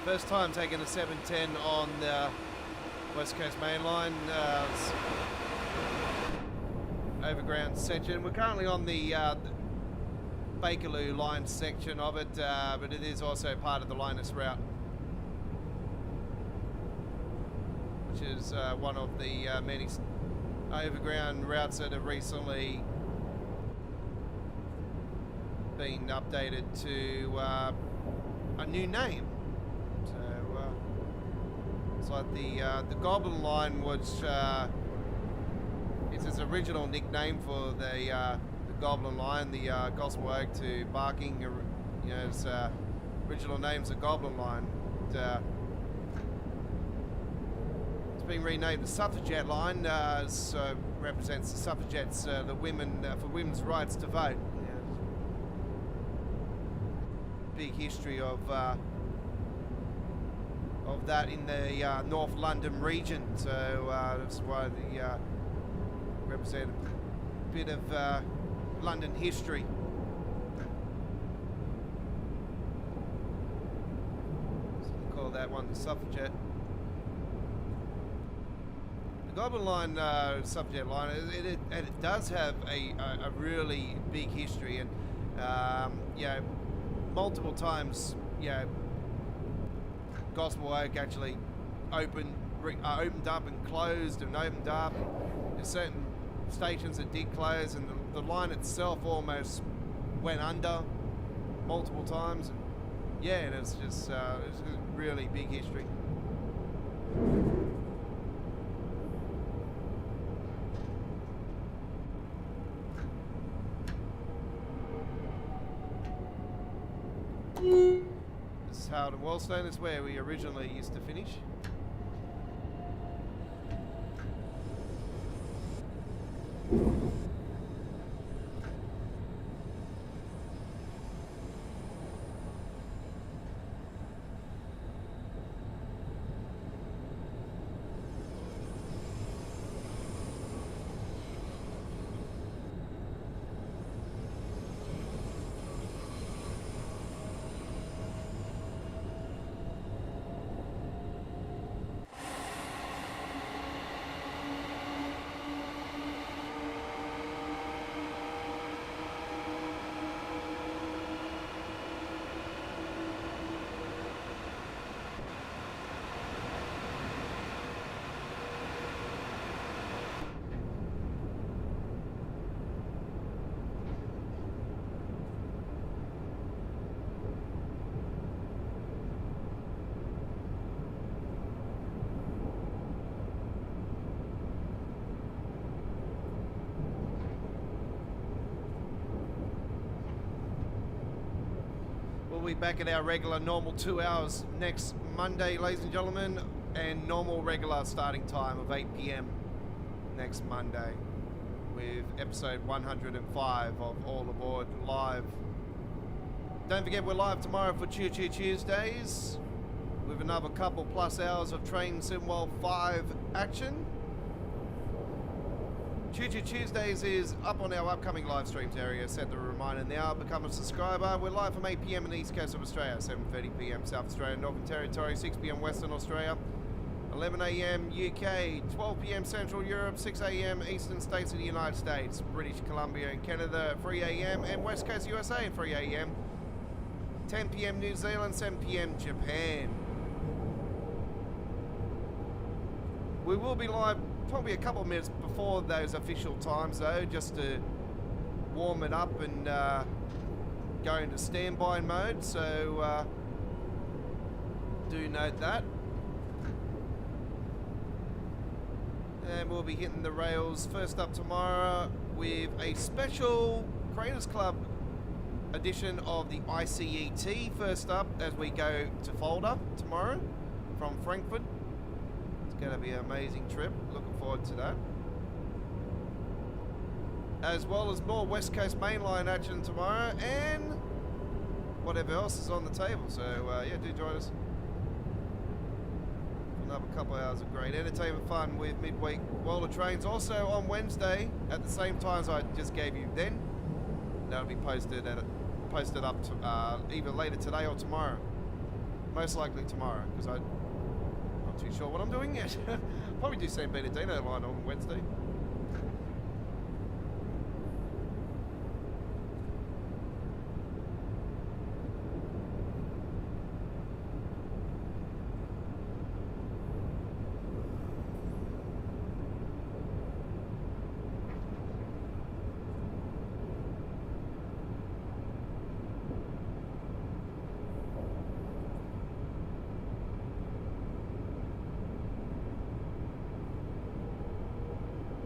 Speaker 1: First time taking a 710 on the West Coast Main Line, overground section. We're currently on the Bakerloo line section of it, but it is also part of the Linus route, which is one of the many overground routes that have recently been updated to a new name. It's like the Goblin line, which is its original nickname for the Goblin Line, the Gospel Oak to Barking, you know, its original name's the Goblin Line. It's been renamed the Suffragette Line, so represents the suffragettes, the women, for women's rights to vote. Yeah. Big history of that in the North London region, so that's why the represent a bit of London history. So we call that one the Suffragette. The Goblin Line, Suffragette Line, it does have a really big history, and you know, multiple times, you know, Gospel Oak actually opened up and closed and opened up. There's certain stations that did close, and the line itself almost went under multiple times. And yeah, and it's just it's a really big history. This is Howard and Wellstone. Is where we originally used to finish. We'll be back at our regular normal 2 hours next Monday, ladies and gentlemen, and normal regular starting time of 8 p.m. next Monday with episode 105 of All Aboard Live. Don't forget we're live tomorrow for Cheer Cheer Tuesdays with another couple plus hours of Train Simwell 5 action. Cheer Cheer Tuesdays is up on our upcoming live streams area. Set the reminder now. Become a subscriber. We're live from 8 p.m. in the East Coast of Australia, 7:30 p.m. South Australia, Northern Territory, 6 p.m. Western Australia, 11 a.m. UK, 12 p.m. Central Europe, 6 a.m. Eastern States of the United States, British Columbia and Canada, 3 a.m. and West Coast USA at 3 a.m. 10 p.m. New Zealand, 7 p.m. Japan. We will be live probably a couple of minutes before those official times though, just to warm it up and go into standby mode, so do note that. And we'll be hitting the rails first up tomorrow with a special Creators Club edition of the ICET first up as we go to Folder tomorrow from Frankfurt. It's going to be an amazing trip. Looking forward to that. As well as more West Coast mainline action tomorrow and whatever else is on the table. So yeah, do join us. Another couple of hours of great entertainment fun with midweek World of Trains. Also on Wednesday at the same times I just gave you then. That'll be posted up to, either later today or tomorrow. Most likely tomorrow because I'm not too sure what I'm doing yet. Probably do San Bernardino line on Wednesday.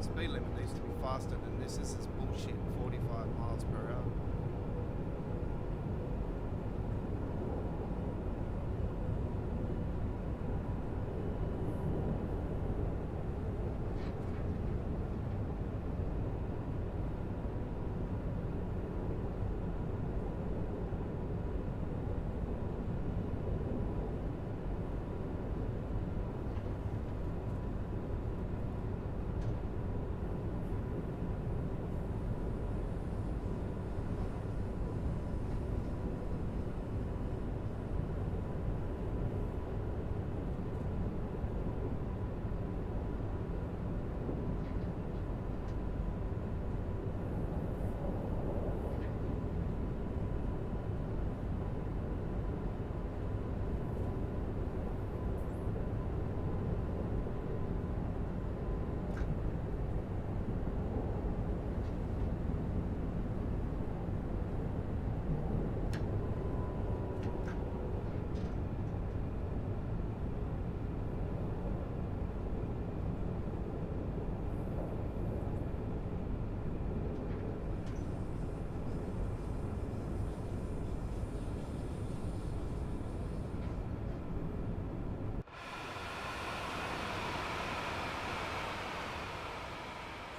Speaker 1: Speed limit needs to be faster than This is bullshit. 45 miles per hour.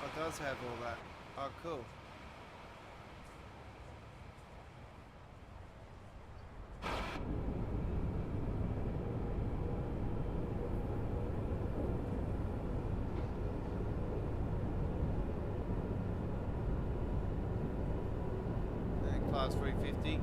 Speaker 1: It does have all that. Oh, cool. And class 350.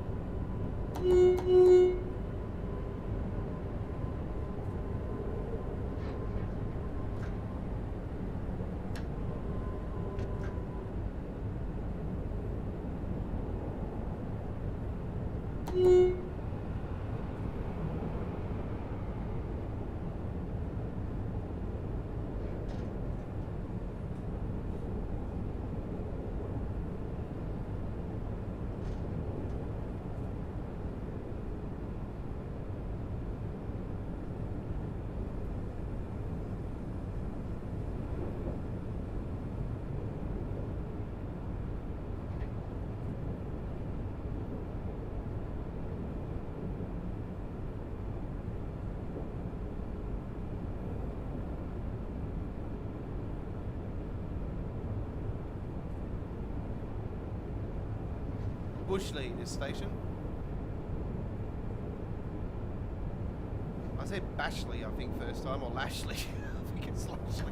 Speaker 1: Bushley, this station. I said Bashley, I think, first time, or Lashley. I think it's Lashley.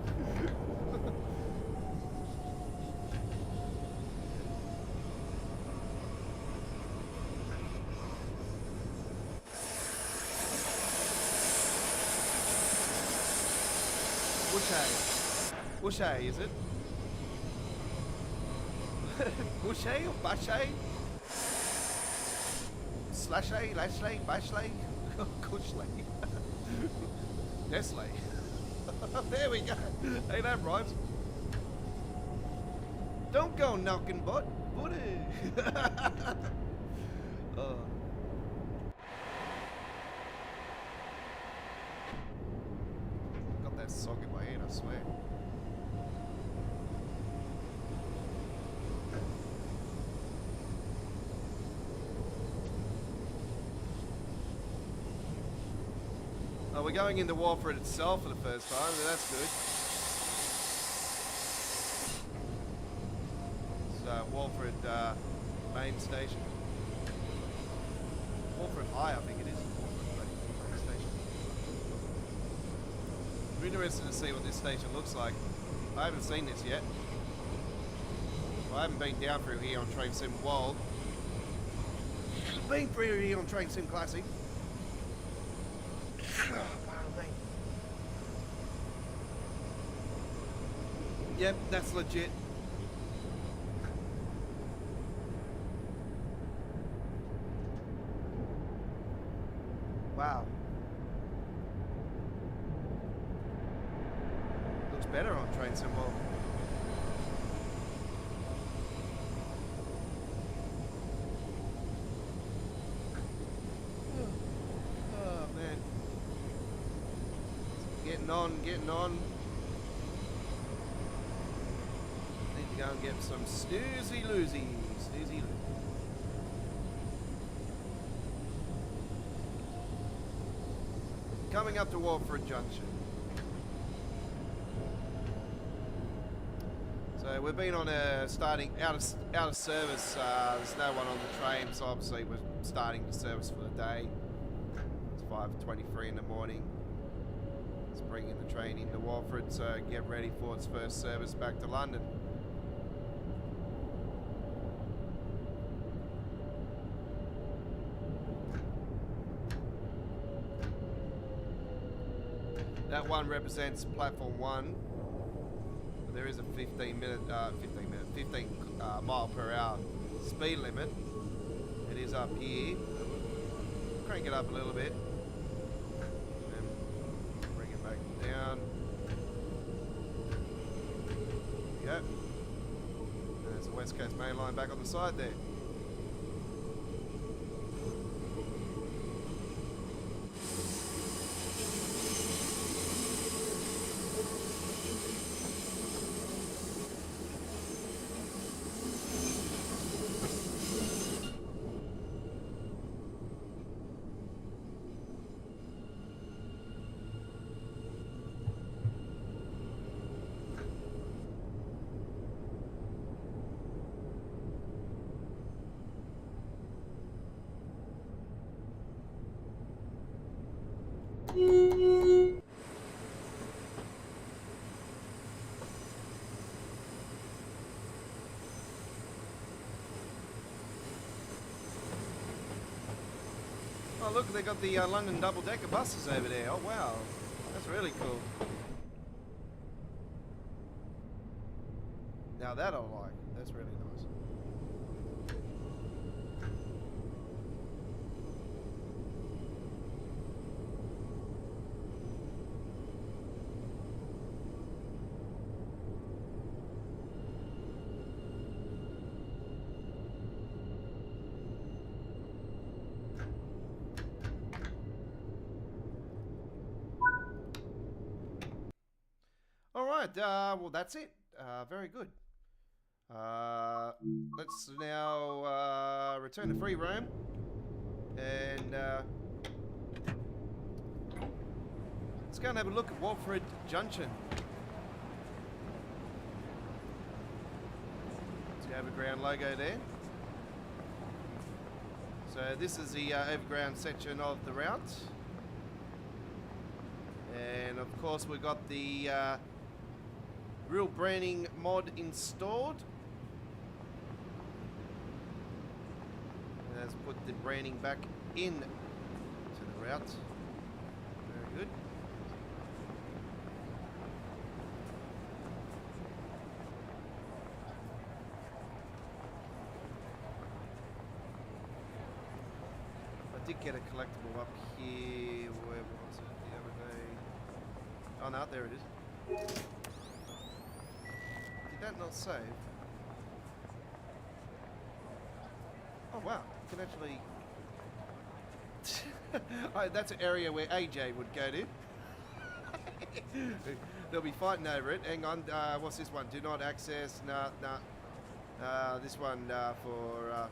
Speaker 1: Bushay, is it? Bushay or Bashay? Slashay, Lashley, Bashley, Cushley, Nestle. There we go. Hey, that rhymes. Don't go knocking, butty. Got that sock in my head, I swear. We're going into Walford itself for the first time, so that's good. It's Walford main station. Walford High, I think it is. Walford main station. I'm interested to see what this station looks like. I haven't seen this yet. I haven't been down through here on Train Sim World. Been through here on Train Sim Classic. Yep, that's legit. Wow. Looks better on Train Sim World. Oh man. Getting on. Need to go and get some snoozy loosies. Snoozy loosies. Coming up to Walford Junction. So we've been on a starting out of service. There's no one on the train, so obviously we're starting the service for the day. It's 5:23 in the morning. It's bringing the train into Walford, so get ready for its first service back to London. That one represents platform 1. There is a 15 mile per hour speed limit. It is up here. Crank it up a little bit. And bring it back down. There we go. There's the West Coast Main Line back on the side there. Oh look, they got the London double-decker buses over there. Oh wow, that's really cool. Now that I like. That's really nice. All right, well that's it. Very good. Let's now return to free roam and let's go and have a look at Walford Junction. It's the overground logo there. So this is the overground section of the route. And of course we've got the real branding mod installed. Let's put the branding back in to the route. Very good. I did get a collectible up here. Where was it the other day? Oh no, there it is. Did that not save? Oh wow, you can actually... Oh, that's an area where AJ would go to. They'll be fighting over it. Hang on, what's this one? Do not access, this one for...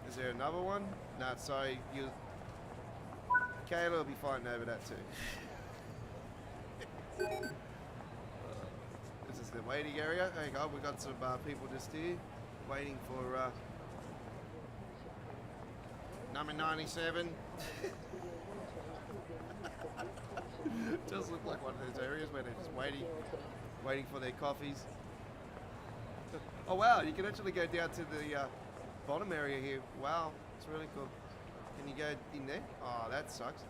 Speaker 1: is there another one? No, sorry, you... Kayla will be fighting over that too. This is the waiting area. There you go, we've got some people just here waiting for number 97. Does look like one of those areas where they're just waiting for their coffees. Oh wow, you can actually go down to the bottom area here. Wow, it's really cool. Can you go in there? Oh, that sucks.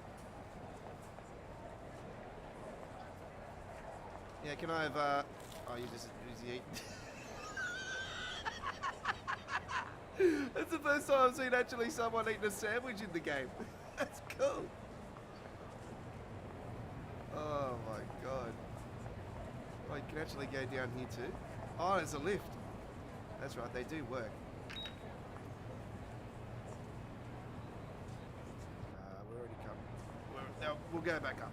Speaker 1: Yeah, can I have, oh, you just busy eating. That's the first time I've seen actually someone eating a sandwich in the game. That's cool. Oh my god. Oh, you can actually go down here too. Oh, there's a lift. That's right, they do work. We're already come. We'll go back up.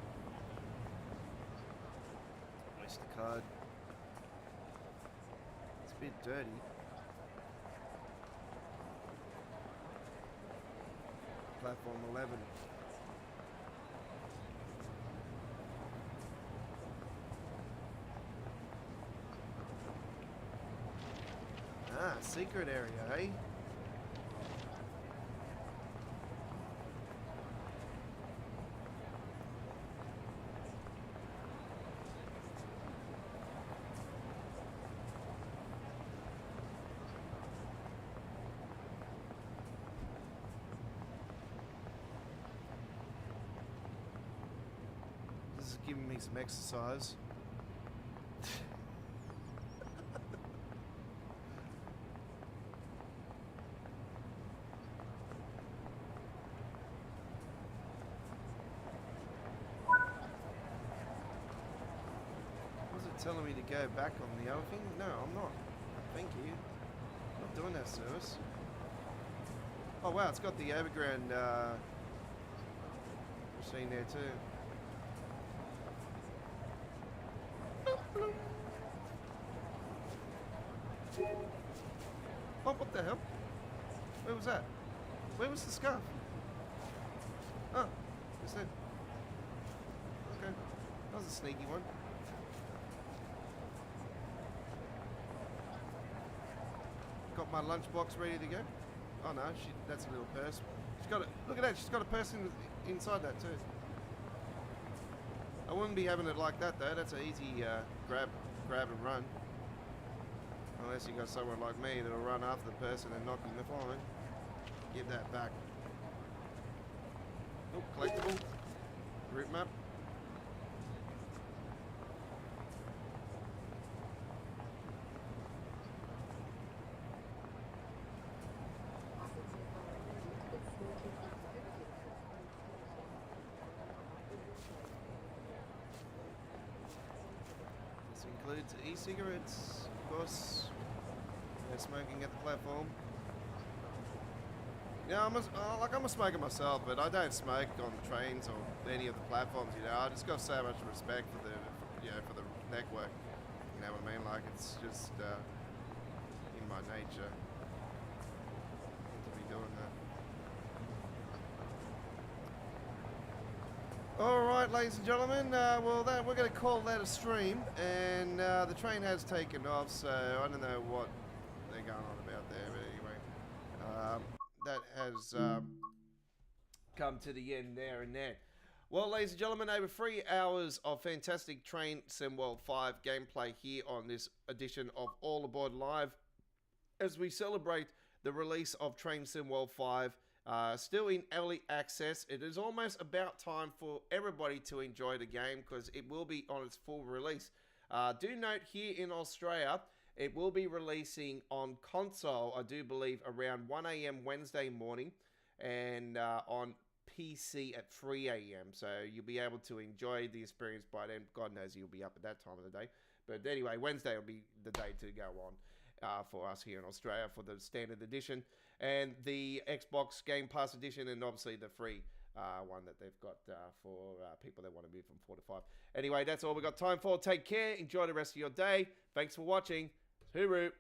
Speaker 1: Place the card. bit dirty. Platform 11. Ah, secret area, eh? This is giving me some exercise. Was it telling me to go back on the other thing? No, I'm not. Thank you. I'm not doing that service. Oh wow, it's got the overground machine there too. Oh, what the hell? Where was that? Where was the scarf? Oh, it's there. Okay, that was a sneaky one. Got my lunchbox ready to go. Oh no, that's a little purse. She's got a, look at that, she's got a purse inside that too. I wouldn't be having it like that though, that's an easy grab and run. Unless you got someone like me that'll run after the person and knock him the flying. Give that back. Oh, collectible. Route map. This includes e-cigarettes, of course. No smoking at the platform. Yeah, I'm a smoker myself, but I don't smoke on the trains or any of the platforms. You know, I just got so much respect for for the network. You know what I mean? Like it's just in my nature to be doing that. All right, ladies and gentlemen. Well, we're going to call that a stream, and the train has taken off. So I don't know what they're going on about there, but anyway. That has come to the end there and there. Well, ladies and gentlemen, over 3 hours of fantastic Train Sim World 5 gameplay here on this edition of All Aboard Live as we celebrate the release of Train Sim World 5. Still in early access. It is almost about time for everybody to enjoy the game because it will be on its full release. Do note here in Australia, it will be releasing on console, I do believe, around 1 a.m. Wednesday morning and on PC at 3 a.m. So you'll be able to enjoy the experience by then. God knows you'll be up at that time of the day. But anyway, Wednesday will be the day to go on for us here in Australia for the standard edition and the Xbox Game Pass edition and obviously the free one that they've got for people that want to move from 4 to 5. Anyway, that's all we've got time for. Take care. Enjoy the rest of your day. Thanks for watching. Hooroo.